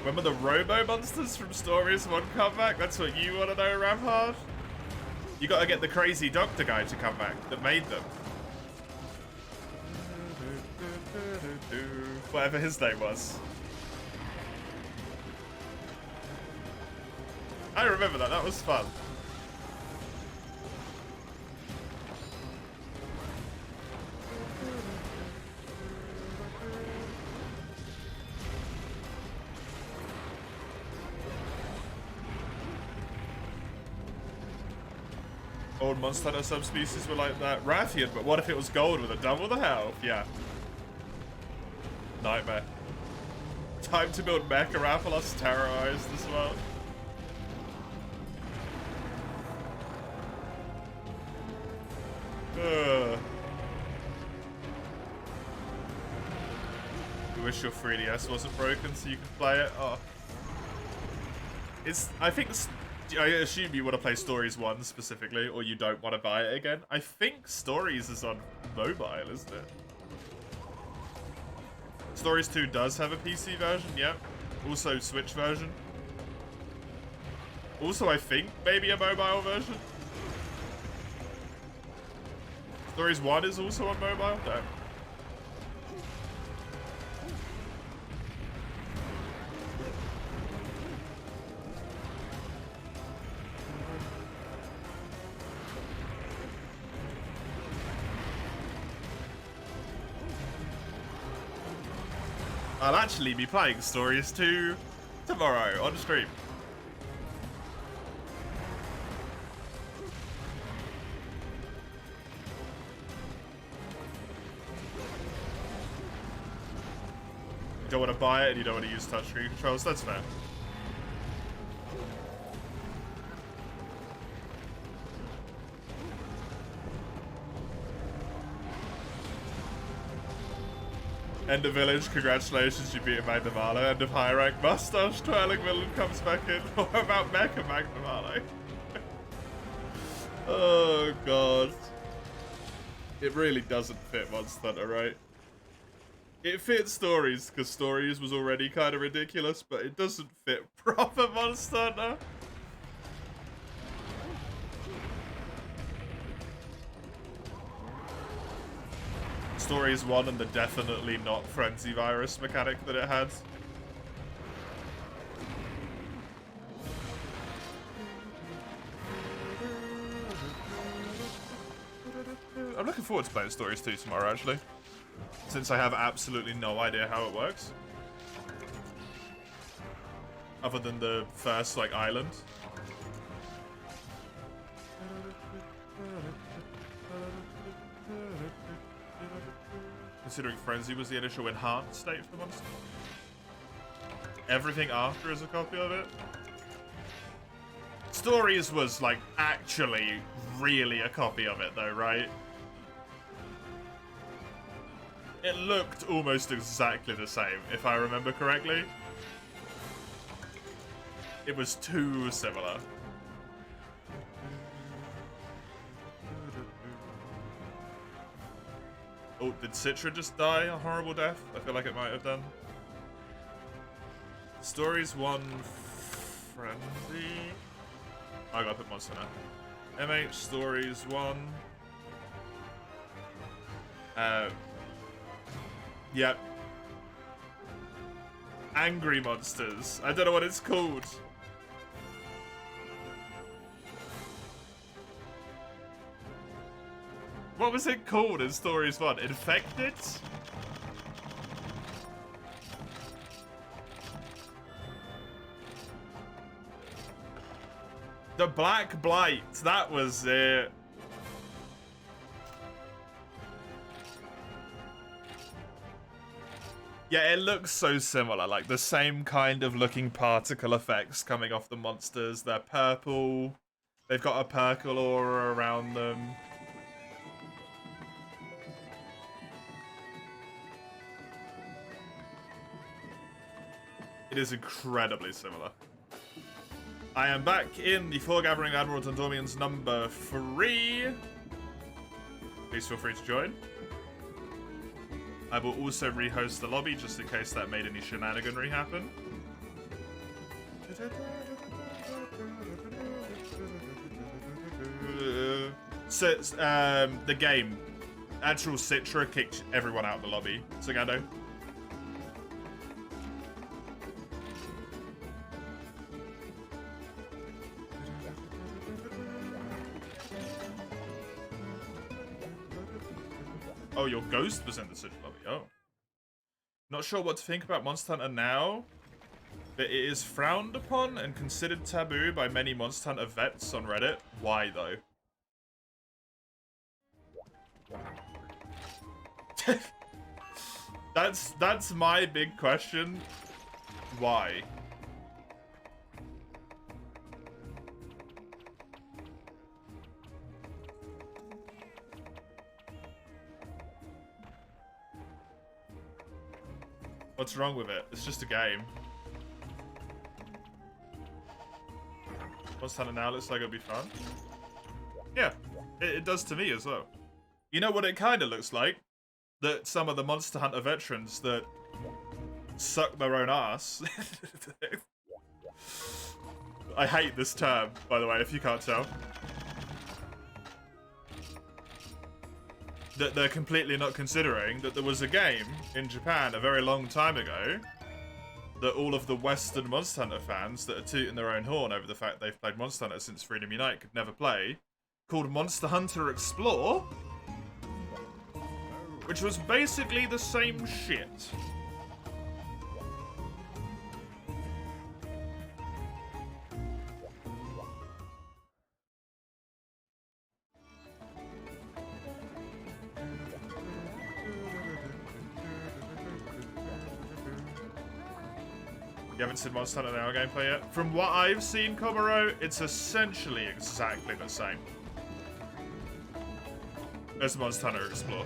Remember the Robo Monsters from Stories 1 come back? That's what you want to know, Ramhard? You gotta get the crazy doctor guy to come back that made them. Whatever his name was. I remember that, that was fun. Old Monster Hunter subspecies were like that. Rathian, but what if it was gold with a double the health? Yeah. Nightmare. Time to build Mecharapolis terrorize this world. You wish your 3DS wasn't broken so you could play it. Oh. I assume you want to play Stories 1 specifically, or you don't want to buy it again. I think Stories is on mobile, isn't it? Stories 2 does have a PC version, yep. Also Switch version. Also, I think maybe a mobile version. Stories 1 is also on mobile? Damn. I'll actually be playing Stories 2 tomorrow on stream. You don't want to buy it and you don't want to use touchscreen controls, that's fair. End of village, congratulations, you beat Magdamalo. End of high rank, mustache twirling villain comes back in. What about Mecha Magdamalo? Oh god. It really doesn't fit Monster Hunter, right? It fits Stories, because Stories was already kind of ridiculous, but it doesn't fit proper Monster Hunter. Stories 1 and the definitely not Frenzy Virus mechanic that it had. I'm looking forward to playing Stories 2 tomorrow, actually. Since I have absolutely no idea how it works. Other than the first, like, island. Considering Frenzy was the initial enhanced state for the monster. Everything after is a copy of it. Stories was, like, actually really a copy of it, though, right? It looked almost exactly the same, if I remember correctly. It was too similar. Oh, did Citra just die a horrible death? I feel like it might have done. Stories 1 Frenzy. I gotta put monster now. MH Stories 1. Yep. Angry Monsters. I don't know what it's called. What was it called in Stories 1? Infected? The Black Blight. That was it. Yeah, it looks so similar. Like, the same kind of looking particle effects coming off the monsters. They're purple. They've got a purple aura around them. It is incredibly similar. I am back in the Foregathering Admiral Tondormian's number 3. Please feel free to join. I will also rehost the lobby just in case that made any shenaniganry happen. So, the game. Actual Citra kicked everyone out of the lobby. Sagando. Oh, your ghost was in the Citra lobby. Oh. Not sure what to think about Monster Hunter now, but it is frowned upon and considered taboo by many Monster Hunter vets on Reddit. Why, though? That's my big question. Why? What's wrong with it? It's just a game. Monster Hunter now looks like it'll be fun. Yeah, it does to me as well. You know what it kind of looks like? That some of the Monster Hunter veterans that suck their own ass. I hate this term, by the way, if you can't tell. That they're completely not considering that there was a game in Japan a very long time ago that all of the Western Monster Hunter fans that are tooting their own horn over the fact they've played Monster Hunter since Freedom Unite could never play, called Monster Hunter Explore, which was basically the same shit. You haven't seen Monster Hunter Now gameplay yet? From what I've seen, Komaro, it's essentially exactly the same as Monster Hunter Explore.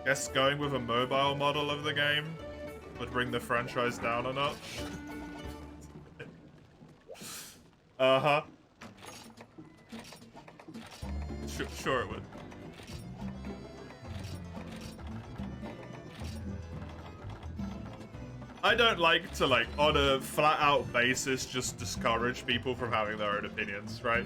Guess going with a mobile model of the game would bring the franchise down a notch. Uh-huh. Sure it would. I don't like to, like, on a flat-out basis, just discourage people from having their own opinions, right?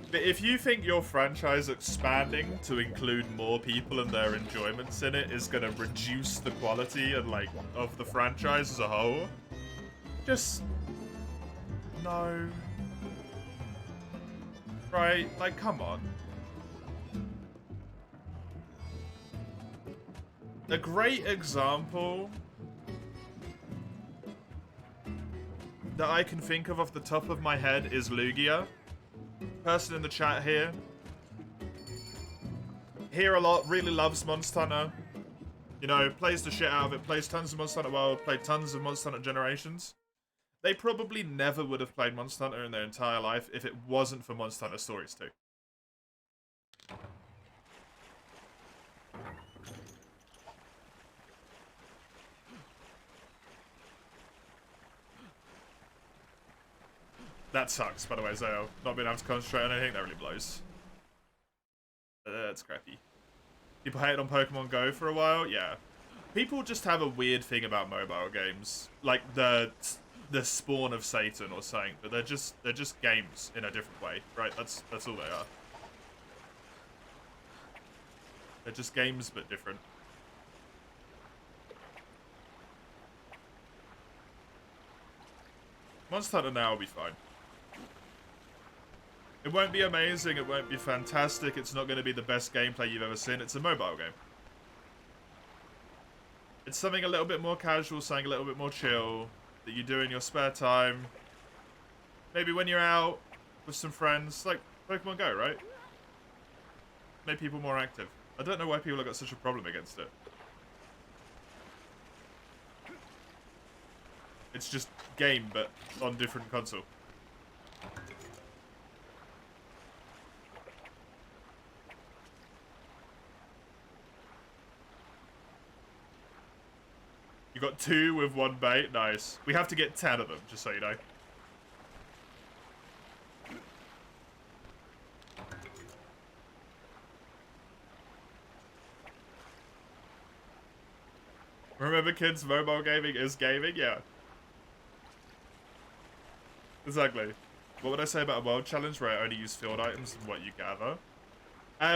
But if you think your franchise expanding to include more people and their enjoyments in it is gonna reduce the quality and, like, of the franchise as a whole, just... no. Right? Like, come on. A great example that I can think of off the top of my head is Lugia. Person in the chat here. Here a lot, really loves Monster Hunter. You know, plays the shit out of it, plays tons of Monster Hunter World, played tons of Monster Hunter Generations. They probably never would have played Monster Hunter in their entire life if it wasn't for Monster Hunter Stories 2. That sucks, by the way, Zao. Not being able to concentrate on anything, that really blows. That's crappy. People hated on Pokemon Go for a while? Yeah. People just have a weird thing about mobile games. Like the spawn of Satan or something, but they're just games in a different way, right? That's all they are. They're just games, but different. Monster Hunter Now will be fine. It won't be amazing, it won't be fantastic, it's not going to be the best gameplay you've ever seen, it's a mobile game. It's something a little bit more casual, something a little bit more chill, that you do in your spare time. Maybe when you're out with some friends, like Pokemon Go, right? Make people more active. I don't know why people have got such a problem against it. It's just game, but on different console. You got 2 with 1 bait, nice. We have to get 10 of them, just so you know. Remember, kids, mobile gaming is gaming? Yeah. Exactly. What would I say about a world challenge where I only use field items and what you gather?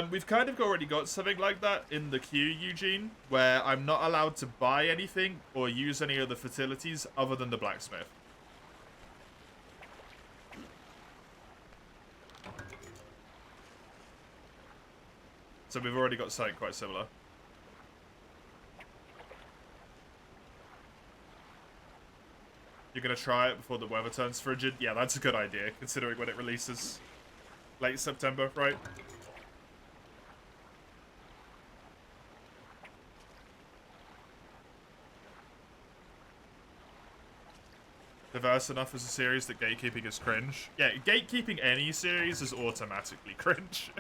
We've kind of already got something like that in the queue, Eugene, where I'm not allowed to buy anything or use any of the facilities other than the blacksmith. So we've already got something quite similar. You're gonna try it before the weather turns frigid? Yeah, that's a good idea, considering when it releases. Late September, right? Diverse enough as a series that gatekeeping is cringe. Yeah, gatekeeping any series is automatically cringe.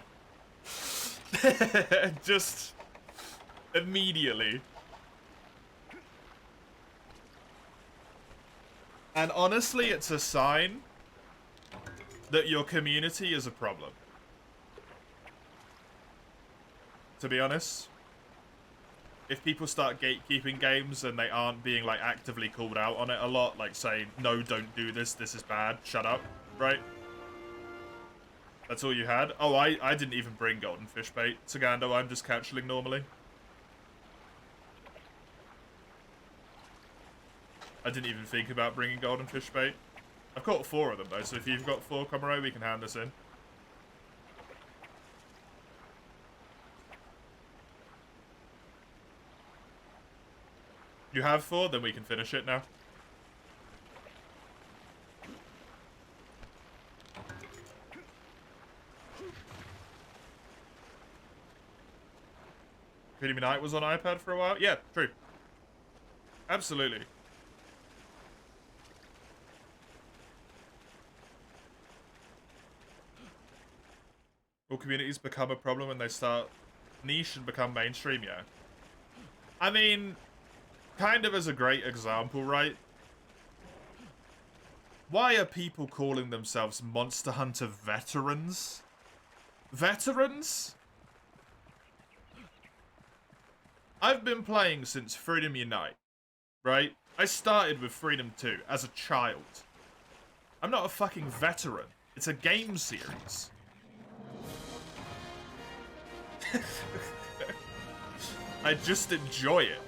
Just immediately. And honestly, it's a sign that your community is a problem. to be honest. If people start gatekeeping games and they aren't being, like, actively called out on it a lot, like saying, no, don't do this is bad, shut up, right? That's all you had? Oh, I didn't even bring golden fish bait to Gando, I'm just catchling normally. I didn't even think about bringing golden fish bait. I've caught 4 of them, though, so if you've got 4, Comrade, we can hand this in. You have 4, then we can finish it now. Creamy Night was on iPad for a while? Yeah, true. Absolutely. Will communities become a problem when they start niche and become mainstream? Yeah. I mean, kind of as a great example, right? Why are people calling themselves Monster Hunter veterans? Veterans? I've been playing since Freedom Unite, right? I started with Freedom 2 as a child. I'm not a fucking veteran. It's a game series. I just enjoy it.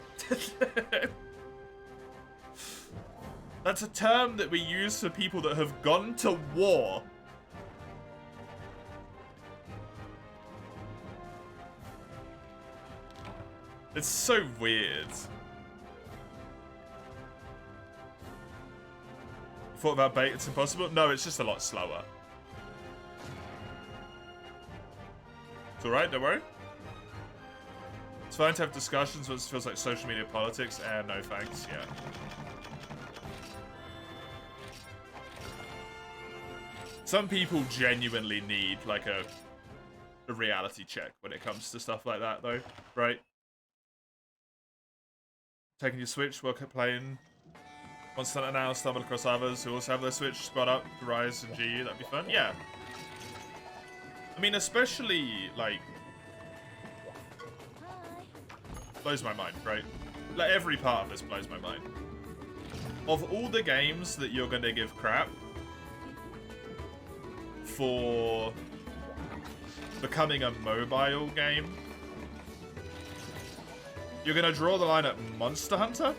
That's a term that we use for people that have gone to war. It's so weird. Thought about bait, it's impossible? No, it's just a lot slower. It's alright, don't worry. It's fine to have discussions, but it feels like social media politics, and no thanks, yeah. Some people genuinely need, like, a reality check when it comes to stuff like that, though, right? Taking your Switch while playing Monster Hunter now, stumble across others who also have their Switch, spot up, Rise and GU, that'd be fun. Yeah. I mean, especially, like, blows my mind, right? Like, every part of this blows my mind. Of all the games that you're gonna give crap for becoming a mobile game, you're gonna draw the line at Monster Hunter?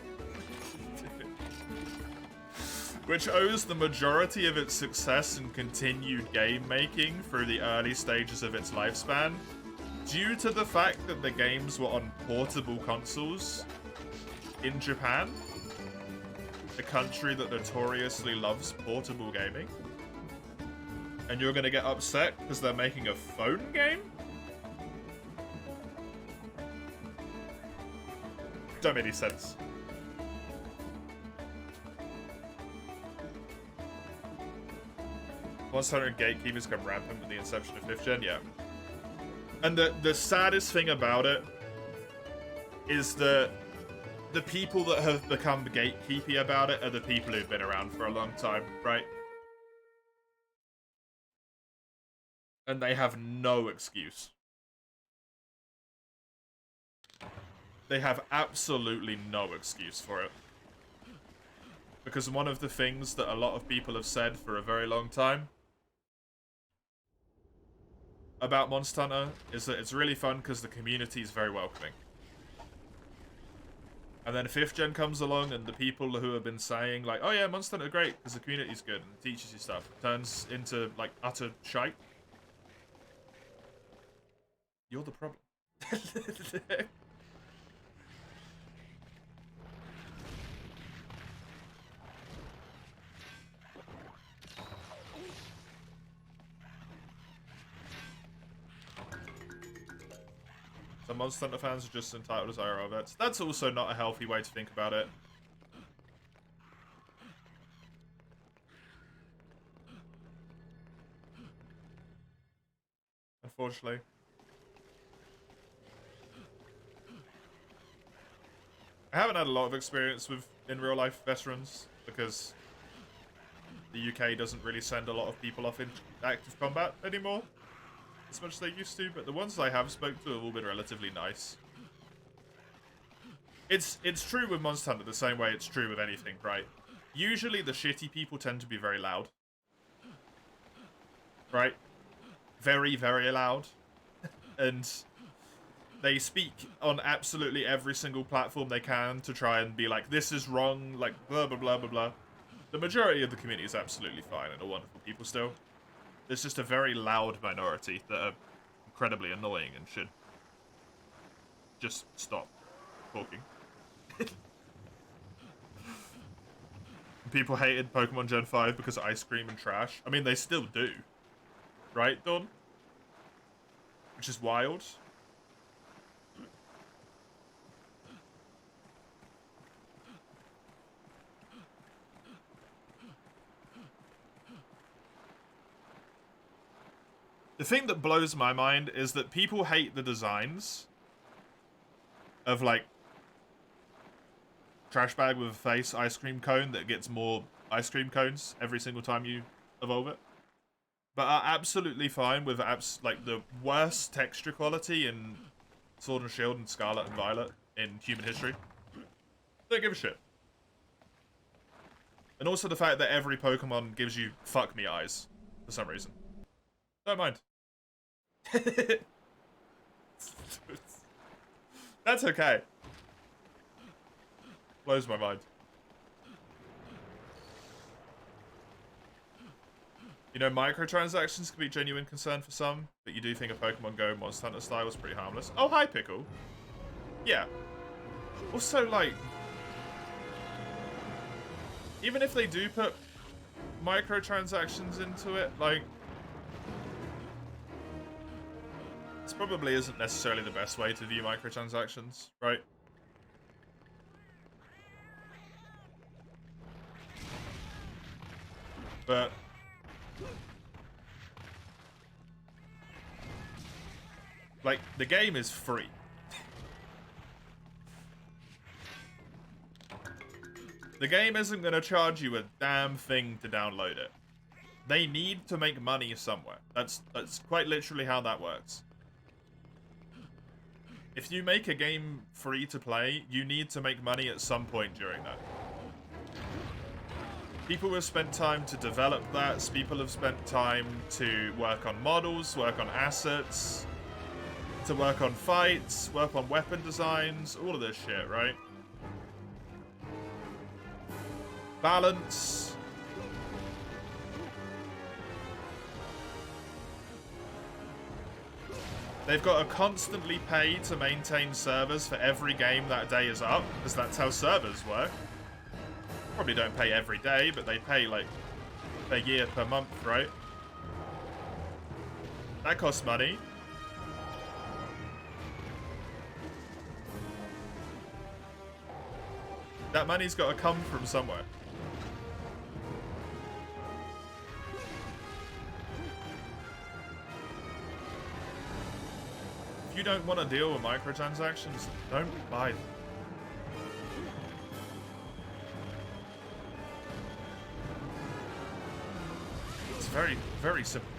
Which owes the majority of its success and continued game making through the early stages of its lifespan due to the fact that the games were on portable consoles in Japan, a country that notoriously loves portable gaming. And you're gonna get upset because they're making a phone game? Don't make any sense. Monster Hunter gatekeepers come rampant with the inception of 5th gen, yeah. And the saddest thing about it is that the people that have become gatekeepy about it are the people who've been around for a long time, right? And they have no excuse. They have absolutely no excuse for it. Because one of the things that a lot of people have said for a very long time about Monster Hunter is that it's really fun because the community is very welcoming. And then 5th gen comes along and the people who have been saying, like, oh yeah, Monster Hunter great because the community's good and teaches you stuff, turns into, like, utter shite. You're the problem. Some Monster Hunter fans are just entitled as IRL vets. That's also not a healthy way to think about it. Unfortunately. I haven't had a lot of experience with in real life veterans because the UK doesn't really send a lot of people off in active combat anymore. as much as they used to, but the ones I have spoke to have all been relatively nice. It's true with Monster Hunter the same way it's true with anything, right? Usually the shitty people tend to be very loud. Right? Very, very loud. And they speak on absolutely every single platform they can to try and be like, this is wrong, like, blah, blah, blah, blah, blah. The majority of the community is absolutely fine and are wonderful people still. There's just a very loud minority that are incredibly annoying and should just stop talking. People hated Pokemon Gen 5 because of ice cream and trash. I mean, they still do. Right, Dawn? Which is wild. The thing that blows my mind is that people hate the designs of, like, trash bag with a face ice cream cone that gets more ice cream cones every single time you evolve it. But are absolutely fine with like the worst texture quality in Sword and Shield and Scarlet and Violet in human history. Don't give a shit. And also the fact that every Pokemon gives you fuck me eyes for some reason. Don't mind. That's okay. Blows my mind. You know, microtransactions can be a genuine concern for some, but you do think a Pokemon Go Monster Hunter style is pretty harmless. Oh, hi, Pickle. Yeah. Also, like, even if they do put microtransactions into it, like, this probably isn't necessarily the best way to view microtransactions, right? But like, the game is free. The game isn't going to charge you a damn thing to download it. They need to make money somewhere. That's quite literally how that works. If you make a game free to play, you need to make money at some point during that. People have spent time to develop that. People have spent time to work on models, work on assets, to work on fights, work on weapon designs, all of this shit, right? Balance. They've got to constantly pay to maintain servers for every game that day is up, because that's how servers work. Probably don't pay every day, but they pay, like, per year, per month, right? That costs money. That money's got to come from somewhere. If you don't want to deal with microtransactions, don't buy them. It's very, very simple.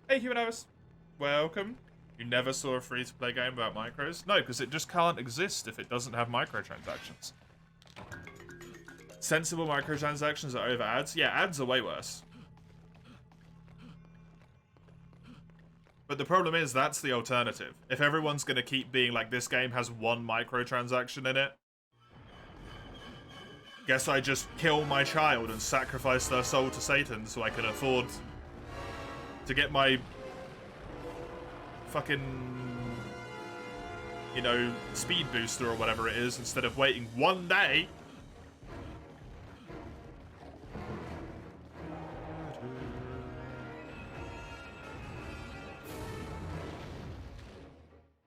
Hey, Humanos. Welcome. You never saw a free-to-play game about micros? No, because it just can't exist if it doesn't have microtransactions. Sensible microtransactions are over ads? Yeah, ads are way worse. But the problem is, that's the alternative. If everyone's going to keep being like, this game has one microtransaction in it, guess I just kill my child and sacrifice their soul to Satan so I can afford to get my fucking, you know, speed booster or whatever it is, instead of waiting one day.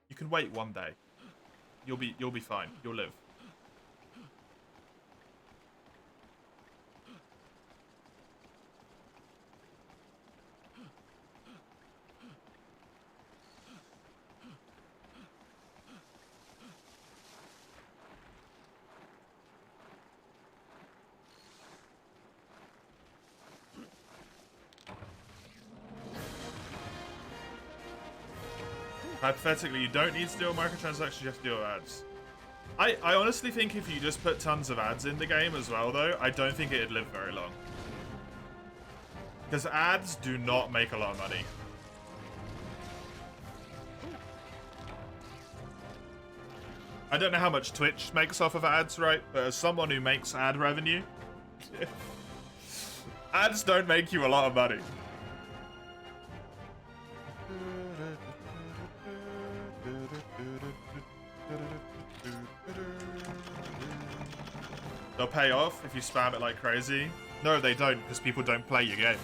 You can wait one day. You'll be fine. You'll live. Hypothetically, you don't need to deal with microtransactions, you have to deal with ads. I honestly think if you just put tons of ads in the game as well, though, I don't think it'd live very long. Because ads do not make a lot of money. I don't know how much Twitch makes off of ads, right? But as someone who makes ad revenue, ads don't make you a lot of money. They'll pay off if you spam it like crazy. No, they don't, because people don't play your game.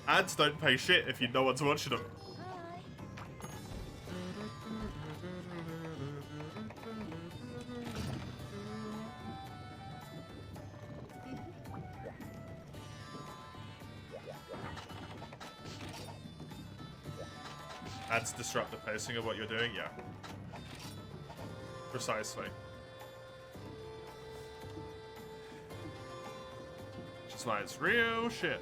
Ads don't pay shit if no one's watching them. Ads disrupt the pacing of what you're doing, yeah. Precisely. Which is why it's real shit.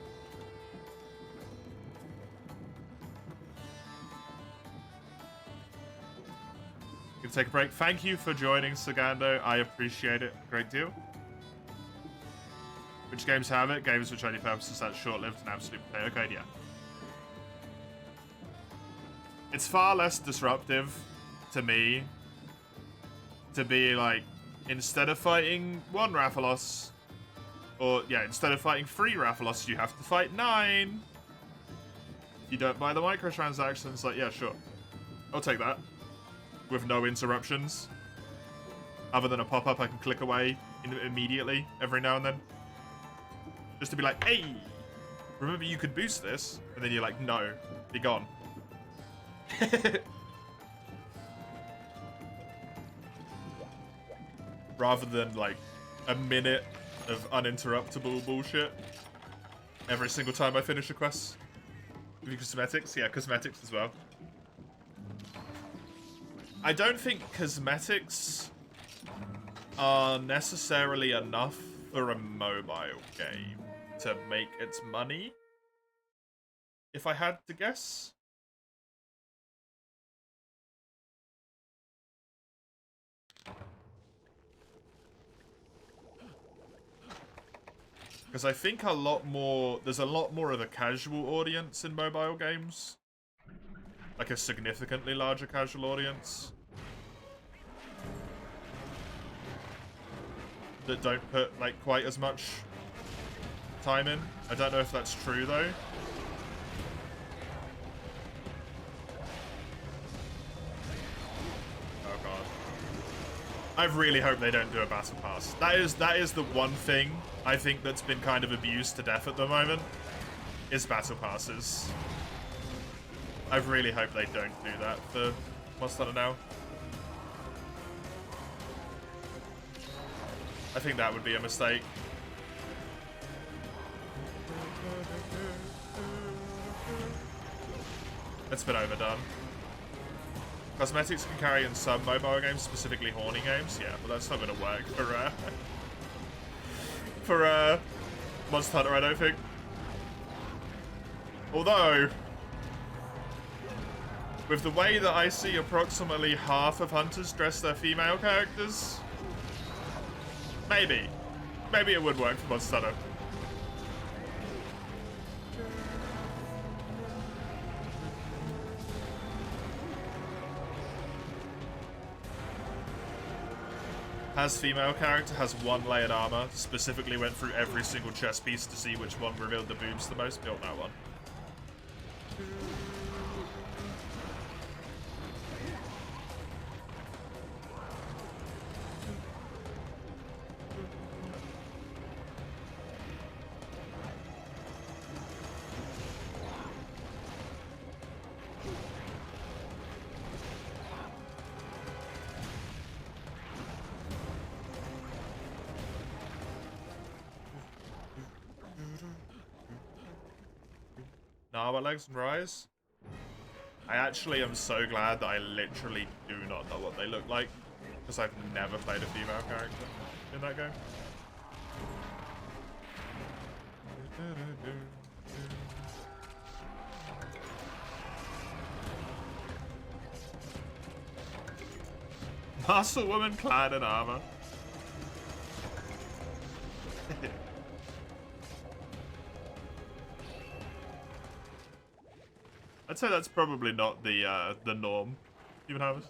Gonna take a break. Thank you for joining, Sagando. I appreciate it a great deal. Which games have it? Games which only purposes that's short-lived and absolute potato code, yeah. It's far less disruptive to me to be like, instead of fighting 1 Rathalos, or yeah, instead of fighting 3 Rathalos, you have to fight 9. You don't buy the microtransactions, like, yeah, sure. I'll take that. With no interruptions. Other than a pop-up I can click away immediately every now and then. Just to be like, hey, remember you could boost this? And then you're like, no, be gone. Rather than like a minute of uninterruptible bullshit every single time I finish a quest. Cosmetics? Yeah, cosmetics as well. I don't think cosmetics are necessarily enough for a mobile game to make its money, if I had to guess. Because I think there's a lot more of a casual audience in mobile games. Like a significantly larger casual audience. That don't put, like, quite as much time in. I don't know if that's true, though. Oh, God. I really hope they don't do a battle pass. That is the one thing I think that's been kind of abused to death at the moment, is battle passes. I really hope they don't do that for Monster Hunter now. I think that would be a mistake. It's been overdone. Cosmetics can carry in some mobile games, specifically horny games. Yeah, but that's not going to work for Monster Hunter, I don't think. Although, with the way that I see approximately half of hunters dress their female characters, maybe it would work for Monster Hunter. Has female character, has 1 layered armor, specifically went through every single chest piece to see which one revealed the boobs the most, built that one. Nah, what legs and rise? I actually am so glad that I literally do not know what they look like, because I've never played a female character in that game. Muscle woman clad in armor. I'd say that's probably not the norm, even harvest.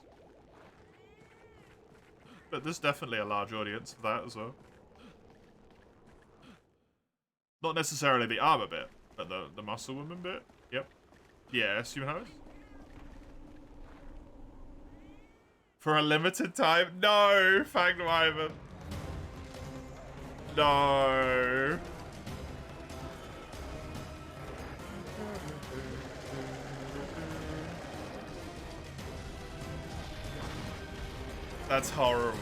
But there's definitely a large audience for that as well. Not necessarily the armor bit, but the muscle woman bit. Yep. Yes, human harvest. For a limited time? No, Fanged Wyvern. No. That's horrible.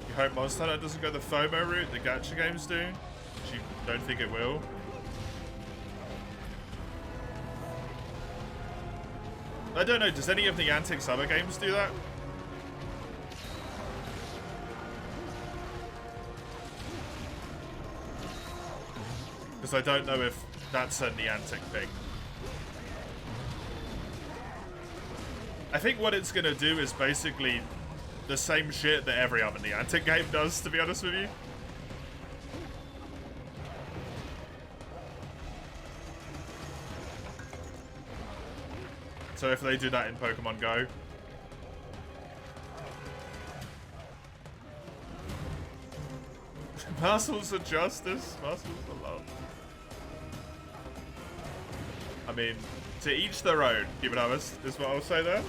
You hope Monster Hunter doesn't go the FOMO route the gacha games do, which you don't think it will. I don't know, does any of the Niantic Summer games do that? Because I don't know if that's a Niantic thing. I think what it's gonna do is basically the same shit that every other Niantic game does, to be honest with you. So if they do that in Pokemon Go. Muscles of justice, muscles of love. I mean, to each their own, keep it honest, is what I'll say there.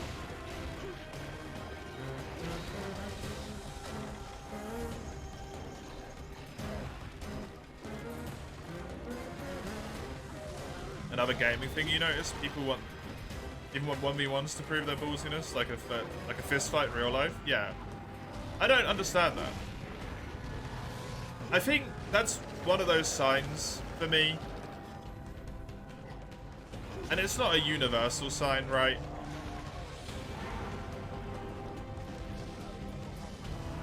Another gaming thing you notice, people want even want 1v1s to prove their ballsiness, like a fist fight in real life. Yeah, I don't understand that. I think that's one of those signs for me, and it's not a universal sign, right?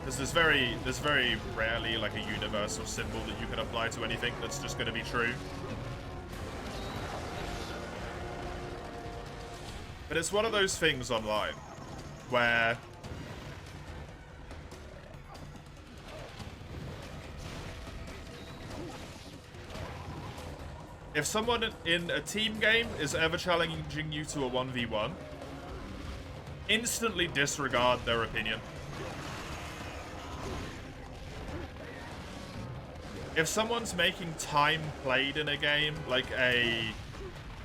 Because there's very rarely like a universal symbol that you can apply to anything that's just going to be true. But it's one of those things online where if someone in a team game is ever challenging you to a 1v1, instantly disregard their opinion. If someone's making time played in a game, like a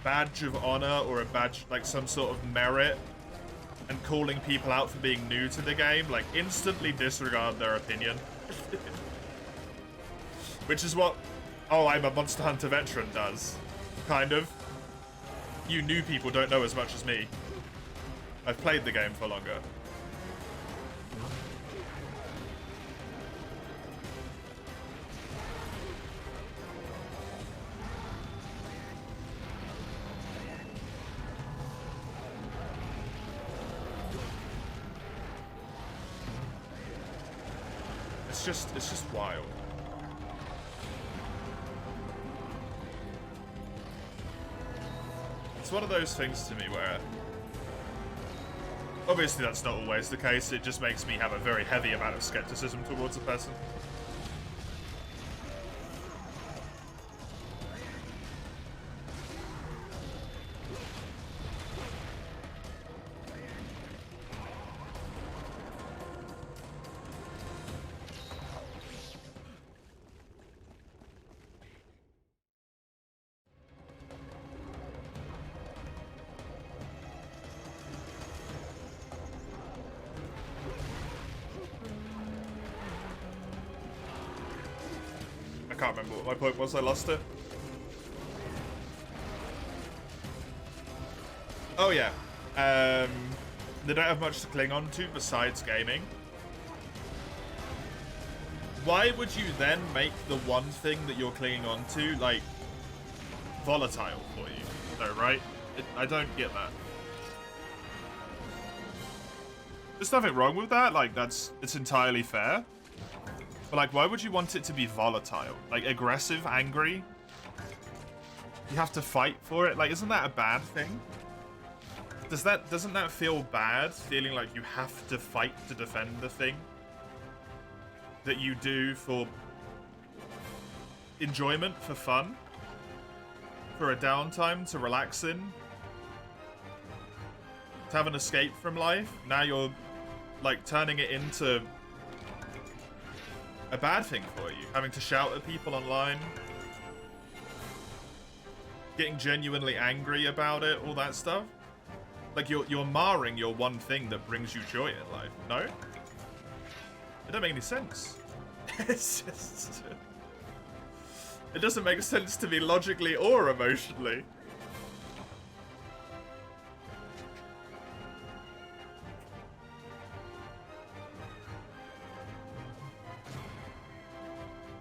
badge of honor or a badge, like some sort of merit, and calling people out for being new to the game, like instantly disregard their opinion. Which is what, oh, I'm a Monster Hunter veteran does, kind of. You new people don't know as much as me. I've played the game for longer. It's just wild. It's one of those things to me where obviously that's not always the case, it just makes me have a very heavy amount of skepticism towards a person. can't remember what my point was. I lost it. Oh yeah. They don't have much to cling on to besides gaming. Why would you then make the one thing that you're clinging on to, like, volatile for you? No, right? I don't get that. There's nothing wrong with that. Like, it's entirely fair. But, like, why would you want it to be volatile? Like, aggressive, angry? You have to fight for it? Like, isn't that a bad thing? Doesn't that feel bad, feeling like you have to fight to defend the thing that you do for enjoyment, for fun, for a downtime to relax in, to have an escape from life? Now you're, like, turning it into a bad thing for you, having to shout at people online, getting genuinely angry about it, all that stuff. Like, you're marring your one thing that brings you joy in life. No? It don't make any sense. It's just... It doesn't make sense to me logically or emotionally.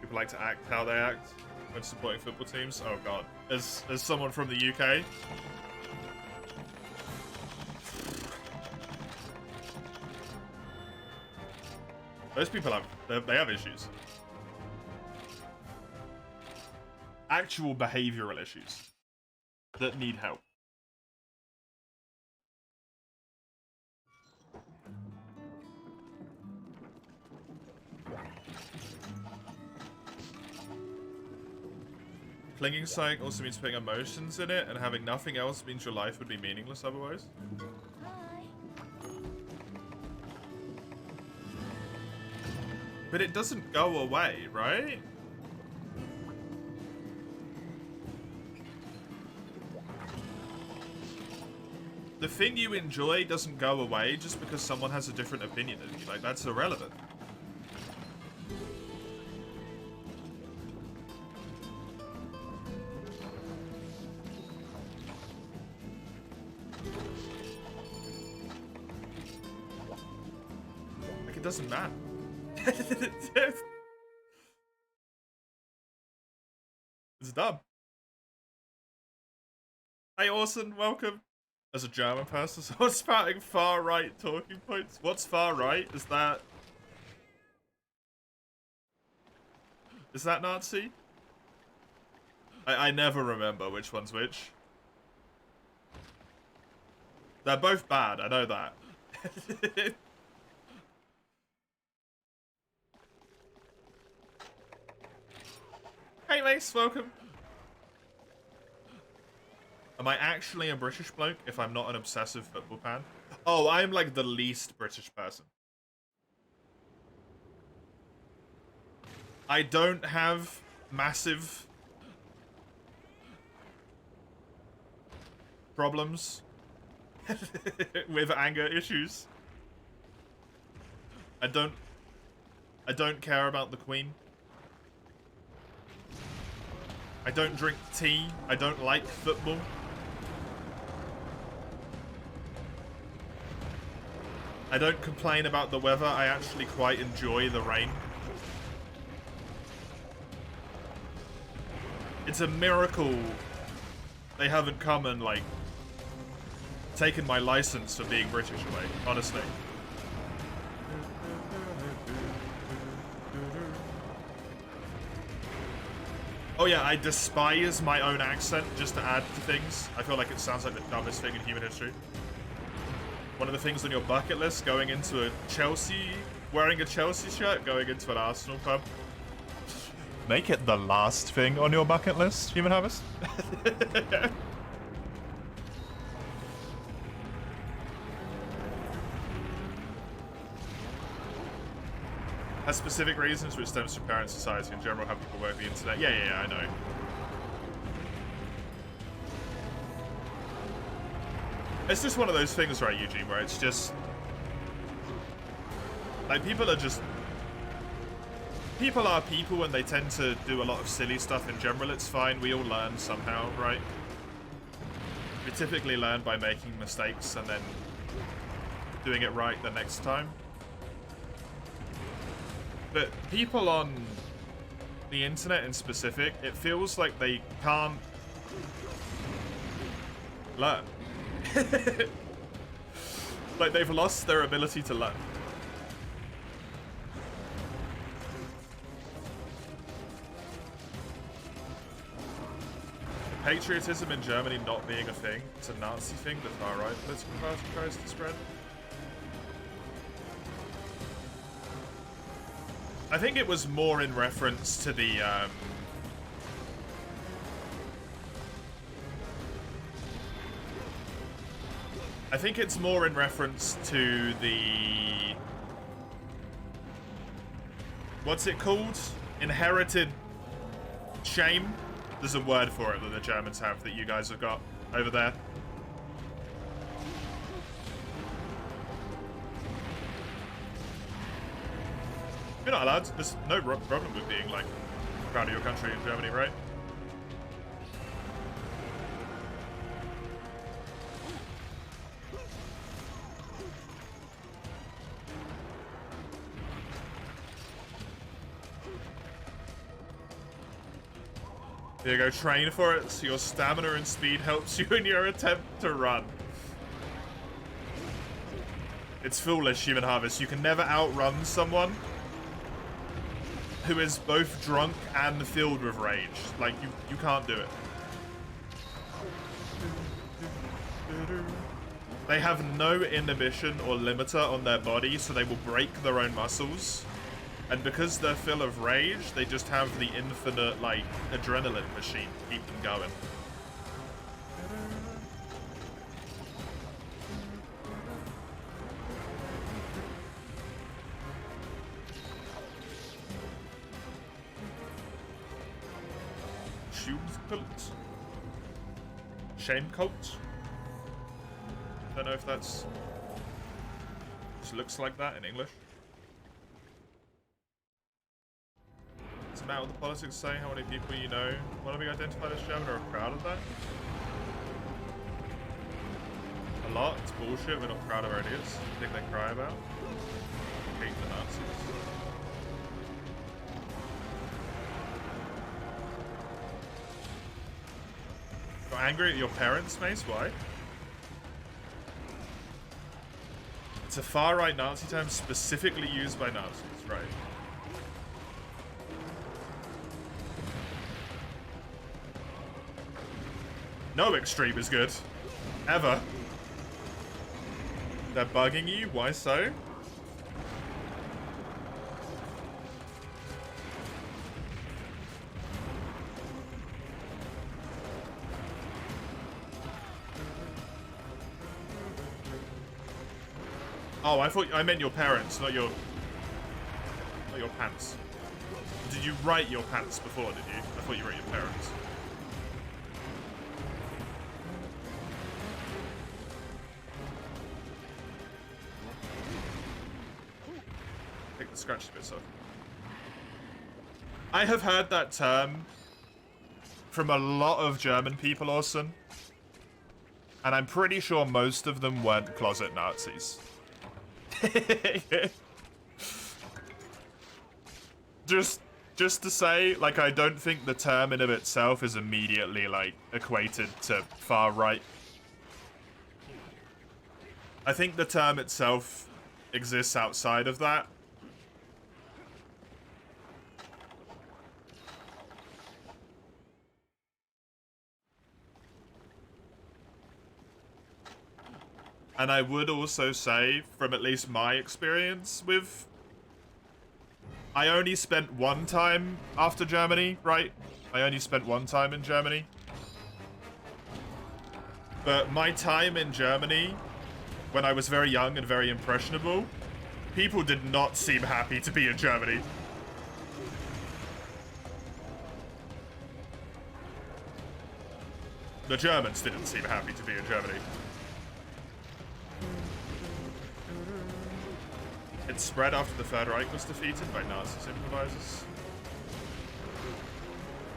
People like to act how they act when supporting football teams. Oh god. As someone from the UK... Those people they have issues. Actual behavioral issues that need help. Clinging something also means putting emotions in it, and having nothing else means your life would be meaningless otherwise. But it doesn't go away, right? The thing you enjoy doesn't go away just because someone has a different opinion of you. Like, that's irrelevant. Like, it doesn't matter. It's dumb. Hey Orson, welcome. As a German person, so I'm spouting far right talking points. What's far right? Is that Nazi? I never remember which one's which. They're both bad, I know that. Hey Mace, welcome. Am I actually a British bloke if I'm not an obsessive football fan? Oh, I'm like the least British person. I don't have massive problems with anger issues. I don't care about the Queen. I don't drink tea. I don't like football. I don't complain about the weather. I actually quite enjoy the rain. It's a miracle they haven't come and, like, taken my license for being British away, honestly. Oh yeah, I despise my own accent just to add to things. I feel like it sounds like the dumbest thing in human history. One of the things on your bucket list, going into a Chelsea, wearing a Chelsea shirt, going into an Arsenal pub. Make it the last thing on your bucket list, Human Harvest. Has specific reasons which stems from parent society in general, how people work the internet. Yeah, I know. It's just one of those things, right, Eugene, where it's just... like, people are just people are people and they tend to do a lot of silly stuff in general. It's fine. We all learn somehow, right? We typically learn by making mistakes and then doing it right the next time. But people on the internet in specific, it feels like they can't learn. Like they've lost their ability to learn. Patriotism in Germany not being a thing, it's a Nazi thing the far-right political party tries to spread. I think it was more in reference to the, I think it's more in reference to the... What's it called? Inherited shame? There's a word for it that the Germans have that you guys have got over there. You're not allowed. There's no problem with being, like, proud of your country in Germany, right? There you go, train for it so your stamina and speed helps you in your attempt to run. It's foolish, Human Harvest. You can never outrun someone who is both drunk and filled with rage. Like, you can't do it. They have no inhibition or limiter on their body, so they will break their own muscles. And because they're full of rage, they just have the infinite, like, adrenaline machine to keep them going. Cult. Shame cult. Don't know if that's just looks like that in English. It's a matter of the politics saying how many people you know want to be identified as German or are proud of that. A lot. It's bullshit. We're not proud of our ideas. Think they cry about. Hate the Nazis. Got angry at your parents, Mace? Why? It's a far-right Nazi term specifically used by Nazis, right? No extreme is good. Ever. They're bugging you? Why so? Oh, I meant your parents, not your pants. Did you write your pants before, did you? I thought you wrote your parents. Take the scratchy bits off. I have heard that term from a lot of German people, Orson. And I'm pretty sure most of them weren't closet Nazis. Just to say, like, I don't think the term in of itself is immediately, like, equated to far right. I think the term itself exists outside of that. And I would also say, from at least my experience with... I only spent one time after Germany, right? I only spent one time in Germany. But my time in Germany, when I was very young and very impressionable, people did not seem happy to be in Germany. The Germans didn't seem happy to be in Germany. it spread after the Third Reich was defeated by Nazi sympathizers?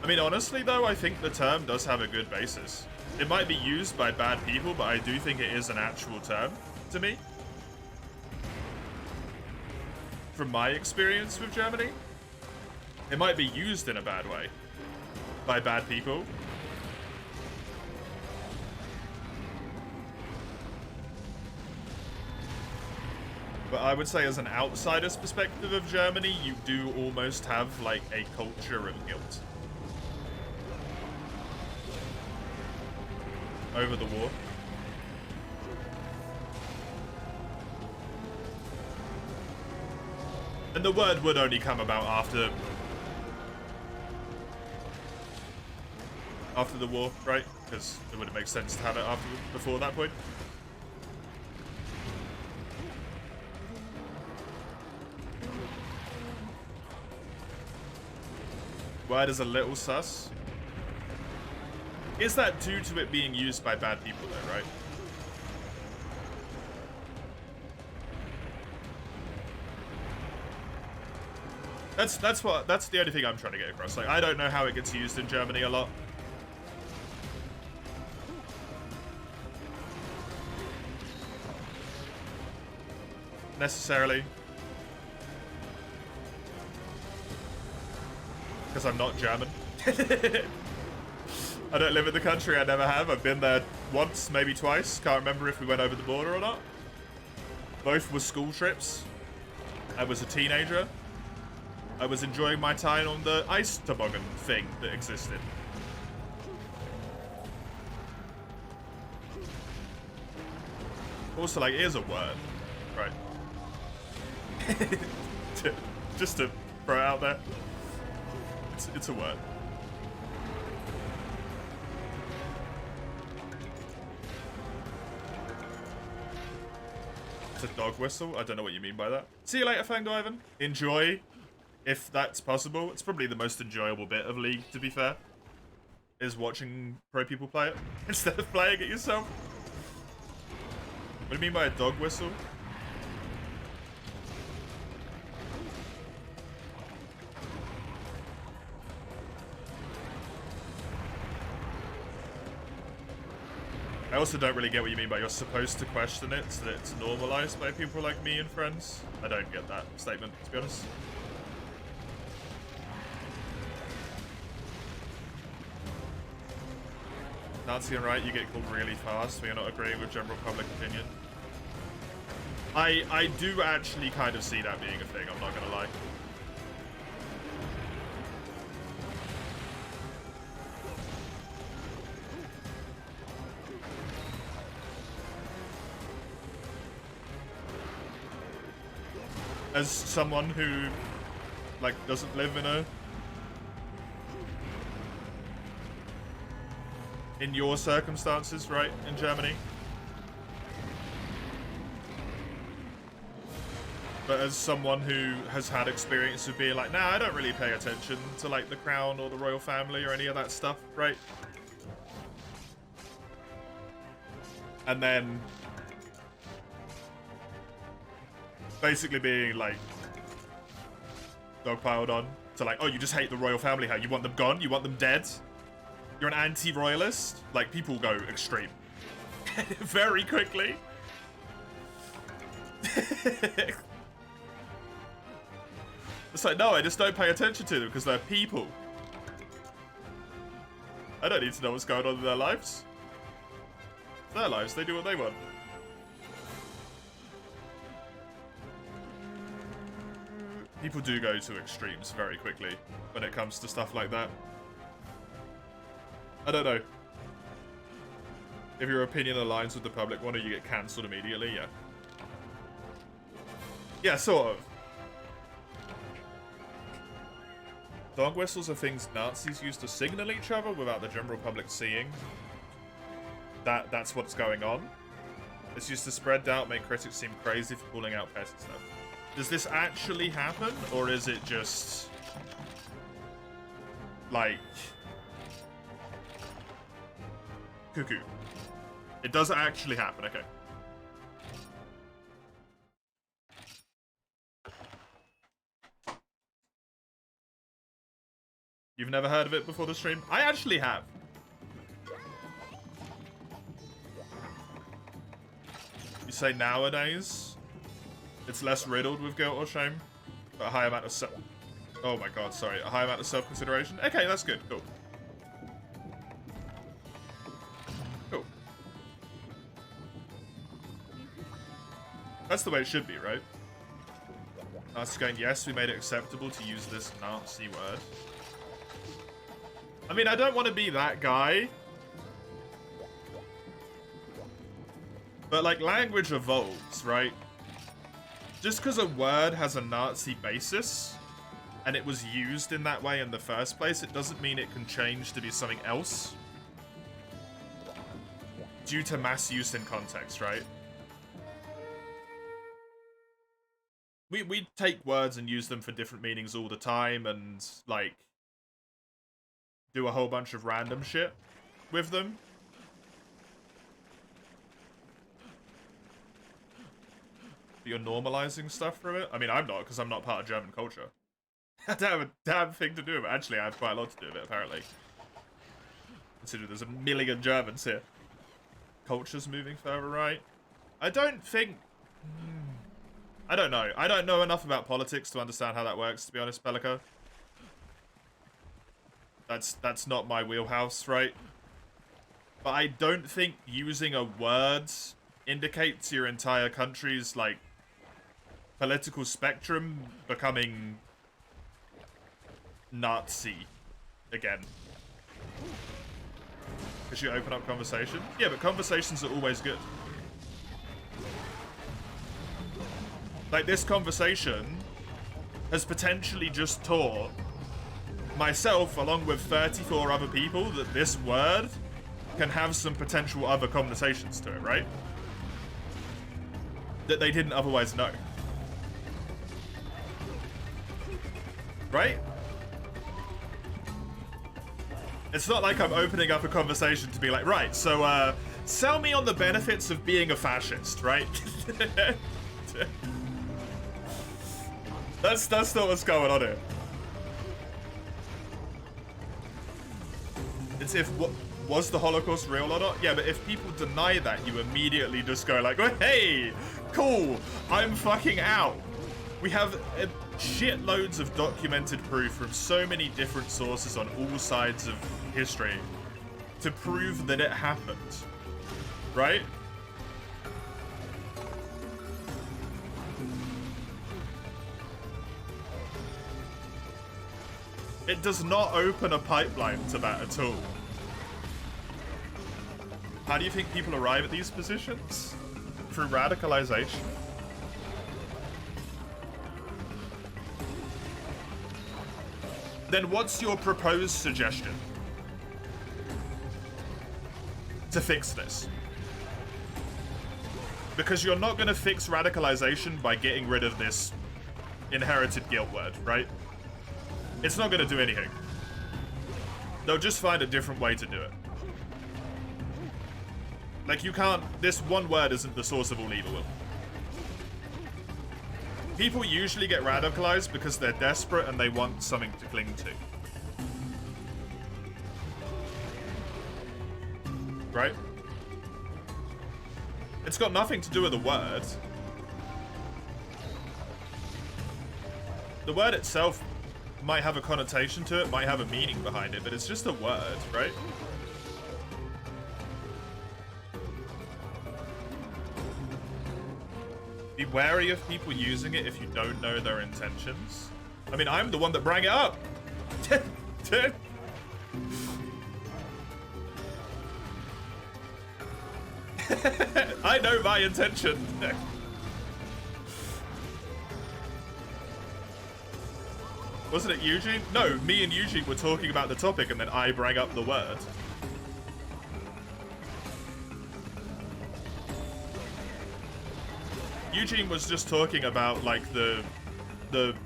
I mean, honestly, though, I think the term does have a good basis. It might be used by bad people, but I do think it is an actual term to me. From my experience with Germany, it might be used in a bad way by bad people. But I would say as an outsider's perspective of Germany, you do almost have, like, a culture of guilt over the war. And the word would only come about after the war, right? Because it wouldn't make sense to have it before that point. Word is a little sus. Is that due to it being used by bad people though, right? That's the only thing I'm trying to get across. Like, I don't know how it gets used in Germany a lot. Necessarily. Because I'm not German. I don't live in the country, I never have. I've been there once, maybe twice. Can't remember if we went over the border or not. Both were school trips. I was a teenager. I was enjoying my time on the ice toboggan thing that existed. Also, like, here's a word, right? Just to throw it out there. It's a word. It's a dog whistle? I don't know what you mean by that. See you later, Fanged Ivan. Enjoy, if that's possible. It's probably the most enjoyable bit of League, to be fair, is watching pro people play it instead of playing it yourself. What do you mean by a dog whistle? I also don't really get what you mean by you're supposed to question it so that it's normalized by people like me and friends. I don't get that statement, to be honest. Nazi and right, you get called really fast when you're not agreeing with general public opinion. I do actually kind of see that being a thing, I'm not gonna lie. As someone who, like, doesn't live in your circumstances, right, in Germany. But as someone who has had experience of being like, nah, I don't really pay attention to, like, the crown or the royal family or any of that stuff, right? And then basically being, like, dogpiled on to, like, oh, you just hate the royal family, how? You want them gone? You want them dead? You're an anti-royalist? Like, people go extreme. Very quickly. It's like, no, I just don't pay attention to them because they're people. I don't need to know what's going on in their lives. It's their lives, they do what they want. People do go to extremes very quickly when it comes to stuff like that. I don't know. If your opinion aligns with the public one, or you get cancelled immediately, yeah. Yeah, sort of. Dog whistles are things Nazis used to signal each other without the general public seeing. That's what's going on. It's used to spread doubt, make critics seem crazy for pulling out petty stuff. Does this actually happen, or is it just, like, cuckoo? It does actually happen, okay. never heard of it before the stream? I actually have. You say nowadays, it's less riddled with guilt or shame, but a high amount of oh my god, sorry. A high amount of self-consideration. Okay, that's good. Cool. Cool. That's the way it should be, right? Nazi going, yes, we made it acceptable to use this Nazi word. I mean, I don't want to be that guy. But, like, language evolves, right? Just because a word has a Nazi basis, and it was used in that way in the first place, it doesn't mean it can change to be something else. Due to mass use in context, right? We take words and use them for different meanings all the time, and, like, do a whole bunch of random shit with them. But you're normalizing stuff from it? I mean, I'm not, because I'm not part of German culture. I don't have a damn thing to do with it. Actually, I have quite a lot to do with it, apparently. Consider there's a million Germans here. Culture's moving further right. I don't think... I don't know. I don't know enough about politics to understand how that works, to be honest, Pelica. That's not my wheelhouse, right? But I don't think using a word indicates your entire country's, like, political spectrum becoming Nazi again. Because you open up conversation? Yeah, but conversations are always good. Like, this conversation has potentially just taught myself, along with 34 other people, that this word can have some potential other connotations to it, right? That they didn't otherwise know. Right? It's not like I'm opening up a conversation to be like, right, so, sell me on the benefits of being a fascist, right? That's not what's going on here. It's if, was the Holocaust real or not? Yeah, but if people deny that, you immediately just go like, hey, cool, I'm fucking out. We have shitloads of documented proof from so many different sources on all sides of history to prove that it happened, right? It does not open a pipeline to that at all. How do you think people arrive at these positions? Through radicalization. Then what's your proposed suggestion to fix this? Because you're not going to fix radicalization by getting rid of this inherited guilt word, right? It's not going to do anything. They'll just find a different way to do it. Like, you can't... This one word isn't the source of all evil. People usually get radicalized because they're desperate and they want something to cling to. Right? It's got nothing to do with the word. The word itself might have a connotation to it, might have a meaning behind it, but it's just a word, right? Be wary of people using it if you don't know their intentions. I mean, I'm the one that brought it up. I know my intention. Wasn't it Eugene? No, me and Eugene were talking about the topic and then I bring up the word. Eugene was just talking about, like, the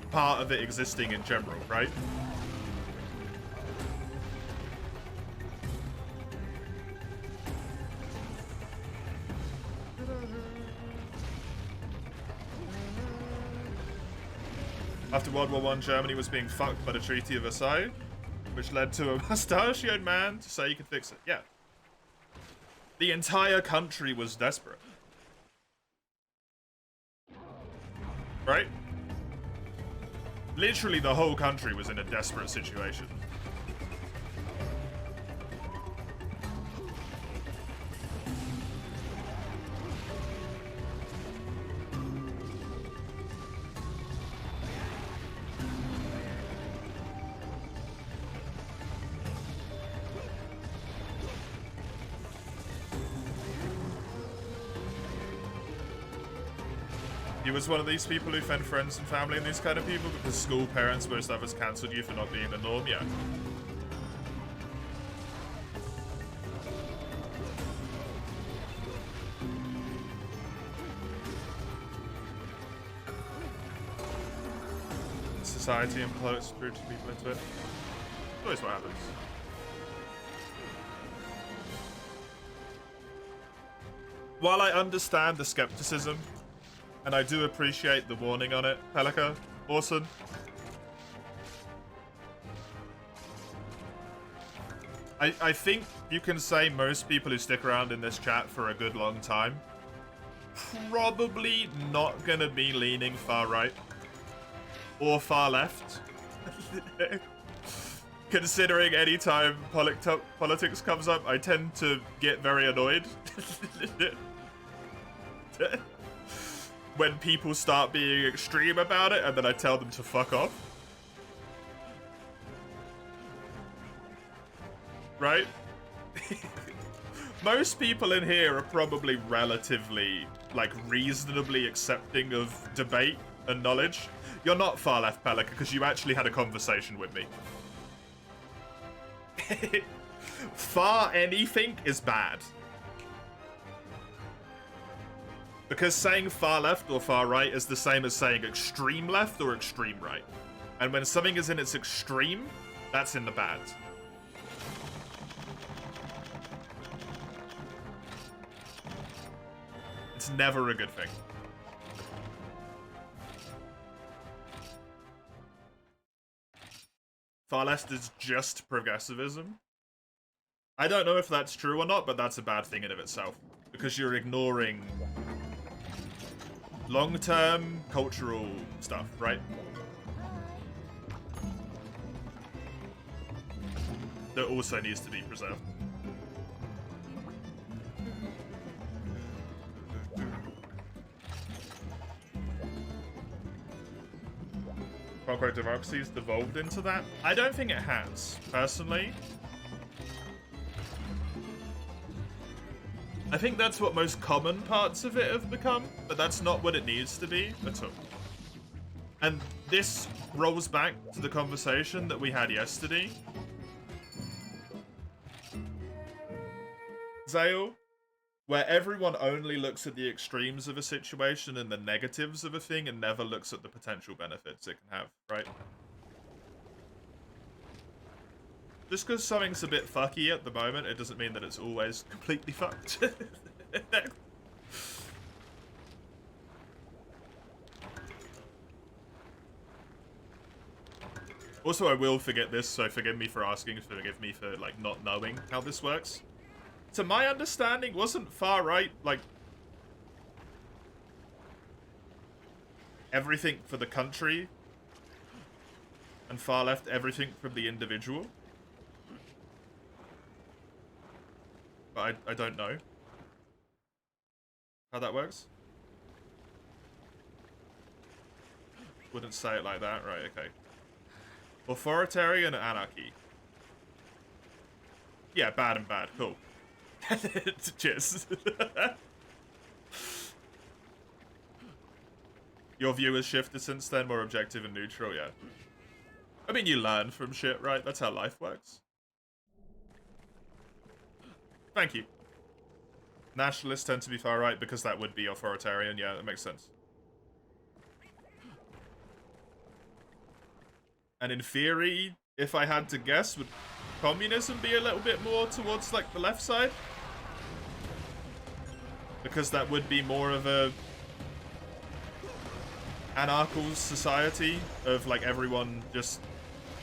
part of it existing in general, right? After World War I, Germany was being fucked by the Treaty of Versailles. which led to a mustachioed man to say he could fix it. Yeah. The entire country was desperate. Right? Literally the whole country was in a desperate situation. He was one of these people who fend friends and family and these kind of people because school parents, most of us cancelled you for not being the norm, yeah. Society and politics drew two people into it. Always what happens. While I understand the skepticism, and I do appreciate the warning on it, Pelika, Orson. I think you can say most people who stick around in this chat for a good long time probably not gonna be leaning far right or far left. Considering any time politics comes up, I tend to get very annoyed. When people start being extreme about it, and then I tell them to fuck off. Right? Most people in here are probably relatively, like, reasonably accepting of debate and knowledge. You're not far left, Pelika, because you actually had a conversation with me. Far anything is bad. Because saying far left or far right is the same as saying extreme left or extreme right. And when something is in its extreme, that's in the bad. It's never a good thing. Far left is just progressivism. I don't know if that's true or not, but that's a bad thing in of itself. Because you're ignoring long-term cultural stuff, right? That also needs to be preserved. Quote-unquote democracy's devolved into that? I don't think it has, personally. I think that's what most common parts of it have become, but that's not what it needs to be at all. And this rolls back to the conversation that we had yesterday. Zale, where everyone only looks at the extremes of a situation and the negatives of a thing and never looks at the potential benefits it can have, right? Just because something's a bit fucky at the moment, it doesn't mean that it's always completely fucked. Also, I will forget this, so forgive me for asking, forgive me for, like, not knowing how this works. To my understanding, wasn't far right, like, everything for the country, and far left everything from the individual? But I don't know how that works. Wouldn't say it like that, right? Okay. Authoritarian anarchy. Yeah, bad and bad. Cool. Cheers. Your view has shifted since then, more objective and neutral, yeah. I mean, you learn from shit, right? That's how life works. Thank you. Nationalists tend to be far right because that would be authoritarian. Yeah, that makes sense. And in theory, if I had to guess, would communism be a little bit more towards, like, the left side? Because that would be more of a anarcho society of, like, everyone just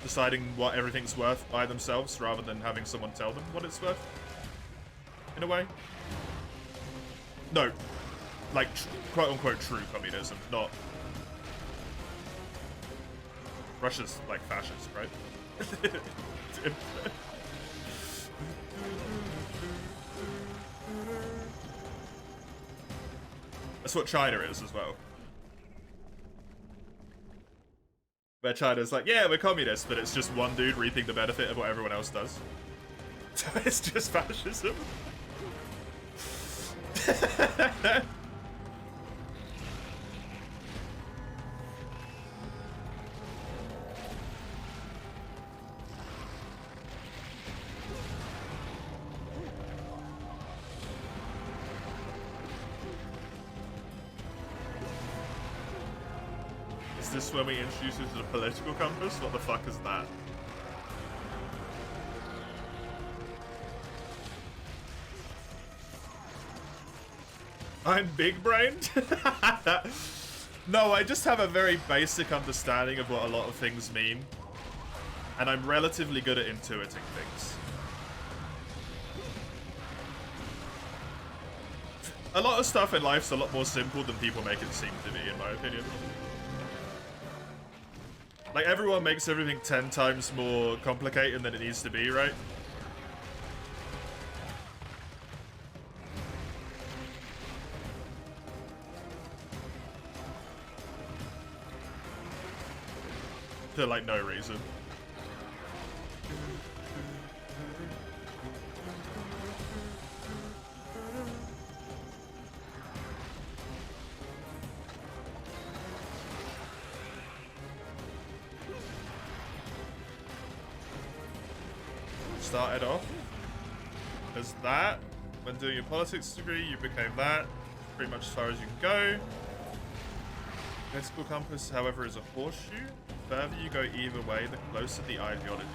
deciding what everything's worth by themselves rather than having someone tell them what it's worth. In a way. No. Like, quote-unquote true communism, not... Russia's, like, fascist, right? That's what China is as well. Where China's like, yeah, we're communists, but it's just one dude reaping the benefit of what everyone else does. So it's just fascism. Is this when we introduce you to the political compass? What the fuck is that? I'm big-brained? No, I just have a very basic understanding of what a lot of things mean. And I'm relatively good at intuiting things. A lot of stuff in life's a lot more simple than people make it seem to be, in my opinion. Like, everyone makes everything 10 times more complicated than it needs to be, right? For, like, no reason. Started off as that. When doing your politics degree, you became that. Pretty much as far as you can go. Political compass, however, is a horseshoe. The further you go either way, the closer the ideology.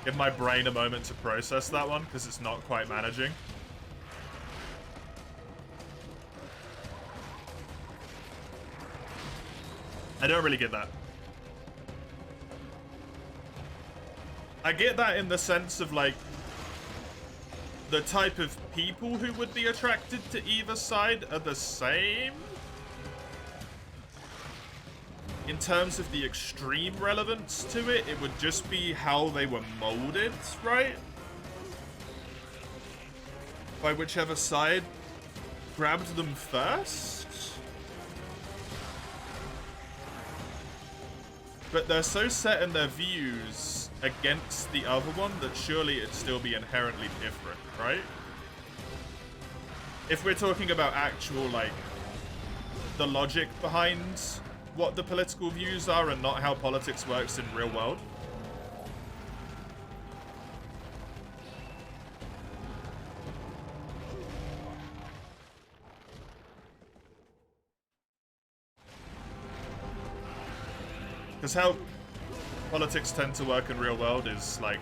Give my brain a moment to process that one, because it's not quite managing. I don't really get that. I get that in the sense of, like, the type of people who would be attracted to either side are the same. In terms of the extreme relevance to it, it would just be how they were molded, right? By whichever side grabbed them first. But they're so set in their views against the other one that surely it'd still be inherently different, right? If we're talking about actual, like, the logic behind what the political views are and not how politics works in real world. Because how politics tend to work in real world is, like,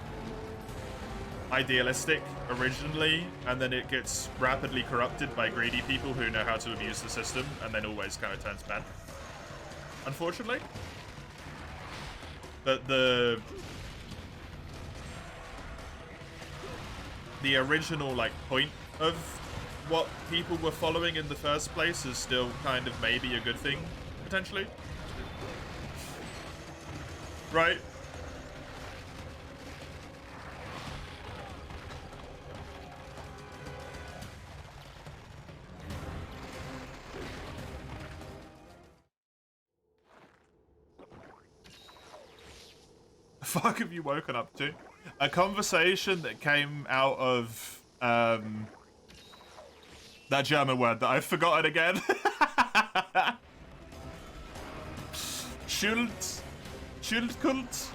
idealistic originally, and then it gets rapidly corrupted by greedy people who know how to abuse the system, and then always kind of turns bad. Unfortunately. But the original, like, point of what people were following in the first place is still kind of maybe a good thing, potentially. Right? The fuck have you woken up to? A conversation that came out of that German word that I've forgotten again. Schuldkult?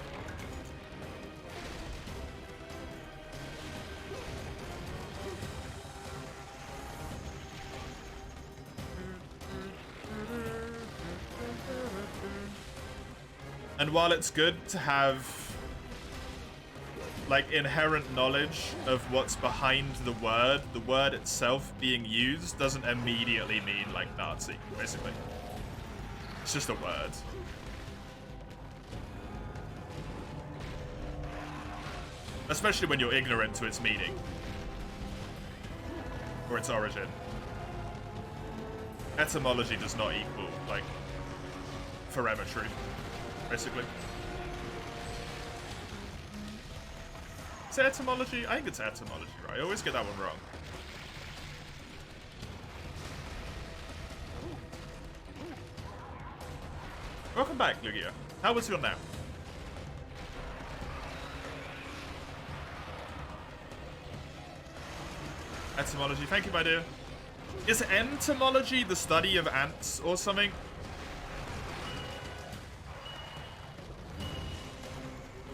And while it's good to have like inherent knowledge of what's behind the word itself being used doesn't immediately mean like Nazi, basically. It's just a word. Especially when you're ignorant to its meaning. Or its origin. Etymology does not equal, like, forever truth, basically. Is it etymology? I think it's etymology, right? I always get that one wrong. Welcome back, Lugia. How was your nap? Etymology, thank you, my dear. Is entomology the study of ants or something?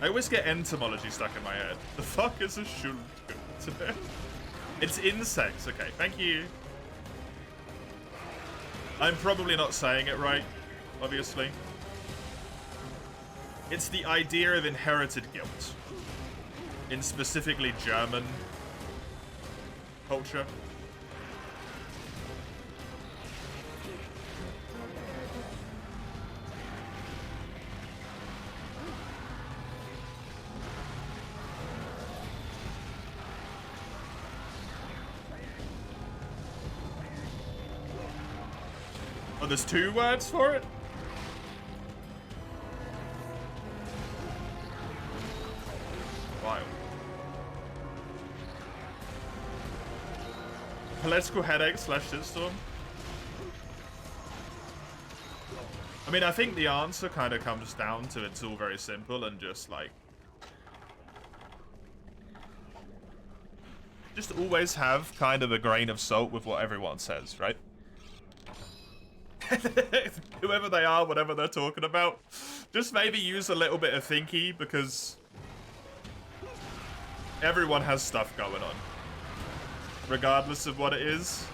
I always get entomology stuck in my head. The fuck is a shulk? It's insects. Okay, thank you. I'm probably not saying it right, obviously. It's the idea of inherited guilt. In specifically German culture. Oh, there's 2 words for it? Wild. Political headache / shitstorm. I mean, I think the answer kind of comes down to it's all very simple and just like... just always have kind of a grain of salt with what everyone says, right? Whoever they are, whatever they're talking about, just maybe use a little bit of thinky because everyone has stuff going on, regardless of what it is.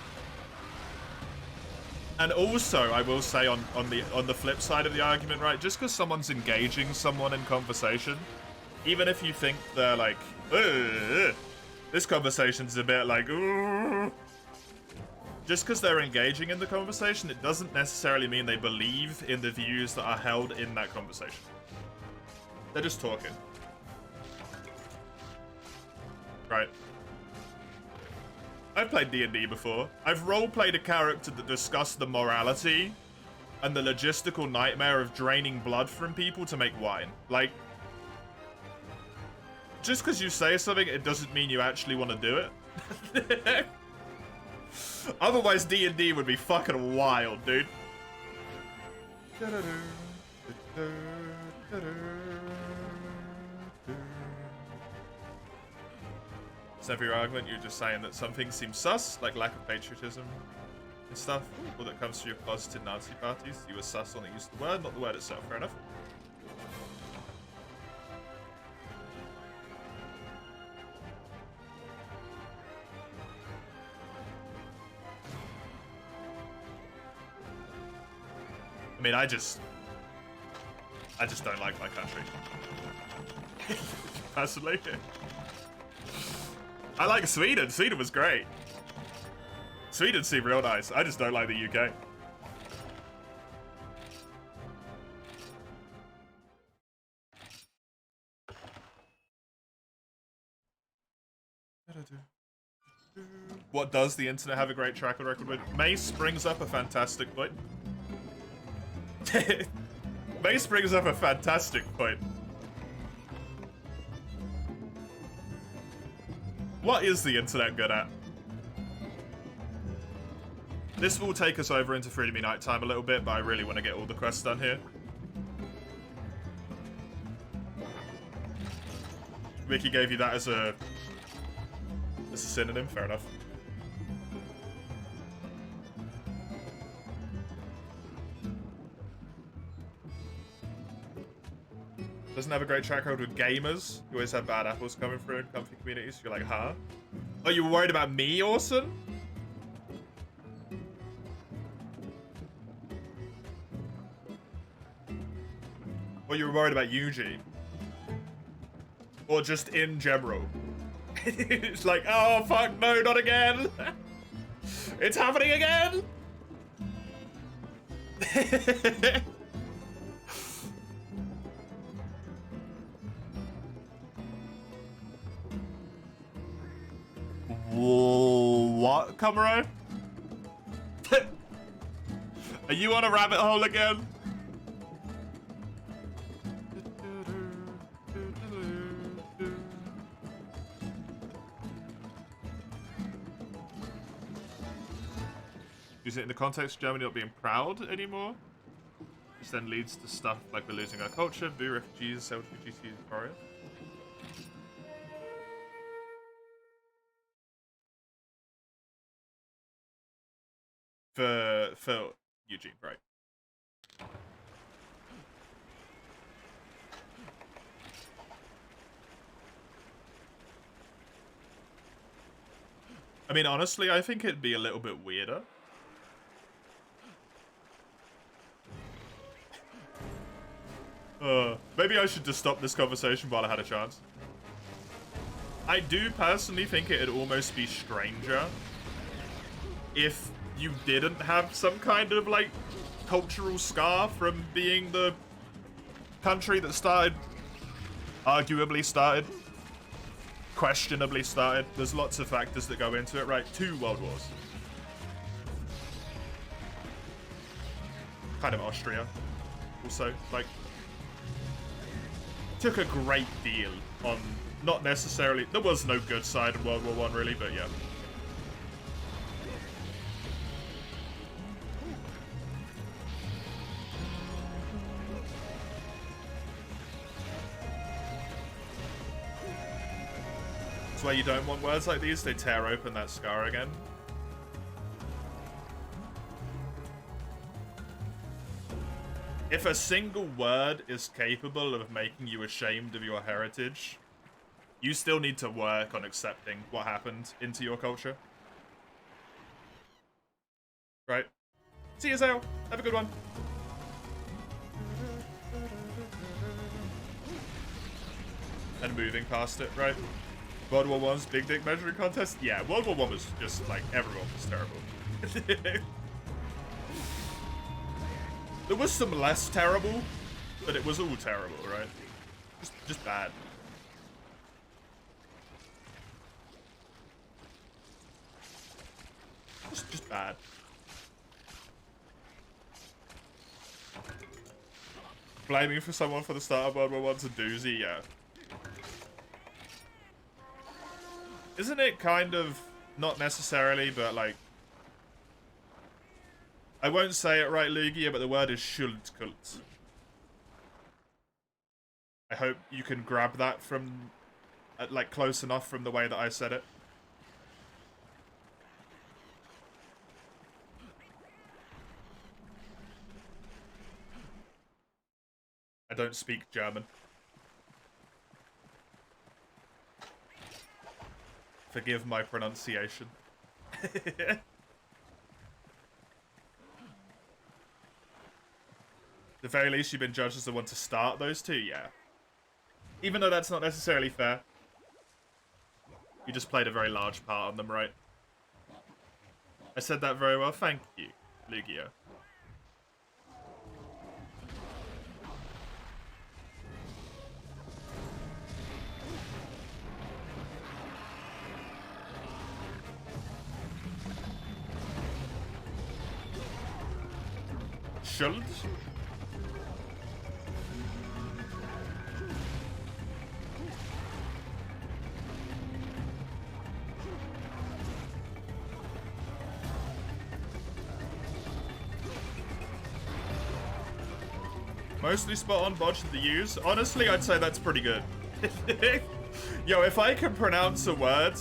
And also, I will say on the flip side of the argument, right? Just because someone's engaging someone in conversation, even if you think they're like, this conversation's a bit like, just because they're engaging in the conversation, it doesn't necessarily mean they believe in the views that are held in that conversation. They're just talking. Right. I've played D&D before. I've role-played a character that discussed the morality and the logistical nightmare of draining blood from people to make wine. Like, just because you say something, it doesn't mean you actually want to do it. Otherwise, D&D would be fucking wild, dude. It's never your argument, you're just saying that some things seem sus, like lack of patriotism and stuff, or that comes to your closeted Nazi parties. You were sus on the use of the word, not the word itself. Fair enough. I mean, I just don't like my country. Personally. I like Sweden. Sweden was great. Sweden seemed real nice. I just don't like the UK. What does the internet have a great track record with? Mace brings up a fantastic point. Mace brings up a fantastic point. What is the internet good at? This will take us over into Freedom Unite time a little bit, but I really want to get all the quests done here. Vicky gave you that as a synonym, fair enough. Doesn't have a great track record with gamers. You always have bad apples coming through in comfy communities. You're like, huh? Oh, you were worried about me, Orson? Or you were worried about Eugene. Or just in general. It's like, oh fuck, no, not again. It's happening again. Whoa, what, Camaro? Are you on a rabbit hole again? Use it in the context of Germany not being proud anymore, which then leads to stuff like we're losing our culture, boo refugees, sell refugees to foreign. For Eugene, right? I mean, honestly, I think it'd be a little bit weirder. Maybe I should just stop this conversation while I had a chance. I do personally think it'd almost be stranger if you didn't have some kind of, like, cultural scar from being the country that started, arguably started, questionably started. There's lots of factors that go into it, right? 2 world wars. Kind of Austria. Also, like, took a great deal on, not necessarily, there was no good side in World War I really, but yeah. That's why you don't want words like these, they tear open that scar again. If a single word is capable of making you ashamed of your heritage, you still need to work on accepting what happened into your culture. Right? See you, Zale. Have a good one. And moving past it, right? World War I's big dick measuring contest? Yeah, World War I was just like, everyone was terrible. There was some less terrible, but it was all terrible, right? Just bad. Just bad. Blaming for someone for the start of World War I's a doozy, yeah. Isn't it kind of, not necessarily, but like, I won't say it right, Lugia, but the word is Schuldkult. I hope you can grab that from, like, close enough from the way that I said it. I don't speak German. Forgive my pronunciation. The very least, you've been judged as the one to start those two, yeah. Even though that's not necessarily fair. You just played a very large part on them, right? I said that very well, thank you, Lugia. Schuld? Mostly spot on bodge to the U's. Honestly, I'd say that's pretty good. Yo, if I can pronounce a word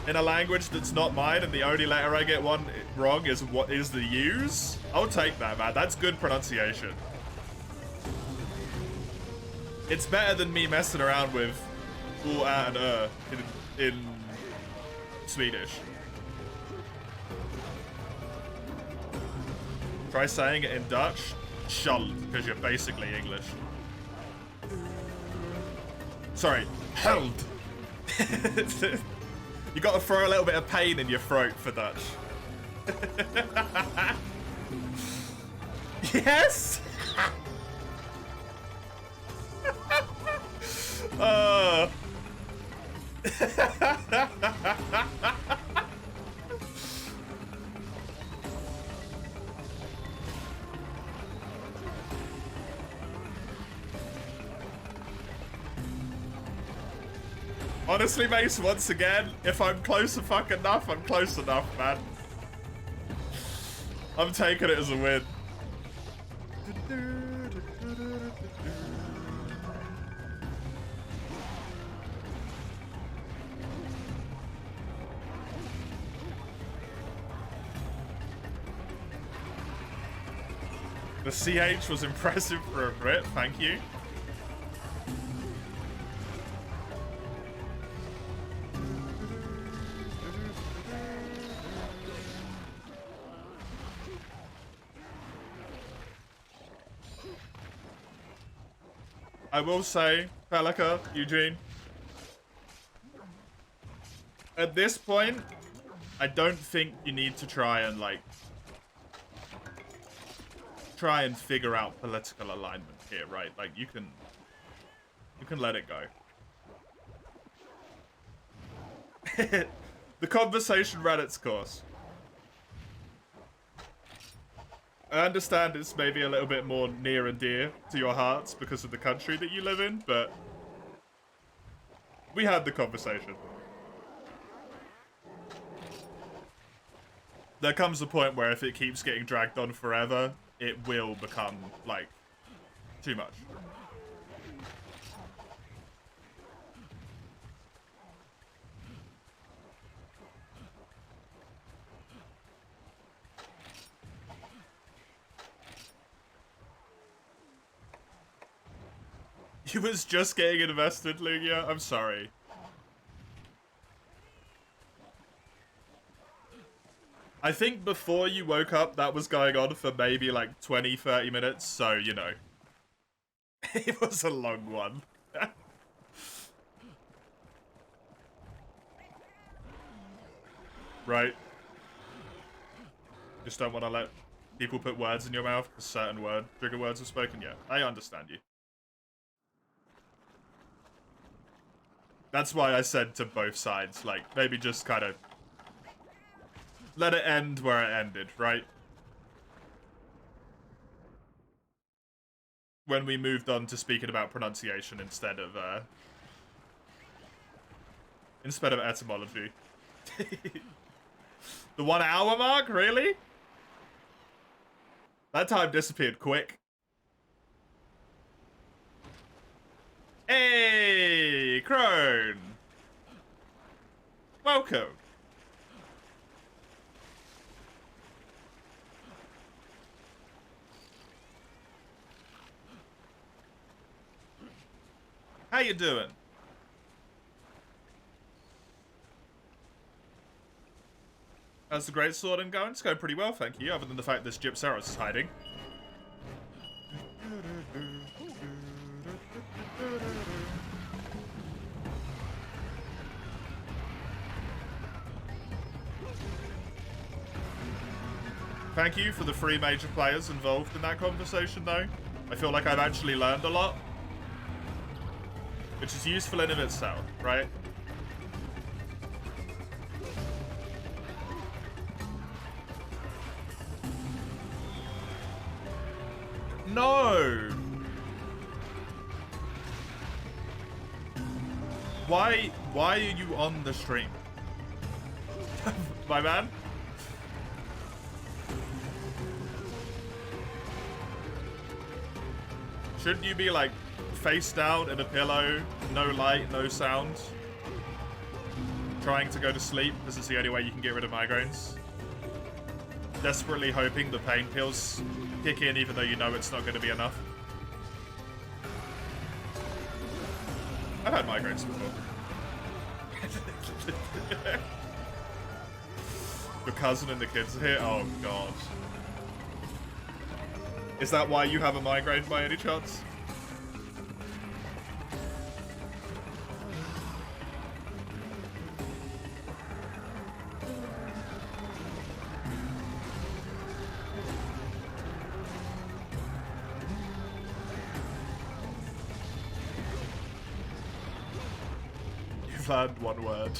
in a language that's not mine and the only letter I get one wrong is what is the U's, I'll take that, man. That's good pronunciation. It's better than me messing around with and in Swedish. Try saying it in Dutch. Schuld, because you're basically English. Sorry, held. You gotta throw a little bit of pain in your throat for Dutch. Yes! Honestly, Mace, once again, if I'm close enough, I'm close enough, man. I'm taking it as a win. The CH was impressive for a Brit, thank you. I will say, Pelika, Eugene, at this point, I don't think you need to try and, like, figure out political alignment here, right? Like, you can let it go. The conversation ran its course. I understand it's maybe a little bit more near and dear to your hearts because of the country that you live in, but we had the conversation. There comes a point where if it keeps getting dragged on forever, it will become, like, too much. You was just getting invested, Lugia? I'm sorry. I think before you woke up, that was going on for maybe like 20, 30 minutes, so, you know. It was a long one. Right. Just don't want to let people put words in your mouth because certain trigger words are spoken. Yeah, I understand you. That's why I said to both sides, like, maybe just kind of let it end where it ended, right? When we moved on to speaking about pronunciation instead of etymology. The 1 hour mark, really? That time disappeared quick. Hey, Crone! Welcome. How you doing? How's the great swording going? It's going pretty well, thank you, other than the fact this Gypsaros is hiding. Thank you for the 3 major players involved in that conversation, though. I feel like I've actually learned a lot. Which is useful in of itself, right? No! Why are you on the stream? My man? Shouldn't you be, like, face down in a pillow, no light, no sound, trying to go to sleep because it's the only way you can get rid of migraines? Desperately hoping the pain pills kick in even though you know it's not going to be enough. I've had migraines before. Your cousin and the kids are here? Oh god. Is that why you have a migraine by any chance? You've learned one word.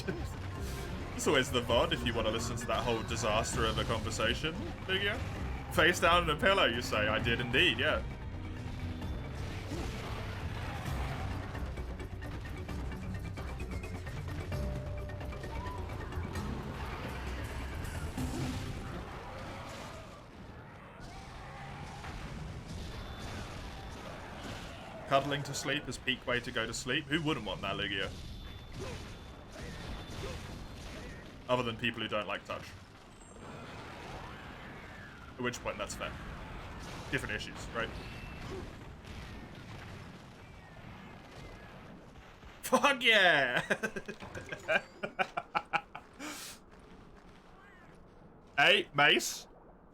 It's always the VOD if you want to listen to that whole disaster of a conversation. Figure. Face down in a pillow, you say. I did indeed, yeah. Cuddling to sleep is peak way to go to sleep. Who wouldn't want that, Lugia? Other than people who don't like touch. At which point, that's fair. Different issues, right? Fuck yeah! Hey, Mace,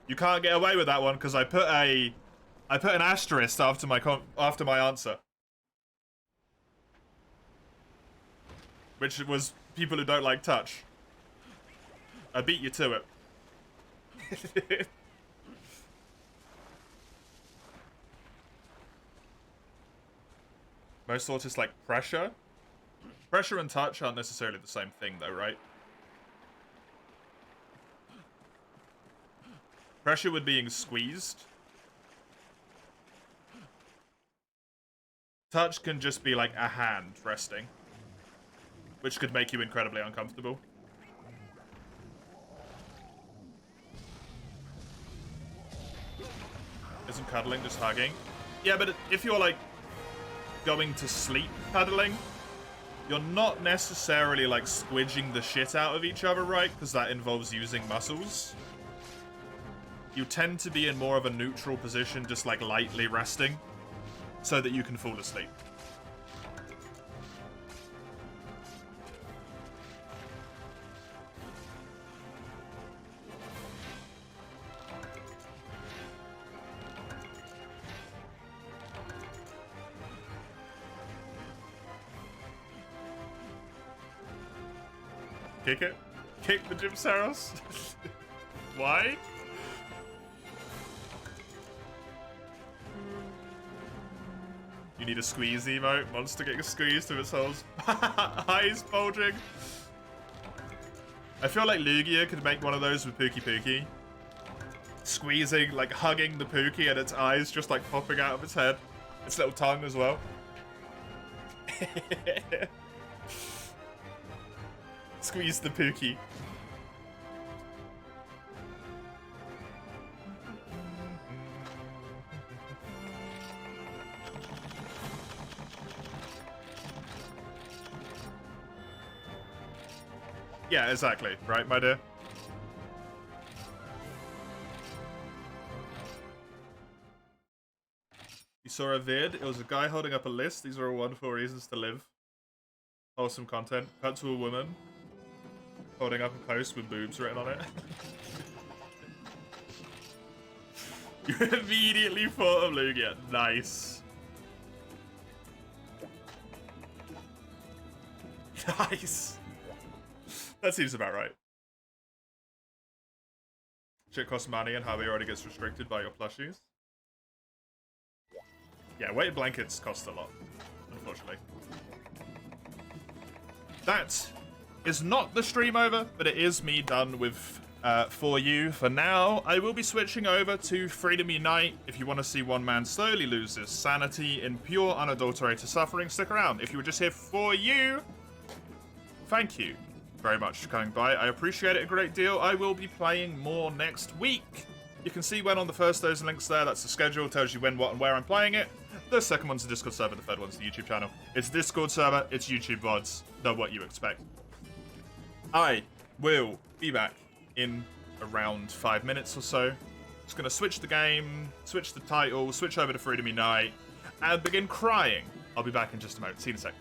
you can't get away with that one because I put an asterisk after my answer, which was people who don't like touch. I beat you to it. Most autists like pressure. Pressure and touch aren't necessarily the same thing, though, right? Pressure would being squeezed. Touch can just be like a hand resting, which could make you incredibly uncomfortable. Isn't cuddling just hugging? Yeah, but if you're like going to sleep cuddling, you're not necessarily like squidging the shit out of each other, right? Because that involves using muscles. You tend to be in more of a neutral position, just like lightly resting, so that you can fall asleep. Kick it? Kick the Jim Saros? Why? You need a squeeze emote. Monster getting squeezed to its holes. Eyes bulging. I feel like Lugia could make one of those with Pookie Pookie. Squeezing, like hugging the Pookie and its eyes just like popping out of its head. Its little tongue as well. Squeeze the Pookie. Yeah, exactly. Right, my dear? You saw a vid? It was a guy holding up a list. These are all wonderful reasons to live. Wholesome content. Cut to a woman holding up a post with boobs written on it. You immediately thought of Lugia. Nice. Nice. That seems about right. Shit costs money and Harvey already gets restricted by your plushies. Yeah, weighted blankets cost a lot, unfortunately. That is not the stream over, but it is me done with 4U for now. I will be switching over to Freedom Unite. If you want to see one man slowly lose his sanity in pure unadulterated suffering, stick around. If you were just here for you, thank you very much for coming by. I appreciate it a great deal. I will be playing more next week. You can see when on the first those links there. That's the schedule. Tells you when, what, and where I'm playing it. The second one's the Discord server. The third one's the YouTube channel. It's Discord server. It's YouTube VODs. Know what you expect. I will be back in around 5 minutes or so. Just gonna switch the game, switch the title, switch over to Freedom Unite, and begin crying. I'll be back in just a moment. See you in a sec.